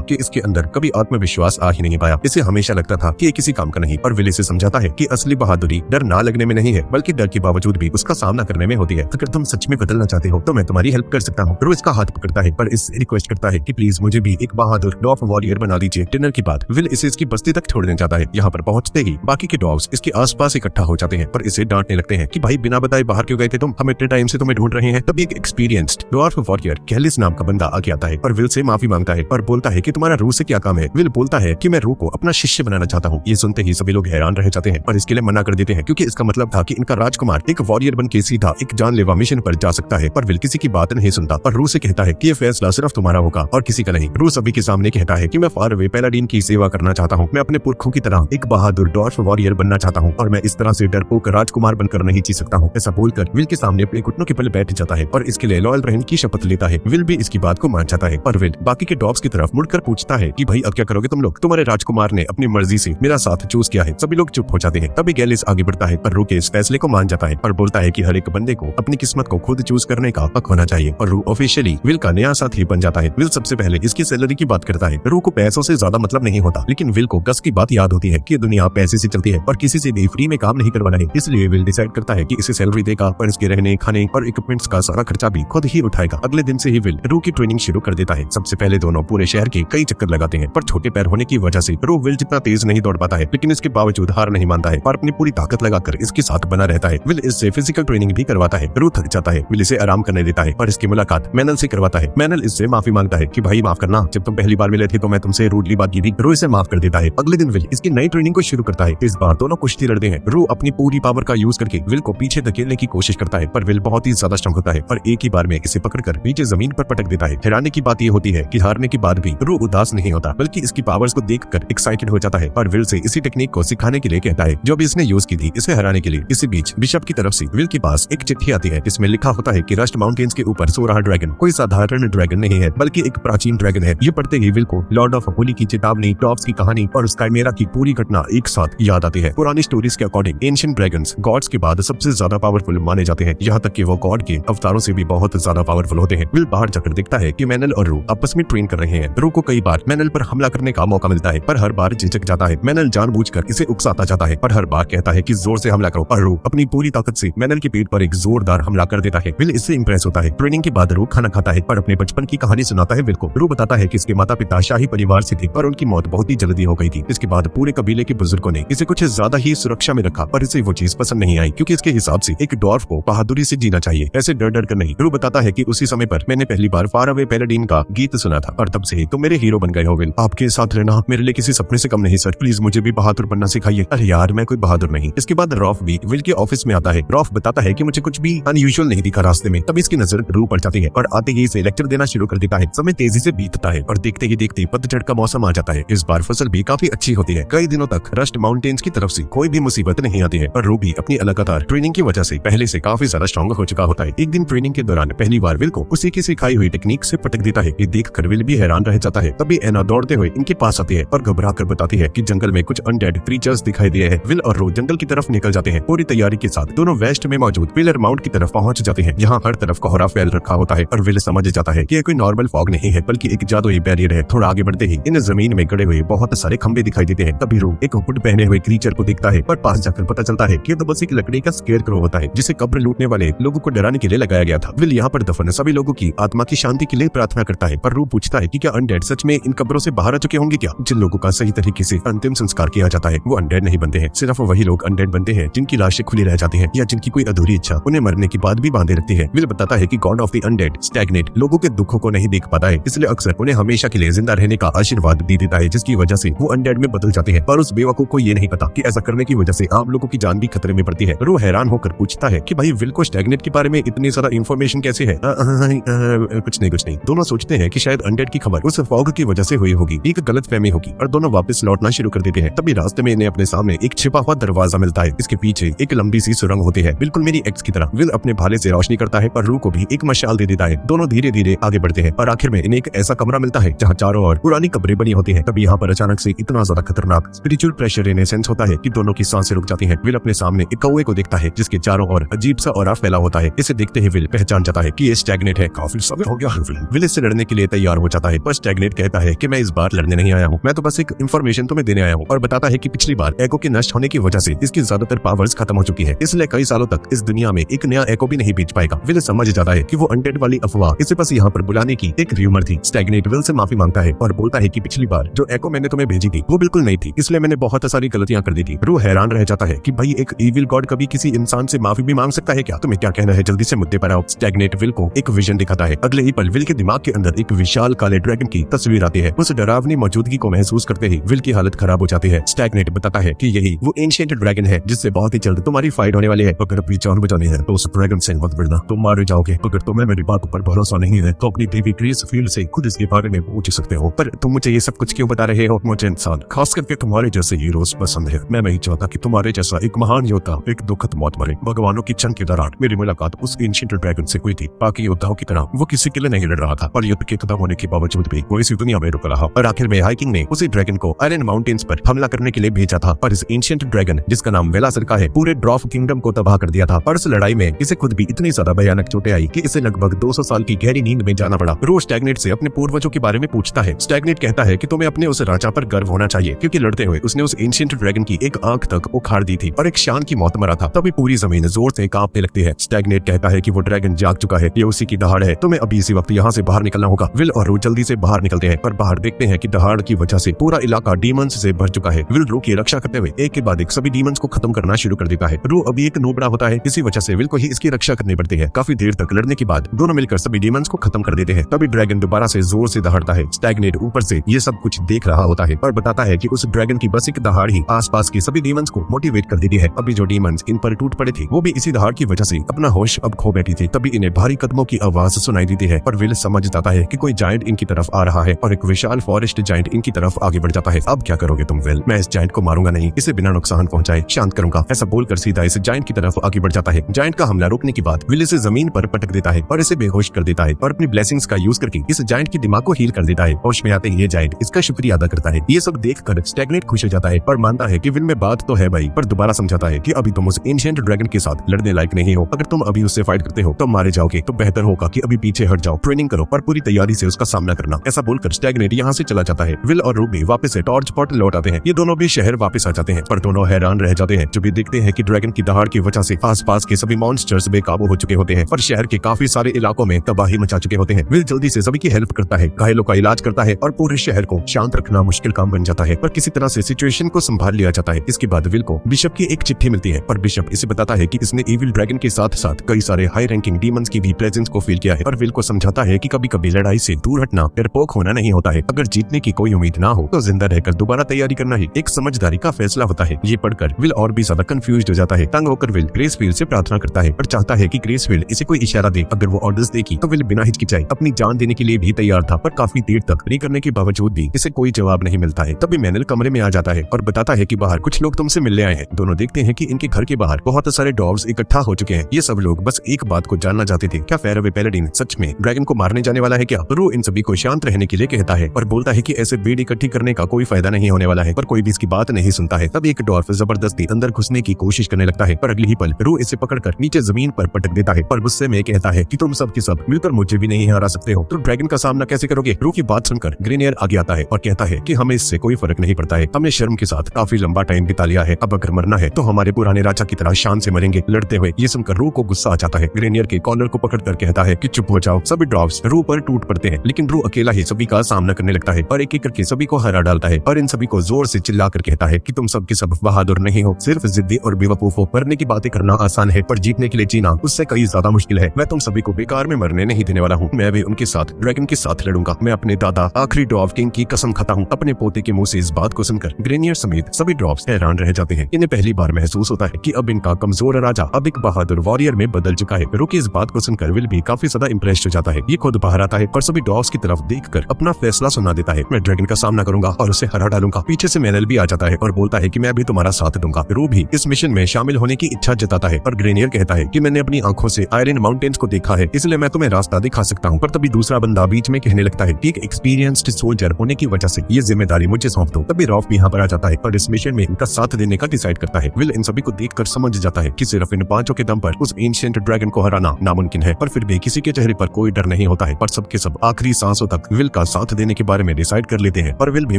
कि इसके अंदर कभी आत्मविश्वास आ ही नहीं पाया। इसे हमेशा लगता था कि ये किसी काम का नहीं, और विल इसे समझाता है कि असली बहादुरी डर ना लगने में नहीं है, बल्कि डर के बावजूद भी उसका सामना करने में होती है। अगर तुम सच में बदलना चाहते हो तो मैं तुम्हारी हेल्प कर सकता हूँ। रू इसका हाथ पकड़ता है, पर इस रिक्वेस्ट करता है कि प्लीज मुझे भी एक बहादुर डॉफ वॉरियर बना दीजिए। डिनर के बाद विल इसे इसकी बस्ती तक छोड़ने जाता है। यहाँ पर पहुंचते ही बाकी के डॉग्स इसके आसपास इकट्ठा हो जाते हैं, पर इसे डांटने लगते हैं कि भाई बिना बताए बाहर क्यों गए थे तुम, हम इतने टाइम से तुम्हें ढूंढ रहे हैं। तभी एक एक्सपीरियंस्ड डॉर्फ वॉरियर कैलिस नाम का बंदा आगे आता है और विल से माफी मांगता है और बोलता है कि तुम्हारा रू से क्या काम है। विल बोलता है कि मैं रू को अपना शिष्य बनाना चाहता हूँ। ये सुनते ही सभी लोग हैरान रह जाते हैं, पर इसके लिए मना कर देते हैं क्योंकि इसका मतलब था कि इनका राजकुमार एक वॉरियर बन के सीधा एक जानलेवा मिशन पर जा सकता है। पर विल किसी की बात नहीं सुनता और रू से कहता है कि ये फैसला सिर्फ तुम्हारा होगा और किसी का नहीं। रू सभी के सामने कहता है कि मैं फार अवे पैलाडीन की सेवा करना चाहता हूँ, मैं अपने पुरखों की तरह एक बहादुर डॉर्फ वॉरियर बनना चाहता हूँ और मैं इस तरह से डरपोक राजकुमार बनकर नहीं जी सकता हूँ। ऐसा बोलकर विल के सामने अपने घुटनों के बल बैठ जाता है और इसके लिए लॉयल रहने की शपथ लेता है। विल भी इसकी बात को मान जाता है और विल बाकी के डॉग्स की तरफ मुड़कर पूछता है कि भाई अब क्या करोगे तुम लोग, तुम्हारे राजकुमार ने अपनी मर्जी से मेरा साथ चूज किया है। सभी लोग चुप हो जाते हैं। तभी गैलिस आगे बढ़ता है पर रू के इस फैसले को मान जाता है और बोलता है कि हर एक बंदे को अपनी किस्मत को खुद चूज करने का हक होना चाहिए और रू ऑफिशियली विल का नया साथी बन जाता है। विल सबसे पहले इसकी सैलरी की बात करता है। रू को पैसों से ज्यादा मतलब नहीं होता, लेकिन विल को गस की बात याद होती है कि दुनिया पैसे से चलती है और किसी से भी फ्री में काम नहीं करवाना है। इसलिए विल डिसाइड करता है कि इसे सैलरी देगा पर इसके रहने खाने और इक्विपमेंट्स का सारा खर्चा भी खुद ही उठाएगा। अगले दिन से ही विल रू की ट्रेनिंग शुरू कर देता है। सबसे पहले दोनों पूरे शहर के कई चक्कर लगाते हैं, पर छोटे पैर होने की वजह से रू विल जितना तेज नहीं दौड़ पाता है, लेकिन इसके बावजूद हार नहीं मानता है और अपनी पूरी ताकत लगाकर इसके साथ बना रहता है। विल इससे फिजिकल ट्रेनिंग भी करवाता है। रू थक जाता है, विल इसे आराम करने देता है और इसकी मुलाकात मैनल से करवाता है। मैनल इससे माफी मांगता है कि भाई माफ करना, जब तुम पहली बार मिले थे तो मैं तुमसे रूडली बात की थी। रू इसे माफ कर देता है। अगले दिन विल इसकी नई ट्रेनिंग को शुरू करता है। इस बार दोनों कुश्ती लड़ते हैं। रू अपनी पूरी पावर का यूज करके विल को पीछे धकेलने की कोशिश करता है, पर विल बहुत ही ज्यादा स्ट्रांग होता है और एक ही बार में इसे पकड़कर नीचे जमीन पर पटक देता है। हैरानी की बात यह होती है कि हारने के बाद भी रू उदास नहीं होता, बल्कि इसकी पावर्स को देखकर एक्साइटेड हो जाता है और विल से इसी टेक्निक को सिखाने के लिए कहता है जो भी इसने यूज की थी इसे हराने के लिए। इसी बीच बिशप की तरफ से विल के पास एक चिट्ठी आती है। इसमें लिखा होता है कि रस्ट माउंटेन्स के ऊपर सो रहा ड्रैगन कोई साधारण ड्रैगन नहीं है, बल्कि एक प्राचीन ड्रैगन है। ये पढ़ते ही विल को लॉर्ड ऑफ होली की चेतावनी, टॉप्स की कहानी और स्काइमेरा की पूरी घटना एक साथ याद आती है। पुरानी स्टोरीज के अकॉर्डिंग एंशिएंट ड्रैगन्स गॉड्स के बाद सबसे ज्यादा पावरफुल माने जाते हैं, यहाँ तक कि वो गॉड के अवतारों से भी बहुत ज्यादा पावरफुल होते हैं। विल बाहर जाकर देखता है कि मैनल और रू आपस में ट्रेन कर रहे हैं। रू को कई बार मैनल पर हमला करने का मौका मिलता है, पर हर बार झिझक जाता है। मैनल जानबूझकर इसे उकसाता जाता है, पर हर बार कहता है कि जोर से हमला करो और रू अपनी पूरी ताकत से मैनल के पेट पर एक जोरदार हमला कर देता है। विल इससे इंप्रेस होता है। ट्रेनिंग के बाद रू खाना खाता है पर अपने बचपन की कहानी सुनाता है विल को। रू बताता है कि इसके माता पिता शाही परिवार से थे पर उनकी मौत बहुत ही जल्दी हो गई थी। इसके बाद पूरे कबीले के बुजुर्गों ने इसे कुछ ज्यादा ही सुरक्षा में रखा, पर इसे वो चीज पसंद नहीं आई क्योंकि इसके हिसाब से एक डॉर्फ को बहादुरी से जीना चाहिए, ऐसे डर डर कर नहीं। रू बताता है कि उसी समय पर मैंने पहली बार फार अवे पैलाडीन का गीत सुना था और तब से ही तुम मेरे हीरो बन गए हो विल। आपके साथ रहना मेरे लिए किसी सपने से कम नहीं सर, प्लीज मुझे भी बहादुर बनना सिखाइए। अरे यार मैं कोई बहादुर नहीं। इसके बाद रॉफ भी विल के ऑफिस में आता है। रॉफ बताता है कि मुझे कुछ भी अनयूजुअल नहीं दिखा रास्ते में। तभी इसकी नजर रू पर जाती है और आते ही इसे लेक्चर देना शुरू कर देता है। समय तेजी से बीतता है और देखते ही देखते पतझड़ का मौसम आ जाता है। इस बार फसल भी काफी अच्छी होती है। कई दिनों तक रस्ट माउंटेन्स की तरफ से कोई भी मुसीबत नहीं आती है और रू भी अपनी लगातार ट्रेनिंग की वजह से पहले से काफी ज्यादा स्ट्रॉन्ग हो चुका होता है। एक दिन ट्रेनिंग के दौरान पहली बार विल को उसी की सिखाई हुई टेक्निक से पटक देता है। ये देखकर विल भी हैरान रह जाता है। तभी एना दौड़ते हुए इनके पास आती है और घबरा कर बताती है कि जंगल में कुछ अनडेड क्रीचर्स दिखाई दिए हैं। विल और रू जंगल की तरफ निकल जाते हैं। पूरी तैयारी के साथ दोनों वेस्ट में मौजूद पिलर माउंट की तरफ पहुंच जाते हैं। यहाँ हर तरफ कोहरा फैल रखा होता है और विल समझ जाता है कि ये कोई नॉर्मल फॉग नहीं है बल्कि एक जादुई बैरियर है। थोड़ा आगे बढ़ते ही इन जमीन में गड़े हुए बहुत सारे खंबे दिखाई देते हैं। तभी रू एक हुड पहने हुए क्रीचर को देखता है, पर पास जाकर पता चलता है कि तो बस एक लकड़ी का स्केयरक्रो होता है जिसे कब्र लूटने वाले लोगों को डराने के लिए लगाया गया था। विल यहाँ पर दफन सभी लोगों की आत्मा की शांति के लिए प्रार्थना करता है, पर रू पूछता है कि क्या अनडेड सच में इन कब्रों से बाहर आ चुके होंगे क्या? जिन लोगों का सही तरीके से अंतिम संस्कार किया जाता है वो अनडेड नहीं बनते हैं। सिर्फ वही लोग अनडेड बनते हैं जिनकी लाशें खुली रह जाती हैं या जिनकी कोई अधूरी इच्छा उन्हें मरने के बाद भी बांधे रखती है। विल बताता है कि God of the undead stagnate लोगों के दुखों को नहीं देख पाता है, इसलिए अक्सर उन्हें हमेशा के लिए जिंदा रहने का आशीर्वाद दे देता है, जिसकी वजह से वो अनडेड में बदल जाते हैं। पर उस बेवकूफ को ये नहीं पता कि ऐसा करने की वजह से आम लोगों की जान भी खतरे में पड़ती है। रू हैरान होकर पूछता है कि भाई विल को स्टैग्नेट के बारे में इतनी सारा इन्फॉर्मेशन कैसे है? कुछ नहीं। दोनों सोचते हैं कि शायद अनडेड की खबर उस फॉग की वजह से हुई होगी, एक गलतफहमी होगी, और दोनों वापस लौटना शुरू कर देते हैं। तभी रास्ते में इन्हें अपने सामने एक छिपा हुआ दरवाजा मिलता है। इसके पीछे एक लंबी सी सुरंग होती है, बिल्कुल मेरी एक्स की तरह। विल अपने भाले से रोशनी करता है और रू को भी एक मशाल दे देता है। दोनों धीरे धीरे आगे बढ़ते हैं और आखिर में इन्हें एक ऐसा कमरा मिलता है जहाँ चारों ओर पुरानी कब्रें बनी होती है। तभी यहाँ पर अचानक से इतना ज्यादा खतरनाक स्पिरिचुअल प्रेशर इन्हें सेंस होता है कि दोनों की सांसें रुक जाती हैं। विल अपने सामने एक कौवे को देखता है जिसके चारों ओर अजीब सा ऑरा फैला होता है। इसे देखते ही विल पहचान जाता है कि ये स्टैग्नेट है। काफी समय हो गया है विल। विल इससे लड़ने के लिए तैयार हो जाता है, पर स्टैग्नेट कहता है कि मैं इस बार लड़ने नहीं आया हूँ, मैं तो बस एक इन्फॉर्मेशन तुम्हें देने आया हूँ। और बताता है कि पिछली बार एको के नष्ट होने की वजह से इसकी ज्यादातर पावर्स खत्म हो चुकी है, इसलिए कई सालों तक इस दुनिया में एक नया एको भी नहीं बेच पाएगा। विल समझ जाता है कि वो अनडेड वाली अफवाह इसे बस यहाँ पर बुलाने की एक र्यूमर थी। स्टैग्नेट विल से माफी मांगता है और बोलता है कि पिछली बार जो एको मैंने तुम्हें भेजी थी वो बिल्कुल नहीं थी, इसलिए मैंने बहुत सारी गलतियां कर दी थी। रू हैरान रह जाता है कि भाई एक इविल गॉड कभी किसी इंसान से माफी भी मांग सकता है क्या? तुम्हें क्या कहना है, जल्दी से मुद्दे पर आओ। स्टैग्नेट विल को एक विजन दिखाता है। अगले ही पल विल के दिमाग के अंदर एक विशाल काले ड्रैगन की तस्वीर आती है। उस डरावनी मौजूदगी को महसूस करते ही विल की हालत खराब हो जाती है। स्टैग्नेट बताता है कि यही वो एंशिएंट ड्रैगन है जिससे बहुत ही जल्द तुम्हारी फाइट होने वाली है। अगर अपनी जान बचानी है तो उस ड्रैगन से मत भिड़ना, तुम मारे जाओगे। अगर तुम्हें मेरी बातों पर भरोसा नहीं है तो अपनी देवी ग्रेस फील्ड से खुद इसके बारे में पूछ सकते हो। पर तुम मुझे ये सब कुछ क्यों बता रहे हो? मुझे इंसान, खास करके तुम्हारे जैसे हीरोज पसंद है। मैं नहीं चाहता कि तुम्हारे जैसा एक महान योद्धा एक दुखद मौत मरे। भगवानों की जंग के दौरान मेरी मुलाकात उस एंशिएंट ड्रैगन से हुई थी। बाकी योद्धाओं की तरह वो किसी के लिए नहीं लड़ रहा था, और युद्ध के खत्म होने के बावजूद भी वो इसी दुनिया में रुक रहा। और आखिर में हाइकिंग ने उसी ड्रैगन को आयरन माउंटेन्स पर हमला करने के लिए भेजा था, और इस एंशिएंट ड्रैगन जिसका नाम वेलासर का है पूरे ड्वार्फ किंगडम को तबाह कर दिया था। और इस लड़ाई में इसे खुद भी इतनी ज्यादा भयानक चोटें आई कि इसे लगभग 200 साल की गहरी नींद में जाना पड़ा। रू स्टैग्नेट से अपने पूर्वजों के बारे में पूछता है। स्टैग्नेट कहता है कि तुम्हें अपने उस राजा पर गर्व होना चाहिए, क्योंकि लड़ते हुए उसने उस एंशिएंट ड्रैगन की एक आंख तक उखाड़ दी थी और एक शान की मौत मरा था। तभी पूरी जमीन जोर से कांपने लगती है। स्टैग्नेट कहता है कि वो ड्रैगन जाग चुका है, ये उसी की दहाड़ है, तुम्हें अभी इसी वक्त यहाँ से बाहर निकलना होगा। विल और रू जल्दी से बाहर निकलते हैं, पर बाहर देखते हैं कि दहाड़ की वजह से पूरा इलाका डीमंस से भर चुका है। विल रू की रक्षा करते हुए एक के बाद एक सभी डीमंस को खत्म करना शुरू कर देता है। रू अभी एक नोबड़ा होता है, इसी वजह से विल को ही इसकी रक्षा करनी पड़ती है। काफी देर तक लड़ने के बाद दोनों मिलकर सभी डीमंस को खत्म कर देते हैं। तभी ड्रैगन दोबारा से जोर से दहाड़ता है। स्टैग्नेट ऊपर से ये सब कुछ देख रहा होता है और बताता है कि उस ड्रैगन की बस एक दहाड़ ही आसपास के सभी डीमंस को मोटिवेट कर देती है। अभी जो डीमंस इन पर टूट पड़े थे वो भी इसी दहाड़ की वजह से अपना होश अब खो बैठी थी। तभी इन्हें भारी कदमों की आवाज सुनाई देती है और विल समझ जाता है कि कोई जायंट इनकी तरफ आ रहा है और एक विशाल फॉरेस्ट जायंट इनकी तरफ आगे बढ़ जाता है। अब क्या करोगे तुम विल? मैं इस जायंट को मारूंगा नहीं, इसे बिना नुकसान पहुंचाए शांत करूंगा, ऐसा बोलकर सीधा इस जायंट की तरफ आगे बढ़ जाता है। जायंट का हमला रोकने के बाद विल इसे जमीन पर पटक देता है और इसे बेहोश कर देता है और अपनी ब्लेसिंग्स का यूज करके इस जायंट के दिमाग को हील कर देता है। होश में आते ही ये जायंट इसका शुक्रिया अदा करता है। ये सब देखकर स्टैग्नेट खुश हो जाता है और मानता है कि विल में बात तो है भाई, पर दोबारा समझाता है कि अभी तुम उस एंशिएंट ड्रैगन के साथ लड़ने लायक नहीं हो। अगर तुम अभी उससे फाइट करते हो तो मारे जाओगे, तो बेहतर होगा कि अभी पीछे हट जाओ, ट्रेनिंग करो और पूरी तैयारी से उसका सामना करना। ऐसा बोलकर स्टैग्नेट यहाँ से चला जाता है। विल और रूबी वापस से टॉर्च पॉट लौट आते हैं। ये दोनों भी शहर वापस आ जाते हैं, पर दोनों हैरान रह जाते हैं जब भी देखते हैं कि ड्रैगन की दहाड़ की वजह से आसपास के सभी मॉन्स्टर्स बेकाबू हो चुके होते हैं और शहर के काफी सारे इलाकों में तबाही मचा चुके होते हैं। विल जल्दी से सभी की हेल्प करता है, घायलों का इलाज करता है और पूरे शहर को शांत रखना मुश्किल काम बन जाता है, पर किसी तरह से सिचुएशन को संभाल लिया जाता है। इसके बाद विल को बिशप की एक चिट्ठी मिलती है और बिशप इसे बताता है कि इसने इविल ड्रैगन के साथ साथ कई सारे हाई रैंकिंग डीमंस की भी प्रेजेंस को फील किया है और विल को समझाता है कि कभी कभी लड़ाई से दूर हटना डरपोक होना नहीं होता है। अगर जीतने की कोई उम्मीद ना हो तो जिंदा रहकर दोबारा तैयारी करना ही एक समझदारी का फैसला होता है। ये पढ़कर विल और भी ज्यादा कंफ्यूज हो जाता है। तंग होकर विल ग्रेसफील्ड से प्रार्थना करता है और चाहता है कि ग्रेसफील्ड इसे कोई इशारा दे। अगर वो ऑर्डर्स देगी तो विल बिना हिचकिचाए अपनी जान देने के लिए भी तैयार था, पर काफी देर तक प्रे करने के बावजूद भी इसे कोई जवाब नहीं मिलता है। तभी मैनल कमरे में आ जाता है और बताता है कि बाहर कुछ लोग तुमसे मिलने आए हैं। दोनों देखते हैं कि इनके घर के बाहर बहुत सारे डॉग्स इकट्ठा हो चुके हैं। ये सब लोग बस एक बात को जानना चाहते थे, क्या फेयरवे पैलेडिन सच में ड्रैगन को मारने जाने वाला है क्या? रू इन सभी को शांत रहने के लिए कहता है और बोलता है कि ऐसे भीड़ इकट्ठी करने का कोई फायदा नहीं होने वाला है, पर कोई भी इसकी बात नहीं सुनता है। तब एक डॉर्फ जबरदस्ती अंदर घुसने की कोशिश करने लगता है, पर अगली ही पल रू इसे पकड़कर नीचे जमीन पर पटक देता है और गुस्से में कहता है कि तुम सब के सब मिलकर मुझे भी नहीं हरा सकते हो, तो ड्रैगन का सामना कैसे करोगे? रू की बात सुनकर ग्रेनियर आगे आता है और कहता है कि हमें इससे कोई फर्क नहीं पड़ता है, हमने शर्म के साथ काफी लंबा टाइम बिता लिया है, अब अगर मरना है तो हमारे पुराने राजा की तरह शान से मरेंगे लड़ते हुए। ये सुनकर रू को गुस्सा आ जाता है। ग्रेनियर के कॉलर को पकड़कर कहता है कि चुप हो जाओ। सभी ड्रॉप्स रू पर टूट पड़ते हैं, लेकिन रू अकेला ही सभी का सामना करने लगता है और एक एक करके सभी को हरा डालता है और इन सभी को जोर से चिल्लाकर कहता है कि तुम सब के सब बहादुर नहीं हो, सिर्फ जिद्दी और बेवकूफ हो। मरने की बातें करना आसान है, पर जीतने के लिए जीना उससे कई ज्यादा मुश्किल है। मैं तुम सभी को बेकार में मरने नहीं देने वाला हूँ, मैं भी उनके साथ ड्रैगन के साथ लड़ूंगा। मैं अपने दादा आखिरी ड्वार्फ किंग की कसम खाता हूँ। अपने पोते के मुंह से इस बात को सुनकर ग्रेनियर जूनियर समेत सभी ड्रॉप्स हैरान रह जाते हैं। इन्हें पहली बार महसूस होता है कि अब इनका कमजोर राजा अब एक बहादुर वॉरियर में बदल चुका है। रूकी इस बात को सुनकर विल भी काफी ज्यादा इंप्रेस्ड हो जाता है। ये खुद बाहर आता है और सभी ड्रॉप्स की तरफ देखकर अपना फैसला सुना देता है। मैं ड्रैगन का सामना करूंगा और उसे हरा डालूंगा। पीछे से मैनल भी आ जाता है और बोलता है कि मैं भी तुम्हारा साथ दूंगा। रू भी इस मिशन में शामिल होने की इच्छा जताता है और ग्रेनियर कहता है कि मैंने अपनी आंखों से आयरन माउंटेन्स को देखा है, इसलिए मैं तुम्हें रास्ता दिखा सकता हूँ। पर तभी दूसरा बंदा बीच में कहने लगता है कि एक एक्सपीरियंस्ड सोल्जर होने की वजह से ये जिम्मेदारी मुझे सौंप दो। तभी रॉफ भी यहाँ पर आ जाता है और इस मिशन में इनका साथ देने का डिसाइड करता है। विल इन सभी को देखकर समझ जाता है कि सिर्फ इन पांचों के दम पर उस एंशिएंट ड्रैगन को हराना नामुमकिन है। पर फिर भी किसी के चेहरे पर कोई डर नहीं होता है और सबके सब आखिरी सांसों तक विल का साथ देने के बारे में डिसाइड कर लेते हैं। और विल भी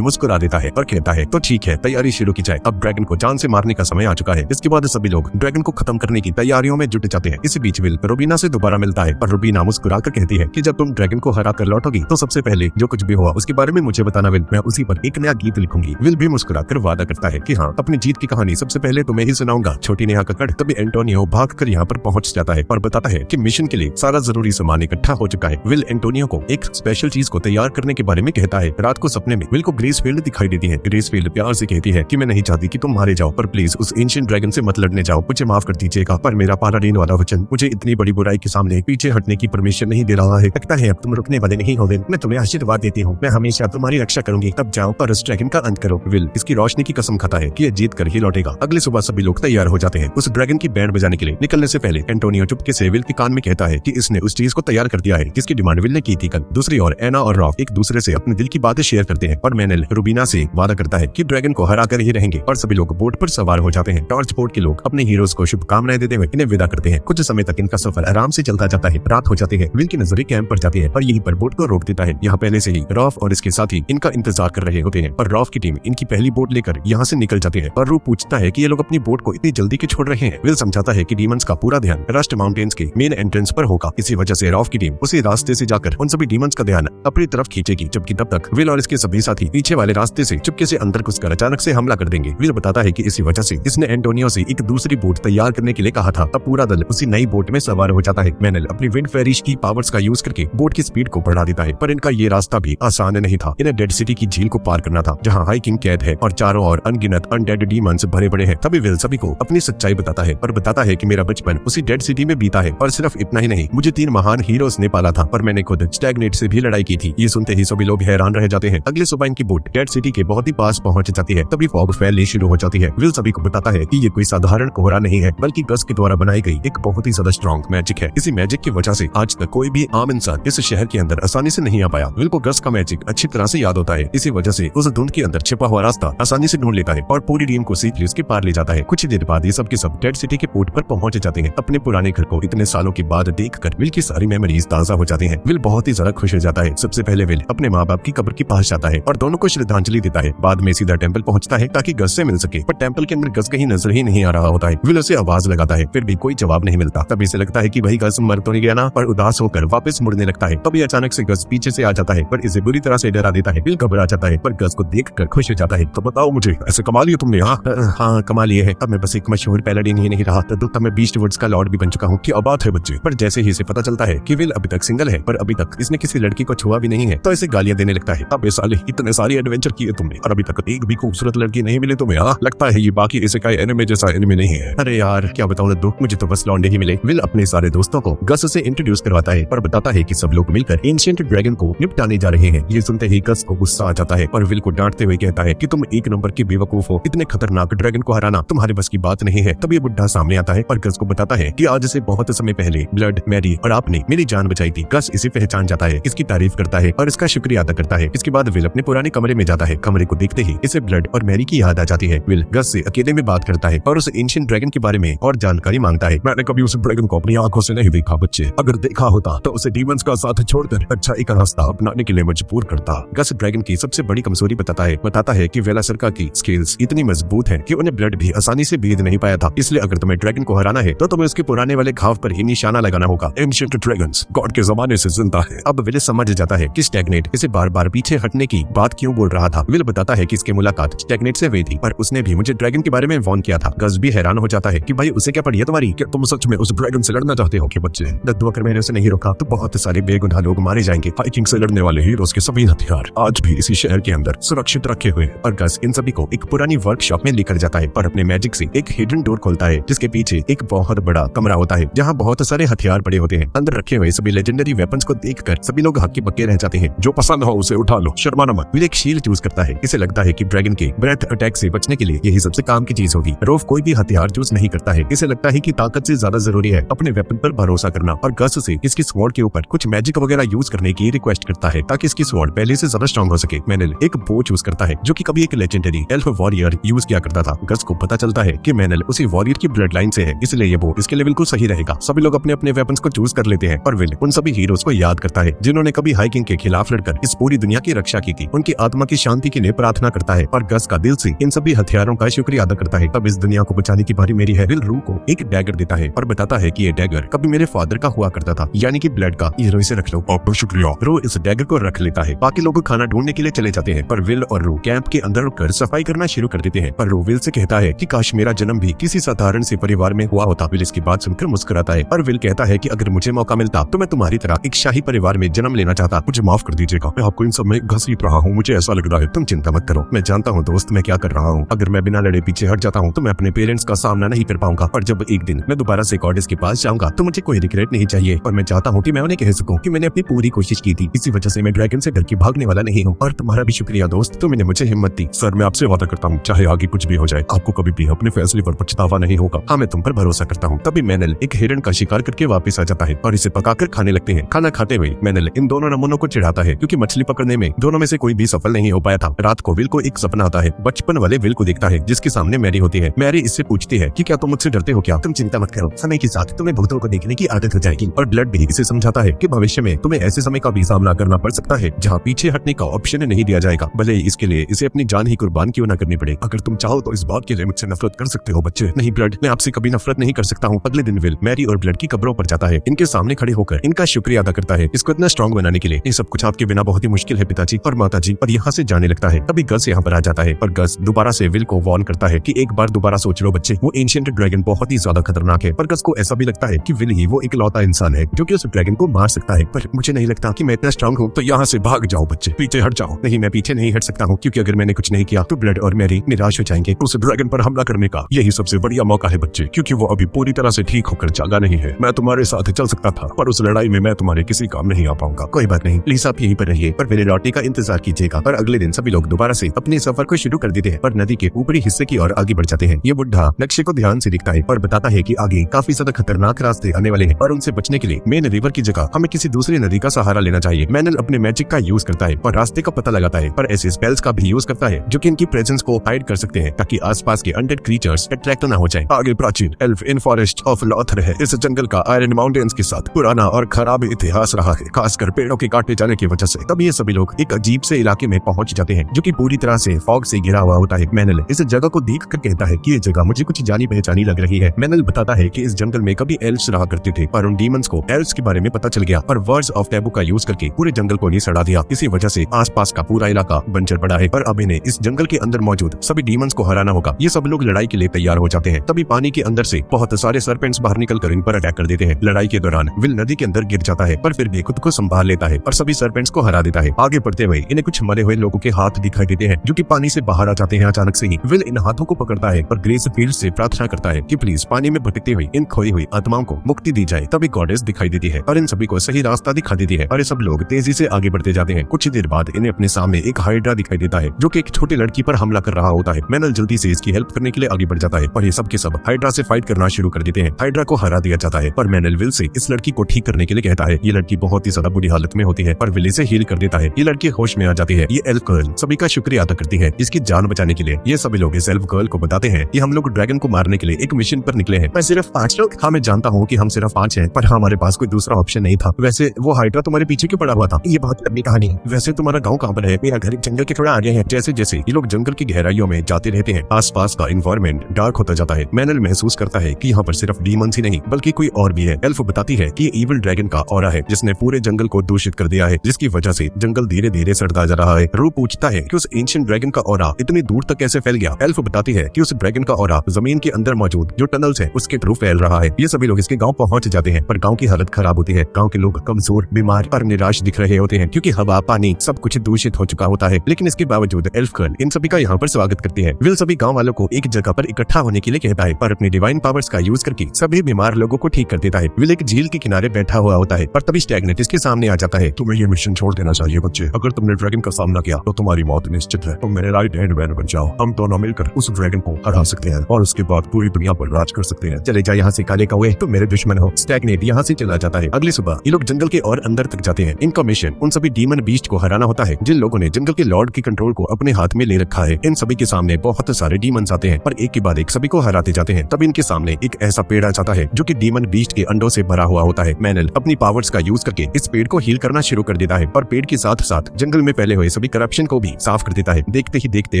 मुस्कुरा देता है और कहता है तो ठीक है, तैयारी शुरू की जाए। अब ड्रैगन को जान से मारने का समय आ चुका है। इसके बाद सभी लोग ड्रैगन को खत्म करने की तैयारियों में जुट जाते हैं। इसी बीच विल रूबीना से दोबारा मिलता है और रूबीना मुस्कुराकर कहती है कि जब तुम ड्रैगन को हरा कर लौटोगी तो सबसे पहले जो कुछ भी हुआ उसके बारे में मुझे बताना विल, मैं उसी पर एक नया गीत लिखूंगी। विल भी मुस्कुराकर वादा करता है कि हाँ, अपनी जीत की कहानी सबसे पहले तुम्हें ही सुनाऊंगा, छोटी नेहा कक्कड़। तभी एंटोनियो भागकर यहाँ पर पहुंच जाता है और बताता है कि मिशन के लिए सारा जरूरी सामान इकट्ठा हो चुका है। विल एंटोनियो को एक स्पेशल चीज को तैयार करने के बारे में कहता है। रात को सपने में विल को ग्रेसफील्ड दिखाई देती है। ग्रेसफील्ड प्यार से कहती है कि मैं नहीं चाहती कि तुम मारे जाओ, पर प्लीज उस एंशिएंट ड्रैगन से मत लड़ने जाओ, मुझे माफ कर दीजिएगा। पर मेरा पालाडीन वाला वचन मुझे इतनी बड़ी बुराई के सामने पीछे हटने की परमिशन नहीं दे रहा है। लगता है अब तुम रुकने वाले नहीं हो। मैं तुम्हें आशीर्वाद देती हूँ, मैं हमेशा तुम्हारी रक्षा करूंगी। तब जाओ और उस ड्रैगन का अंत करो। विल इसकी रोशनी की कसम खाता है कि ये जीत कर ही लौटेगा। अगले सुबह सभी लोग तैयार हो जाते हैं उस ड्रैगन की बैंड बजाने के लिए। निकलने से पहले एंटोनियो चुपके से विल के कान में कहता है कि इसने उस चीज को तैयार कर दिया है जिसकी डिमांड विल ने की थी कल। दूसरी ओर एना और रॉफ एक दूसरे से अपने दिल की बातें शेयर करते हैं और मैनल रूबीना से वादा करता है कि ड्रैगन को हरा कर ही रहेंगे। और सभी लोग बोट पर सवार हो जाते हैं। टॉर्च बोट के लोग अपने हीरोज को शुभकामनाएं देते हुए इन्हें विदा करते हैं। कुछ समय तक इनका सफर आराम से चलता जाता है। रात हो जाती है। विल की नजरें कैंप पर जाती है और यहीं पर बोट को रोक देता है। यहाँ पहले से ही रॉफ और इसके साथी इनका इंतजार कर रहे होते हैं और रॉफ की टीम इनकी पहली बोट लेकर यहाँ से निकल जाती है। और रू पूछता है कि ये लोग अपनी बोट को इतनी जल्दी क्यों छोड़ रहे हैं। विल समझाता है कि डीमंस का पूरा ध्यान रस्ट माउंटेन्स के मेन एंट्रेंस पर होगा। इसी वजह से रॉफ की टीम उसी रास्ते से जाकर उन सभी डीमंस का ध्यान अपनी तरफ खींचेगी, जबकि तब तक विल और इसके सभी साथी पीछे वाले रास्ते से चुपके से अंदर घुसकर अचानक से हमला कर देंगे। विल बताता है कि इसी वजह से इसने एंटोनियो से एक दूसरी बोट तैयार करने के लिए कहा था। तब पूरा दल उसी नई बोट में सवार हो जाता है। मैनल अपनी विंड फेरिश की पावर्स का यूज करके बोट की स्पीड को बढ़ा देता है। पर इनका ये रास्ता भी आसान नहीं था। इन्हें डेड सिटी की झील को पार करना था जहाँ हाई किंग कैद है और चारों ओर अनगिनत अनडेड डीमंस भरे पड़े हैं। तभी विल सभी को अपनी सच्चाई बताता है और बताता है कि मेरा बचपन उसी डेड सिटी में बीता है। और सिर्फ इतना ही नहीं, मुझे 3 महान हीरोज ने पाला था और मैंने खुद स्टैग्नेट से भी लड़ाई की थी। ये सुनते ही सभी लोग हैरान रह जाते हैं। अगले सुबह इनकी बोट डेड सिटी के बहुत ही पास पहुंच जाती है। तभी फॉग फैलनी शुरू हो जाती है। विल सभी को बताता है कि ये कोई साधारण कोहरा नहीं है, बल्कि गस के द्वारा बनाई गई एक बहुत ही ज्यादा स्ट्रॉन्ग मैजिक है। इसी मैजिक की वजह से आज तक कोई भी आम इंसान इस शहर के अंदर आसानी से नहीं आ पाया। विल को गस का मैजिक अच्छी तरह से याद होता है। इसी वजह से उस धुंध के अंदर छिपा हुआ रास्ता आसानी से ढूंढ लेता है और पूरी टीम को सीधे उसके पार ले जाता है। कुछ ही देर बाद ये सब के सब डेड सिटी के पोर्ट पर पहुंच जाते हैं। अपने पुराने घर को इतने सालों के बाद देखकर विल की सारी मेमोरीज ताजा हो जाती हैं। विल बहुत ही ज्यादा खुश हो जाता है। सबसे पहले विल अपने माँ बाप की कब्र के पास जाता है और दोनों को श्रद्धांजलि देता है। बाद में सीधा टेंपल पहुंचता है ताकि गस से मिल सके, पर टेंपल के अंदर गस कहीं नजर ही नहीं आ रहा होता है। विल उसे आवाज लगाता है, फिर भी कोई जवाब नहीं मिलता। तभी से लगता है कि वही गस मर तो नहीं गया ना, पर उदास होकर वापस मुड़ने लगता है। तभी अचानक से गस पीछे से आ जाता है पर इसे बुरी तरह से डरा देता है। विल घबरा जाता है पर गस को देखकर खुश हो जाता है। तो बताओ मुझे, ऐसे कमा लिया तुमने? हाँ, कमाल ये है, अब मैं बस एक मशहूर पैलाडिन ही नहीं रहा, तब मैं बीस्ट वुड्स का लॉर्ड भी बन चुका हूँ। क्या बात है बच्चे। पर जैसे ही इसे पता चलता है कि विल अभी तक सिंगल है पर अभी तक इसने किसी लड़की को छुआ भी नहीं है, तो इसे गालियां देने लगता है। अब साले इतने सारे एडवेंचर किए तुमने और अभी तक एक भी खूबसूरत लड़की नहीं मिली तुम्हें? लगता है ये बाकी इसे का एनिमे जैसा एनिमे नहीं है। अरे यार क्या बताऊं लड्डू, मुझे तो बस लौंडे ही मिले। विल अपने सारे दोस्तों को गस से इंट्रोड्यूस करवाता है पर बताता है कि सब लोग मिलकर एंशिएंट ड्रैगन को निपटाने जा रहे हैं। ये सुनते ही गस को गुस्सा आ जाता है और विल को डांटते हुए कहता है कि तुम एक नंबर की बेवकूफ हो, इतने खतरनाक ड्रैगन को हराना तुम्हारे बस की बात नहीं है। तब ये बुढ़ा सामने आता है और गस को बताता है कि आज से बहुत समय पहले ब्लड, मैरी और आपने मेरी जान बचाई थी। गस इसे पहचान जाता है, इसकी तारीफ करता है और इसका शुक्रिया अदा करता है। इसके बाद विल अपने पुराने कमरे में जाता है। कमरे को देखते ही इसे ब्लड और मैरी की याद आ जाती है। विल गस से अकेले में बात करता है और उस एंशिएंट ड्रैगन के बारे में और जानकारी मांगता है। मैंने कभी उस ड्रैगन को अपनी आंखों से नहीं देखा बच्चे, अगर देखा होता तो उसे डीमंस का साथ छोड़कर अच्छा एक रास्ता अपनाने के लिए मजबूर करता। गस ड्रैगन की सबसे बड़ी कमजोरी बताता है कि वेलासरका की स्किल्स इतनी मजबूत है कि उन्हें ब्लड भी आसानी से भेद नहीं पाया था। इसलिए अगर तुम्हें ड्रैगन को हराना है तो तुम्हें उसके पुराने वाले घाव पर ही निशाना लगाना होगा। एंशिएंट ड्रैगन्स गॉड के जमाने से जिंदा है। अब विल समझ जाता है कि स्टैग्नेट इसे बार बार पीछे हटने की बात क्यों बोल रहा था। विल बताता है कि इसकी मुलाकात स्टैग्नेट से हुई थी पर उसने भी मुझे ड्रैगन के बारे में वार्न किया था। गस भी हैरान हो जाता है कि भाई उसे क्या पड़ी है तुम्हारी? क्या तुम सच में उस ड्रैगन से लड़ना चाहते हो कि बच्चे? दद्दू अगर मैंने उसे नहीं रोका तो बहुत सारे बेगुनाह लोग मारे जाएंगे। हाइकिंग से लड़ने वाले हीरोज के सभी हथियार आज भी इसी शहर के अंदर सुरक्षित रखे हुए हैं। और गस इन सभी को एक पुरानी वर्कशॉप में लेकर जाता है और अपने मैजिक से एक हिडन डोर खोलता है जिसके पीछे एक बहुत बड़ा कमरा होता है जहाँ बहुत सारे हथियार पड़े होते हैं। अंदर रखे हुए सभी लेजेंडरी वेपन्स को देखकर सभी लोग हक्के बक्के रह जाते हैं। जो पसंद हो उसे उठा लो, शर्माना मत। विल एक शील्ड चूज करता है। इसे लगता है कि ड्रैगन के ब्रेथ अटैक से बचने के लिए यही सबसे काम की चीज होगी। रोफ कोई भी हथियार चूज नहीं करता है। इसे लगता है कि ताकत से ज्यादा जरूरी है अपने वेपन पर भरोसा करना और गस से इसकी स्वॉर्ड के ऊपर कुछ मैजिक वगैरह यूज करने की रिक्वेस्ट करता है ताकि इसकी स्वॉर्ड पहले से ज्यादा स्ट्रॉन्ग हो सके। मैनल एक बो चूज करता है जो कि कभी एक लेजेंडरी एल्फ वॉरियर यूज किया करता था। गस को पता चलता है कि मैनल उसी वॉरियर की ब्लड लाइन से है, इसलिए ये बो इसके लेवल को सही रहेगा। सभी लोग अपने अपने वेपन्स को चूज कर लेते हैं और विल उन सभी हीरोज को याद करता है जिन्होंने कभी हाई किंग के खिलाफ लड़कर इस पूरी दुनिया की रक्षा की थी। उनकी आत्मा की शांति के लिए प्रार्थना करता है और गस का दिल से इन सभी हथियारों का शुक्रिया अदा करता है। तब इस दुनिया को बचाने की बारी मेरी है। विल रू को एक डैगर देता है और बताता है कि ये डैगर कभी मेरे फादर का हुआ करता था, यानी कि ब्लड का। ये रो इसे रख लो। आपका शुक्रिया। रो इस डैगर को रख लेता है। बाकी लोग खाना ढूंढने के लिए चले जाते हैं पर विल और रू कैंप के अंदर रुककर सफाई करना शुरू कर देते हैं। पर रो विल से कहता है कि काश मेरा जन्म भी किसी साधारण से परिवार में हुआ होता। विल इसकी बात सुनकर मुस्कुराता है और विल कहता है कि अगर मुझे मौका मिलता तो मैं तुम्हारी तरह एक शाही परिवार में जन्म लेना चाहता। मुझे माफ कर दीजिएगा, मैं आपको इन सब में घसीट रहा हूँ, मुझे ऐसा लग रहा है। तुम चिंता मत करो, मैं जानता हूँ दोस्त मैं क्या कर रहा हूँ। अगर मैं बिना लड़े पीछे हट जाता हूँ तो मैं अपने पेरेंट्स का सामना नहीं कर पाऊंगा और जब एक दिन मैं दोबारा से गॉडेस के पास जाऊंगा तो मुझे कोई रिग्रेट नहीं चाहिए और मैं चाहता हूँ कि मैं उन्हें कह सकूं कि मैंने अपनी पूरी कोशिश की थी। इसी वजह से मैं ड्रैगन से डर के भागने वाला नहीं हूँ। और तुम्हारा भी शुक्रिया दोस्त, तुमने मुझे हिम्मत दी। सर मैं आपसे वादा करता हूँ चाहे आगे कुछ भी हो जाए आपको कभी भी अपने फैसले पर पछतावा नहीं होगा। हाँ मैं तुम पर भरोसा करता हूँ। तभी मैनल एक हिरण का शिकार करके वापस आ जाता है और इसे पकाकर खाने लगते हैं। खाना खाते हुए मैनल इन दोनों नमूनों को चिढ़ाता है क्योंकि मछली पकड़ने में दोनों में से कोई भी सफल नहीं हो पाया था। रात को विल को एक सपना आता है। बचपन वाले विल को देखता है जिसके सामने मैरी होती है। मैरी इससे पूछती है कि क्या तुम मुझसे डरते हो क्या? तुम चिंता मत करो, समय के साथ तुम्हें भूतों को देखने की आदत हो जाएगी। और ब्लड भी इसे समझाता है कि भविष्य में तुम्हें ऐसे समय का भी सामना करना पड़ सकता है जहाँ पीछे हटने का ऑप्शन नहीं दिया जाएगा, भले ही इसके लिए इसे अपनी जान ही कुर्बान क्यों न करनी पड़े। अगर तुम चाहो तो इस बात के लिए मुझसे नफरत कर सकते हो बच्चे। नहीं ब्लड, मैं आपसे कभी नफरत नहीं कर सकता हूँ। अगले दिन विल मैरी और ब्लड की कब्रों पर जाता है, इनके सामने खड़े होकर इनका शुक्रिया अदा करता है इसको इतना स्ट्रॉन्ग बनाने के लिए। ये सब कुछ आपके बिना बहुत ही मुश्किल है पिताजी और माताजी। और यहाँ से जाने लगता है। तभी गस यहाँ पर आ जाता है और गस दोबारा से विल को वार्न करता है कि एक बार दोबारा सोच लो बच्चे, वो एंशिएंट ड्रैगन बहुत ही ज्यादा खतरनाक है। पर गस को ऐसा भी लगता है कि विल ही वो इकलौता इंसान है जो कि उस ड्रैगन को मार सकता है। पर मुझे नहीं लगता कि मैं इतना स्ट्रॉन्ग हूँ। तो यहाँ से भाग जाओ बच्चे, पीछे हट जाओ। नहीं मैं पीछे नहीं हट सकता हूँ क्योंकि अगर मैंने कुछ नहीं किया तो ब्लड और मैरी निराश हो जाएंगे। उस ड्रैगन पर हमला करने का यही सबसे बढ़िया मौका है बच्चे, क्योंकि वो अभी पूरी तरह से ठीक होकर जागा नहीं है। मैं तुम्हारे साथ चल सकता था पर उस लड़ाई में मैं तुम्हारे किसी काम नहीं आ पाऊंगा। कोई बात नहीं प्लीज आप यहीं पर रहिए पर मेरे लौटने का इंतजार कीजिएगा। और अगले दिन सभी लोग दोबारा से अपने सफर को शुरू कर देते हैं पर नदी के ऊपरी हिस्से की ओर आगे बढ़ जाते हैं। ये बुढ़ा नक्शे को ध्यान से दिखता है और बताता है कि आगे काफी ज्यादा खतरनाक रास्ते आने वाले हैं और उनसे बचने के लिए मेन रिवर की जगह हमें किसी दूसरी नदी का सहारा लेना चाहिए। मैनल अपने मैजिक का यूज करता है और रास्ते का पता लगाता है पर ऐसे स्पेल्स का भी यूज करता है जो कि इनकी प्रेजेंस को हाइड कर सकते हैं ताकि आसपास के अनडेड क्रीचर्स अट्रैक्ट न हो जाएं। आगे प्राचीन elf in forest of Lothar है। इस जंगल का आयरन माउंटेन्स के साथ पुराना और खराब इतिहास रहा है, खासकर पेड़ों के काटे जाने की वजह से। तब ये सभी लोग एक अजीब से इलाके में पहुंच जाते हैं जो कि पूरी तरह से फॉग से घिरा हुआ होता है। मैनल इस जगह को देख कर कहता है कि ये जगह मुझे कुछ जानी पहचानी लग रही है। मैनल बताता है कि इस जंगल में कभी एल्व्स रहा करते थे पर उन डीमंस को एल्व्स के बारे में पता चल गया और वर्ड्स ऑफ टैबू का यूज करके पूरे जंगल को ही सड़ा दिया। इसी वजह से आसपास का पूरा इलाका बंजर पड़ा है और अब इन्हें इस जंगल के अंदर मौजूद सभी डीमंस को हराना होगा। ये सब लोग लड़ाई के लिए तैयार हो जाते हैं। तभी पानी के अंदर से बहुत सारे सर्पेंट्स बाहर निकलकर इन पर अटैक कर देते हैं। लड़ाई के दौरान विल नदी के अंदर गिर जाता है पर फिर भी खुद को संभाल लेता है और सभी सर्पेंट्स को हरा देता है। आगे बढ़ते हुए इन्हें कुछ मरे हुए लोगों के हाथ दिखाई देते हैं जो कि पानी से बाहर आ जाते हैं अचानक से ही। विल इन हाथों को पकड़ता है और ग्रेस फील्ड से प्रार्थना करता है कि प्लीज पानी में भटकते हुए इन खोई हुई आत्माओं को मुक्ति दी जाए। तभी गॉडेस दिखाई देती है और इन सभी को सही रास्ता दिखा देती है और ये सब लोग तेजी से आगे बढ़ते जाते हैं। कुछ देर बाद इन्हें अपने सामने एक हाइड्रा दिखाई देता है जो कि एक छोटी लड़की पर हमला कर रहा होता है। मैनल जल्दी से इसकी हेल्प करने के लिए आगे बढ़ जाता है और ये सब के सब हाइड्रा से फाइट करना शुरू कर देते हैं। हाइड्रा को हरा दिया जाता है पर मैनल विल से इस लड़की को ठीक करने के लिए कहता है। ये लड़की बहुत ही ज्यादा बुरी हालत में होती है पर विल इसे हील कर देता है। ये लड़की होश में आ जाती है। ये एल्फ गर्ल सभी का शुक्रिया अदा करती है इसकी जान बचाने के लिए। ये सभी लोग इस एल्फ गर्ल को बताते हैं कि हम लोग ड्रैगन को मारने के लिए एक मिशन पर निकले हैं। मैं सिर्फ 5 लोग? हाँ मैं जानता हूँ कि हम सिर्फ 5 हैं पर हमारे पास कोई दूसरा ऑप्शन नहीं था। वैसे वो हाइड्रा तुम्हारे पीछे क्यों पड़ा हुआ था? ये बहुत लंबी कहानी है। वैसे तुम्हारा गाँव कहाँ पर है? मेरा घर जंगल के थोड़ा आगे है। जैसे जैसे ये लोग जंगल की गहराइयों में जाते रहते हैं आसपास का एनवायरनमेंट डार्क होता जाता है। मैनल महसूस करता है कि यहाँ पर सिर्फ डीमंस ही नहीं बल्कि कोई और भी है। एल्फ बताती है कि ये इविल ड्रैगन का ऑरा है जिसने पूरे जंगल को दूषित कर दिया है जिसकी वजह से जंगल धीरे धीरे सड़ता जा रहा है। रू पूछता है कि उस एंशिएंट ड्रैगन का ऑरा इतनी दूर तक कैसे फैल गया। एल्फ बताती है कि उस ड्रैगन का ऑरा जमीन के अंदर मौजूद जो टनल्स है उसके थ्रू फैल रहा है। ये सभी लोग इसके गाँव पहुंच जाते हैं पर गाँव की हालत खराब होती है। गाँव के लोग कमजोर, बीमार और निराश दिख रहे होते हैं क्योंकि हवा, पानी सब कुछ दूषित हो चुका होता है। लेकिन इसके बावजूद एल्फ गर्ल मैनल इन सभी का यहाँ पर स्वागत करती है। विल सभी गाँव वालों को एक जगह पर इकट्ठा होने के लिए कहता है और अपनी डिवाइन पावर्स का यूज करके सभी बीमार लोगों को ठीक कर देता है। विल एक झील के किनारे बैठा हुआ होता है और तभी स्टैग्नेट इसके सामने आ जाता है। तुम्हें ये मिशन छोड़ देना चाहिए बच्चे। अगर तुमने ड्रैगन का सामना किया तो तुम्हारी मौत निश्चित है। तुम मेरे राइट हैंड मैन बन जाओ। हम दोनों मिलकर उस ड्रैगन को हरा सकते हैं और उसके बाद पूरी दुनिया पर राज कर सकते हैं। चले जा यहाँ से काले कौवे, तुम मेरे दुश्मन हो। स्टैग्नेट यहाँ से चला जाता है। अगली सुबह ये लोग जंगल के और अंदर तक जाते हैं। इनका मिशन उन सभी डीमन बीस्ट को हराना होता है जिन लोगों ने जंगल के लॉर्ड की कंट्रोल को अपने हाथ में ले रखा है। इन सभी के सामने बहुत सारे डीमंस आते हैं पर एक के बाद एक सभी को हराते जाते हैं। तब इनके सामने एक ऐसा पेड़ आ जाता है जो कि डीमन बीस्ट के अंडों से भरा हुआ होता है। मैनल अपनी पावर्स का यूज करके इस पेड़ को हील करना शुरू कर देता है और पेड़ के साथ साथ जंगल में फैले हुए सभी करप्शन को भी साफ कर देता है। देखते ही देखते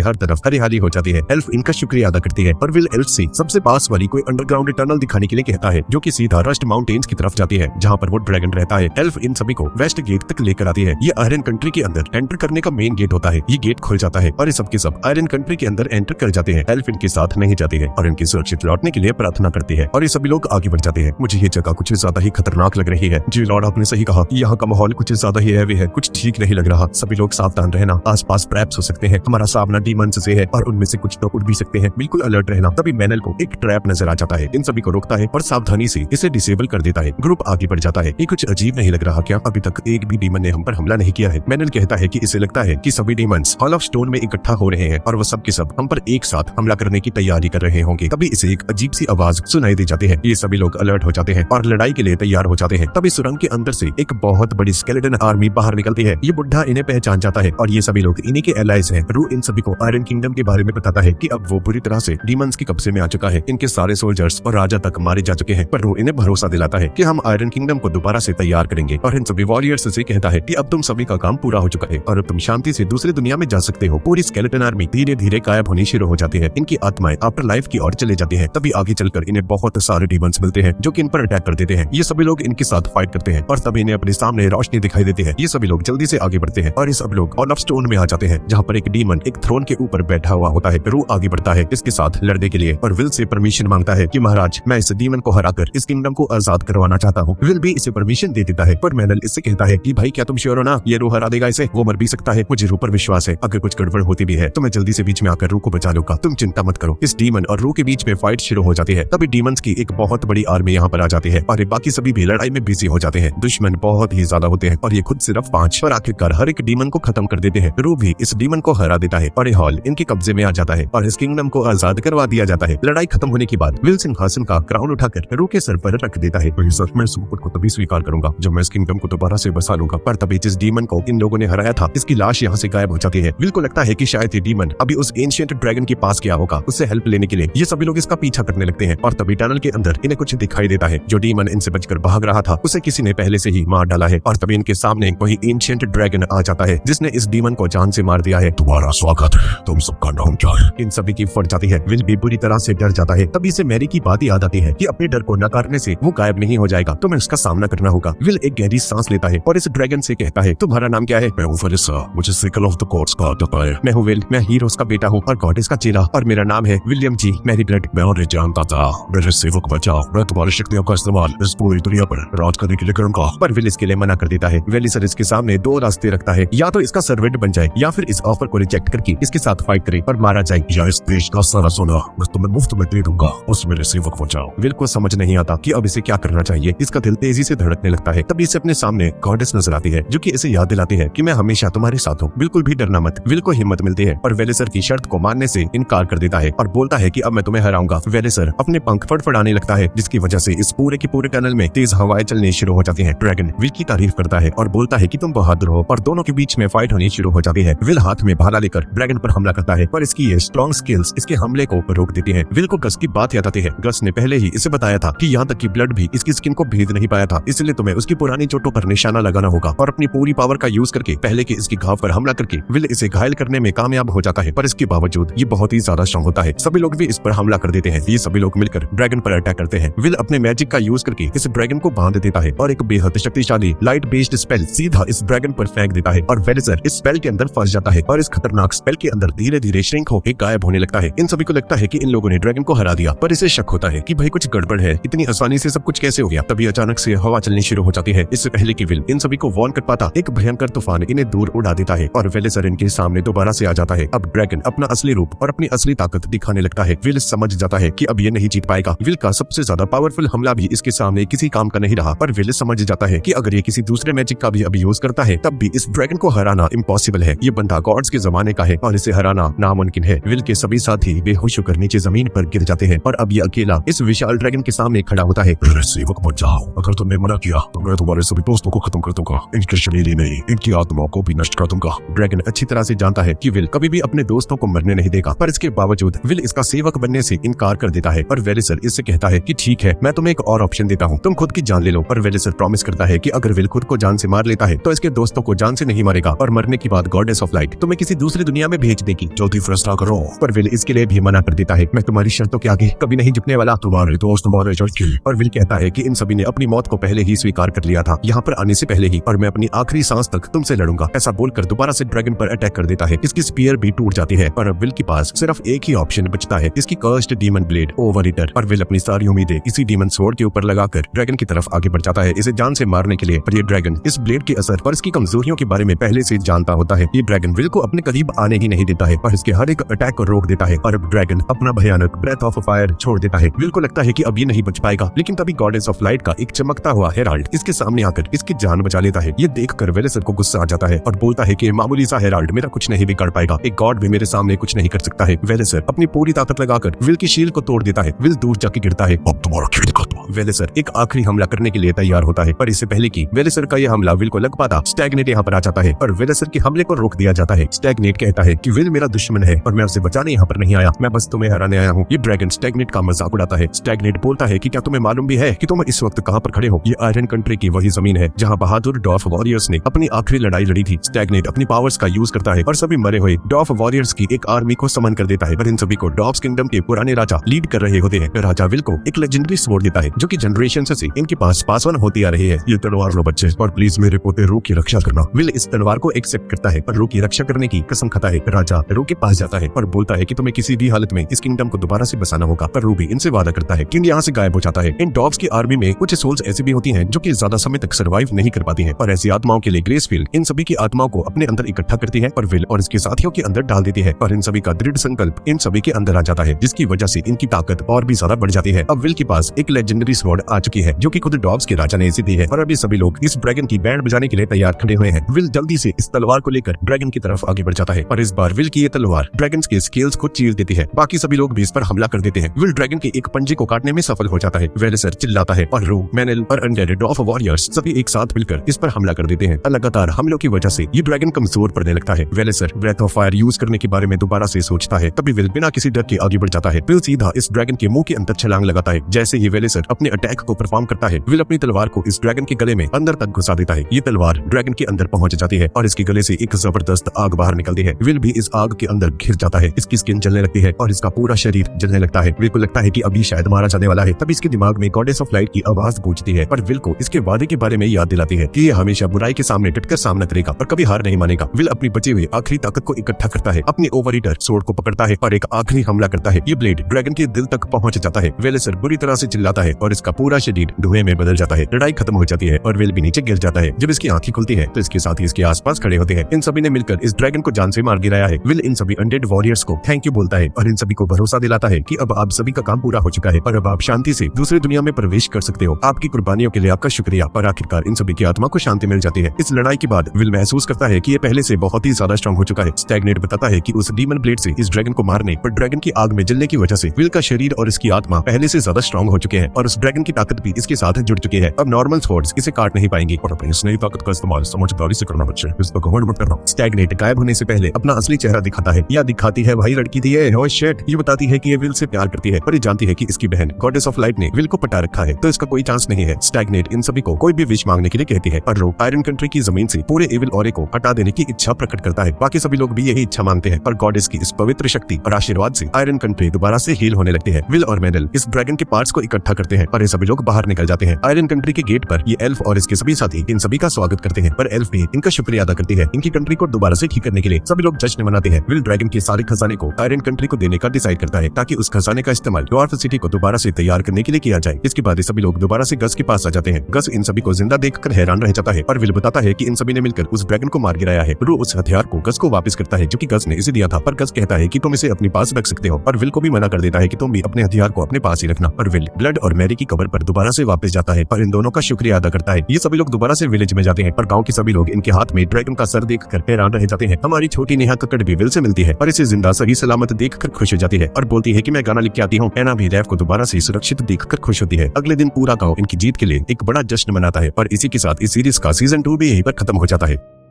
हर तरफ हरियाली हो जाती है। एल्फ इनका शुक्रिया अदा करती है और विल एल्फ से सबसे पास वाली कोई अंडरग्राउंड टनल दिखाने के लिए कहता है जो कि सीधा रस्ट माउंटेन्स की तरफ जाती है जहाँ पर वो ड्रैगन रहता है। एल्फ इन सभी को वेस्ट गेट तक लेकर आती है। ये आयरन कंट्री के अंदर एंटर करने का मेन गेट होता है। ये गेट खुल जाता है और ये सब के सब आयरन कंट्री के अंदर एंटर कर जाते हैं। एल्फ इनके साथ नहीं जाती है और इनकी सुरक्षित लौटने के लिए प्रार्थना करती है और ये सभी लोग आगे बढ़ जाते हैं। मुझे ये जगह कुछ ज्यादा ही खतरनाक लग रही है। जी लॉर्ड, आपने सही कहा। यहाँ का माहौल कुछ ज्यादा ही हैवी है। कुछ ठीक नहीं लग रहा। सभी लोग सावधान रहना। आसपास ट्रैप्स हो सकते हैं। हमारा सामना डीमंस से है और उनमें से कुछ तो उड़ भी सकते हैं। बिल्कुल अलर्ट रहना। तभी मैनल को एक ट्रैप नजर आ जाता है। इन सभी को रोकता है और सावधानी से इसे डिसेबल कर देता है। ग्रुप आगे बढ़ जाता है। ये कुछ अजीब नहीं लग रहा क्या? अभी तक एक भी डीमन ने हम पर हमला नहीं किया है। मैनल कहता है कि इसे लगता है कि सभी डीमंस हॉल ऑफ स्टोन में इकट्ठा हो रहे हैं और वो सब के सब हम पर एक साथ हमला करने की तैयारी कर रहे होंगे। तभी इसे एक अजीब सी आवाज सुनाई दी जाती है। ये सभी लोग अलर्ट हो जाते हैं और लड़ाई के लिए तैयार हो जाते हैं। तभी सुरंग के अंदर से एक बहुत बड़ी स्केलेटन आर्मी बाहर निकलती है। ये बुढ़ा इन्हें पहचान जाता है और ये सभी लोग इन्हीं के एलाइज हैं। रू इन सभी को आयरन किंगडम के बारे में बताता है कि अब वो पूरी तरह से डीमंस के कब्जे में आ चुका है। इनके सारे सोल्जर्स और राजा तक मारे जा चुके हैं पर रू इन्हें भरोसा दिलाता है कि हम आयरन किंगडम को दोबारा से तैयार करेंगे और इन सभी वॉरियर्स से कहता है कि अब तुम सभी का काम पूरा हो चुका है और अब तुम शांति से दूसरी दुनिया में जा सकते हो। पूरी स्केलेटन आर्मी धीरे धीरे गायब होनी शुरू हो जाती है। इनकी आत्माएं आफ्टर लाइफ की ओर चले जाती है। तभी आगे चलकर इन्हें बहुत सारे डीमंस मिलते हैं जो कि इन पर अटैक कर देते हैं। ये सभी लोग इनके साथ फाइट करते हैं और तभी इन्हें अपने सामने रोशनी दिखाई देती है। ये सभी लोग जल्दी से आगे बढ़ते हैं और ये सब लोग हॉल ऑफ स्टोन में आ जाते हैं जहाँ पर एक डीमन एक थ्रोन के ऊपर बैठा हुआ होता है। रू आगे बढ़ता है इसके साथ लड़ने के लिए और विल से परमिशन मांगता है कि महाराज, मैं इस डीमन को हराकर इस किंगडम को आजाद करवाना चाहता हूँ। विल भी इसे परमिशन दे देता है पर मैनल इससे कहता है कि भाई क्या तुम श्योर हो ना? ये रू हरा देगा इसे? वो मर भी सकता है। मुझे रू पर विश्वास है। अगर कुछ गड़बड़ होती भी है तो मैं जल्दी से बीच में आकर रू को बचा लूंगा। तुम चिंता मत करो। इस डीमन और रू के बीच में फाइट शुरू हो जाती है। तभी डीमंस की एक बहुत बड़ी आर्मी यहाँ पर आ जाती है और बाकी सभी भी लड़ाई में बिजी हो जाते हैं। दुश्मन बहुत ही ज्यादा होते हैं और ये खुद सिर्फ 5 पर आखिरकार हर एक डीमन को खत्म कर देते हैं। रू भी इस डीमन को हरा देता है और ये हॉल इनके कब्जे में आ जाता है और इस किंगडम को आजाद करवा दिया जाता है। लड़ाई खत्म होने के बाद विल सिंहासन का क्राउन उठाकर रू के सर पर रख देता है। सर, मैं सुपर को तभी स्वीकार करूंगा जब मैं इस किंगडम को दोबारा से बसा लूंगा। पर तभी जिस डीमन को इन लोगों ने हराया था इसकी लाश यहाँ से गायब हो जाती है। विल को लगता है कि शायद ये डीमन अभी उस एंशिएंट ड्रैगन के पास गया होगा उससे हेल्प लेने के लिए। ये सभी लोग इसका पीछा करने लगते हैं और तभी टनल के अंदर इन्हें कुछ दिखाई देता है। जो डीमन इनसे बचकर भाग रहा था उसे किसी ने पहले से ही मार डाला है और तभी इनके सामने वही एंशिएंट ड्रैगन आ जाता है जिसने इस डीमन को जान से मार दिया है। तुम्हारा स्वागत है। तुम सबका नाम क्या है? इन सभी की फट जाती है। विल भी बुरी तरह से डर जाता है। तभी से मैरी की बात याद आती है कि अपने डर को नकारने से वो गायब नहीं हो जाएगा, तो मैं उसका सामना करना होगा। विल एक गहरी सांस लेता है और इस ड्रैगन से कहता है, तुम्हारा नाम क्या है? मैं हूँ फेलिसा। मुझे सिकल ऑफ द गॉड्स का पता है। मैं हूँ विल। मैं हीरोज का बेटा हूँ और गॉडेस का चेला और मेरा नाम है विलियम जी मैरी ब्लड। मैं उन्हें जानता था। मेरे सेवक बचाओ। मैं तुम्हारी शक्तियों का इस्तेमाल इस पूरी दुनिया पर राज करने के लिए करूंगा। पर विल इसके लिए मना कर देता है। वेलिसर इसके सामने 2 रास्ते रखता है, या तो इसका सर्वेंट बन जाए या फिर इस ऑफर को रिजेक्ट करके इसके साथ फाइट करे और मारा जाए, या इस देश का सारा सोना मैं तुम्हें मुफ्त में दे दूंगा। उस मेरे सेवक बचाओ। विल को समझ नहीं आता कि अब इसे क्या करना चाहिए। इसका दिल तेजी से धड़कने लगता है। तभी इसे अपने सामने गॉडेस नजर आती है जो कि इसे याद दिलाती है कि मैं हमेशा तुम्हारे साथ हूँ, बिल्कुल भी डरना मत। विल को हिम्मत मिलती है और वेलिसर की शर्त को मानने से इनकार कर देता है और बोलता है कि अब मैं तुम्हें हराऊंगा। वेलिसर अपने पंख फड़फड़ाने लगता है जिसकी वजह से इस पूरे के पूरे टनल में तेज हवाएं चलनी शुरू हो जाती हैं। ड्रैगन विल की तारीफ करता है और बोलता है कि तुम बहादुर हो और दोनों के बीच में फाइट होनी शुरू हो जाती है। विल हाथ में भाला लेकर ड्रैगन पर हमला करता है पर इसकी ये स्ट्रॉन्ग स्किल्स इसके हमले को रोक देती है। विल को गस की बात याद आती है। गस ने पहले ही इसे बताया था कि यहाँ तक कि ब्लड भी इसकी स्किन को भेद नहीं पाया था, इसलिए तुम्हें उसकी पुरानी चोटों पर निशाना लगाना होगा और अपनी पूरी पावर का यूज करके पहले के इसकी घाव पर हमला करके विल इसे घायल करने में कामयाब हो जाता है। पर इसके बावजूद ये बहुत ही ज्यादा स्ट्रॉन्ग होता है। सभी लोग भी इस पर हमला कर देते हैं। ये सभी लोग मिलकर ड्रैगन पर अटैक करते हैं। विल अपने मैजिक का यूज करके इस ड्रैगन को बांध देता है और एक बेहद शक्तिशाली लाइट बेस्ड स्पेल सीधा इस ड्रैगन पर फेंक देता है और वेलिसर इस स्पेल के अंदर फंस जाता है और इस खतरनाक स्पेल के अंदर धीरे धीरे श्रिंक होकर गायब होने लगता है। इन सभी को लगता है कि इन लोगों ने ड्रैगन को हरा दिया, पर इसे शक होता है कि भाई कुछ गड़बड़ है, इतनी आसानी से सब कुछ कैसे हो गया। तभी अचानक से हवा चलनी शुरू हो जाती है। इससे पहले कि विल इन सभी को वार्न कर पाता, एक भयंकर तूफान इन्हें दूर उड़ा देता है और वेलिसर इनके सामने दोबारा से आ जाता है। अब ड्रैगन अपना असली रूप और अपनी असली ताकत दिखाने लगता है। विल समझ जाता है कि अब ये नहीं जीत पाएगा। विल का सबसे ज्यादा पावरफुल हमला भी इसके सामने किसी काम का नहीं रहा। पर विल समझ जाता है कि अगर ये किसी दूसरे मैजिक का भी यूज करता है तब भी इस ड्रैगन को हराना इम्पॉसिबल है। ये बंदा गॉड्स के जमाने का है और इसे हराना नामुमकिन है। विल के सभी साथी बेहोश होकर नीचे जमीन पर गिर जाते हैं और अब ये अकेला इस विशाल ड्रैगन के सामने खड़ा होता है। मेरे सेवक मत जाओ, अगर तुमने मना किया तो मैं तुम्हारे सभी दोस्तों को खत्म कर दूंगा। इनके शरीर ही नहीं, इनकी आत्माओं को भी नष्ट कर दूंगा। ड्रैगन अच्छी तरह से जानता है कि विल कभी भी अपने दोस्तों को मरने नहीं देगा, पर इसके बावजूद विल इसका सेवक बनने से इनकार कर देता है। पर वेलिसर इससे कहता है कि ठीक है, मैं तुम्हें एक और ऑप्शन देता हूँ, तुम खुद की जान ले लो। पर वेलिसर प्रॉमिस करता है कि अगर विल खुद को जान से मार लेता है तो इसके दोस्तों को जान से नहीं मारेगा और मरने के बाद गॉडेस ऑफ लाइट तुम्हें किसी दूसरी दुनिया में भेज देगी। जल्दी फैसला करो। पर विल इसके लिए भी मना कर देता है, मैं तुम्हारी शर्तों के आगे कभी नहीं झुकने वाला। तुम्हारे दोस्त तुम्हारे चर्च और विल कहता है कि इन सभी ने अपनी मौत को पहले ही स्वीकार कर लिया था, यहाँ पर आने से पहले ही, और मैं अपनी आखिरी सांस तक तुमसे लड़ूंगा। ऐसा बोलकर दोबारा से ड्रैगन पर अटैक कर देता है। इसकी स्पीयर भी टूट जाती है और अब विल के पास सिर्फ एक ही ऑप्शन बचता है, इसकी cursed demon blade over eater. और विल अपनी सारी उम्मीदें इसी डीमन स्वॉर्ड के ऊपर लगाकर ड्रैगन की तरफ आगे बढ़ जाता है, इसे जान से मारने के लिए। पर ये ड्रैगन इस ब्लेड के असर और इसकी कमजोरियों के बारे में पहले से जानता होता है। ये ड्रैगन विल को अपने करीब आने ही नहीं देता है और इसके हर एक अटैक को रोक देता है। और अब ड्रैगन अपना भयानक ब्रेथ ऑफ फायर छोड़ देता है। विल को लगता है कि अब ये नहीं बच पाएगा, लेकिन तभी गॉडेस ऑफ लाइट का एक चमकता हुआ हेराल्ड इसके सामने आकर इसकी जान बचा लेता है। ये देखकर वेलिसर को गुस्सा आ जाता है और बोलता है कि मामूली सा हेराल्ड मेरा कुछ नहीं बिगाड़ पाएगा, एक गॉड भी मेरे सामने कुछ नहीं कर सकता है। वेलिसर अपनी पूरी ताकत लगाकर विल की शील्ड को तोड़ देता है। विल दूर जाके गिरता है। अब तुम्हारा खेल खत्म। वेलिसर एक आखिरी हमला करने के लिए तैयार होता है, पर इससे पहले कि वेलिसर का यह हमला विल को लग पाता, स्टैग्नेट यहाँ पर आ जाता है और वेलिसर के हमले को रोक दिया जाता है। स्टैग्नेट कहता है कि विल मेरा दुश्मन है और मैं उसे बचाने यहाँ पर नहीं आया, मैं बस तुम्हें हराने आया हूँ। ये ड्रैगन स्टैग्नेट का मजाक उड़ाता है। स्टैग्नेट बोलता है कि क्या तुम्हें मालूम भी है कि तुम इस वक्त कहाँ पर खड़े हो? ये आयरन कंट्री की वही जमीन है जहाँ बहादुर डॉर्फ वॉरियर्स ने अपनी आखिरी लड़ाई लड़ी थी। स्टैग्नेट अपनी पावर्स का यूज करता है और सभी मरे हुए डॉर्फ वॉरियर्स की एक आर्मी को समन कर देता है, पर इन सभी को डॉर्फ किंगडम के पुराने राजा लीड कर रहे होते हैं। राजा विल को एक लेजेंडरी स्वॉर्ड देता है जो कि जनरेशन से इनके पास ऑन होती आ रही है। ये तलवार लो बच्चे, और प्लीज मेरे पोते रू की रक्षा करना। विल इस तलवार को एक्सेप्ट करता है पर रू की रक्षा करने की कसम खाता है। राजा रू के पास जाता है और बोलता है कि तुम्हें किसी भी हालत में इस किंगडम को दोबारा से बसाना होगा, पर रू भी इनसे वादा करता है। किंग यहाँ से गायब हो जाता है। इन डॉग्स की आर्मी में कुछ सोल्स ऐसी भी होती हैं जो कि ज्यादा समय तक सर्वाइव नहीं कर पाती हैं, और ऐसी आत्माओं के लिए ग्रेसफील्ड इन सभी की आत्माओं को अपने अंदर इकट्ठा करती है और विल और इसके साथियों के अंदर डाल देती है, और इन सभी का दृढ़ संकल्प इन सभी के अंदर आ जाता है, जिसकी वजह से इनकी ताकत और भी ज्यादा बढ़ जाती है। अब विल के पास एक लेजेंडरी स्वॉर्ड आ चुकी है जो कि खुद डॉग्स के राजा ने इसे दी है, और अभी सभी लोग इस ड्रैगन की बैंड बजाने के लिए तैयार खड़े हुए हैं। विल जल्दी से इस तलवार को लेकर ड्रैगन की तरफ आगे बढ़ जाता है और इस बार विल की ये तलवार ड्रैगन के स्केल्स को चीर देती है। बाकी सभी लोग भी इस पर हमला कर देते हैं। विल ड्रैगन के एक पंजे को काटने में सफल हो जाता है। वेलिसर चिल्लाता है और रू, मैनेल और अनडेड डॉर्फ वॉरियर्स सभी एक साथ मिलकर इस पर हमला कर देते हैं। लगातार हमलों की वजह से ये ड्रैगन कमजोर पड़ने लगता है। वेलिसर ब्रेथ ऑफ फायर यूज करने के बारे में दोबारा से सोचता है, तभी विल बिना किसी डर के आगे बढ़ जाता है। विल सीधा इस ड्रैगन के मुंह के अंदर छलांग लगाता है। जैसे ही वेलिसर अपने अटैक को परफॉर्म करता है, विल अपनी तलवार को इस ड्रैगन के गले में अंदर तक घुसा देता है। ये तलवार ड्रैगन के अंदर पहुंच जाती है और इसके गले से एक जबरदस्त आग बाहर निकलती है। विल भी इस आग के अंदर घिर जाता है। इसकी स्किन जलने लगती है और इसका पूरा शरीर जलने लगता है। विल को लगता है कि अभी शायद मारा जाने वाला है। तभी इसके दिमाग में गॉडेस ऑफ लाइट की आवाज गूंजती है, पर विल को इसके वादे के बारे में याद दिलाती है कि ये हमेशा बुराई के सामने डटकर सामना करेगा और कभी हार नहीं मानेगा। विल अपनी बची हुई आखिरी ताकत को इकट्ठा करता है, अपने ओवर ईटर स्वॉर्ड को पकड़ता है और एक आखिरी हमला करता है। ये ब्लेड ड्रैगन के दिल तक पहुंच जाता है। वेलिसर बुरी तरह से चिल्लाता है और इसका पूरा शरीर धुएं में बदल जाता है। लड़ाई खत्म हो जाती है और विल भी नीचे गिर जाता है। जब इसकी आंखें खुलती है तो इसके साथी इसके आसपास खड़े होते हैं। इन सभी ने मिलकर इस ड्रैगन को जान से मार गिराया है। विल इन सभी अनडेड वॉरियर्स को थैंक यू बोलता है और इन सभी को भरोसा दिलाता है कि अब आप सभी का काम पूरा हो चुका है और अब आप शांति से दूसरी दुनिया में प्रवेश कर सकते हो। आपकी कुर्बानियों के लिए आपका शुक्रिया। पर आखिरकार इन सभी की आत्मा को शांति मिल जाती है। इस लड़ाई के बाद विल महसूस करता है कि ये पहले से बहुत ही ज्यादा स्ट्रांग हो चुका है। स्टैग्नेट बताता है कि उस डीमन ब्लेड से इस ड्रैगन को मारने पर ड्रैगन की आग में जलने की वजह से विल का शरीर और इसकी आत्मा पहले से ज्यादा स्ट्रांग हो चुके हैं और उस ड्रैगन की ताकत भी इसके साथ जुड़ चुकी है। अब नॉर्मल स्वॉर्ड्स इसे काट नहीं पाएंगी। और अपनी इस नई ताकत का इस्तेमाल समझदारी से करना बच्चे, इस पर घमंड मत करना। स्टैग्नेट गायब होने से पहले अपना असली चेहरा दिखाता है या दिखाती है वही लड़की थी ये। Oh shit. ये बताती है कि ये विल से प्यार करती है, पर ये जानती है कि इसकी बहन गॉडेस ऑफ लाइट ने विल को पटा रखा है, तो इसका कोई चांस नहीं है। स्टैग्नेट इन सभी को कोई भी विश मांगने के लिए कहती है और रो आयरन कंट्री की जमीन से पूरे एविल ऑरे को हटा देने की इच्छा प्रकट करता है। बाकी सभी लोग भी यही इच्छा मांगते हैं और गॉडेस की इस पवित्र शक्ति और आशीर्वाद से आयरन कंट्री दोबारा से हील होने लगती है। विल और मैनल इस ड्रैगन के पार्ट्स को इकट्ठा करते हैं और ये सभी लोग बाहर निकल जाते हैं। आयरन कंट्री के गेट पर ये एल्फ और इसके सभी साथी इन सभी का स्वागत करते हैं, पर एल्फ भी इनका शुक्रिया अदा करती है। इनकी कंट्री को दोबारा से ठीक करने के लिए सभी लोग जश्न मनाते हैं। विल ड्रैगन के सारे खजाने को आयरन कंट्री को देने का डिसाइड करता है ताकि उस खजाने का इस्तेमाल ड्वार्फ सिटी को दोबारा से तैयार करने के लिए किया जाए। इसके बाद सभी लोग दोबारा से गस के पास आ जाते हैं। गस इन सभी को जिंदा देखकर हैरान रह जाता है और विल बताता है कि इन सभी ने मिलकर उस ड्रैगन को मार गिराया है। रू उस हथियार को गस को वापस वापस करता है जो कि गज ने इसे दिया था, पर गज कहता है कि तुम इसे अपने पास रख सकते हो, पर विल को भी मना कर देता है कि तुम भी अपने हथियार को अपने पास ही रखना। पर विल ब्लड और मैरी की कब्र पर दोबारा से वापस जाता है, पर इन दोनों का शुक्रिया अदा करता है। ये सभी लोग दोबारा से विलेज में जाते हैं, पर गाँव के सभी लोग इनके हाथ में ड्रैगन का सर देख कर हैरान रह जाते हैं। हमारी छोटी नेहा कक्कड़ भी विल से मिलती है, पर इसे जिंदा सही सलामत देख कर खुश हो जाती है और बोलती है कि मैं गाना लिख के आती हूँ। एना भी रैफ को दोबारा से सुरक्षित देख कर खुश होती है। अगले दिन पूरा गाँव इनकी जीत के लिए एक बड़ा जश्न मनाता है, और इसी के साथ इस सीरीज का सीजन 2 भी यहीं पर खत्म हो जाता है।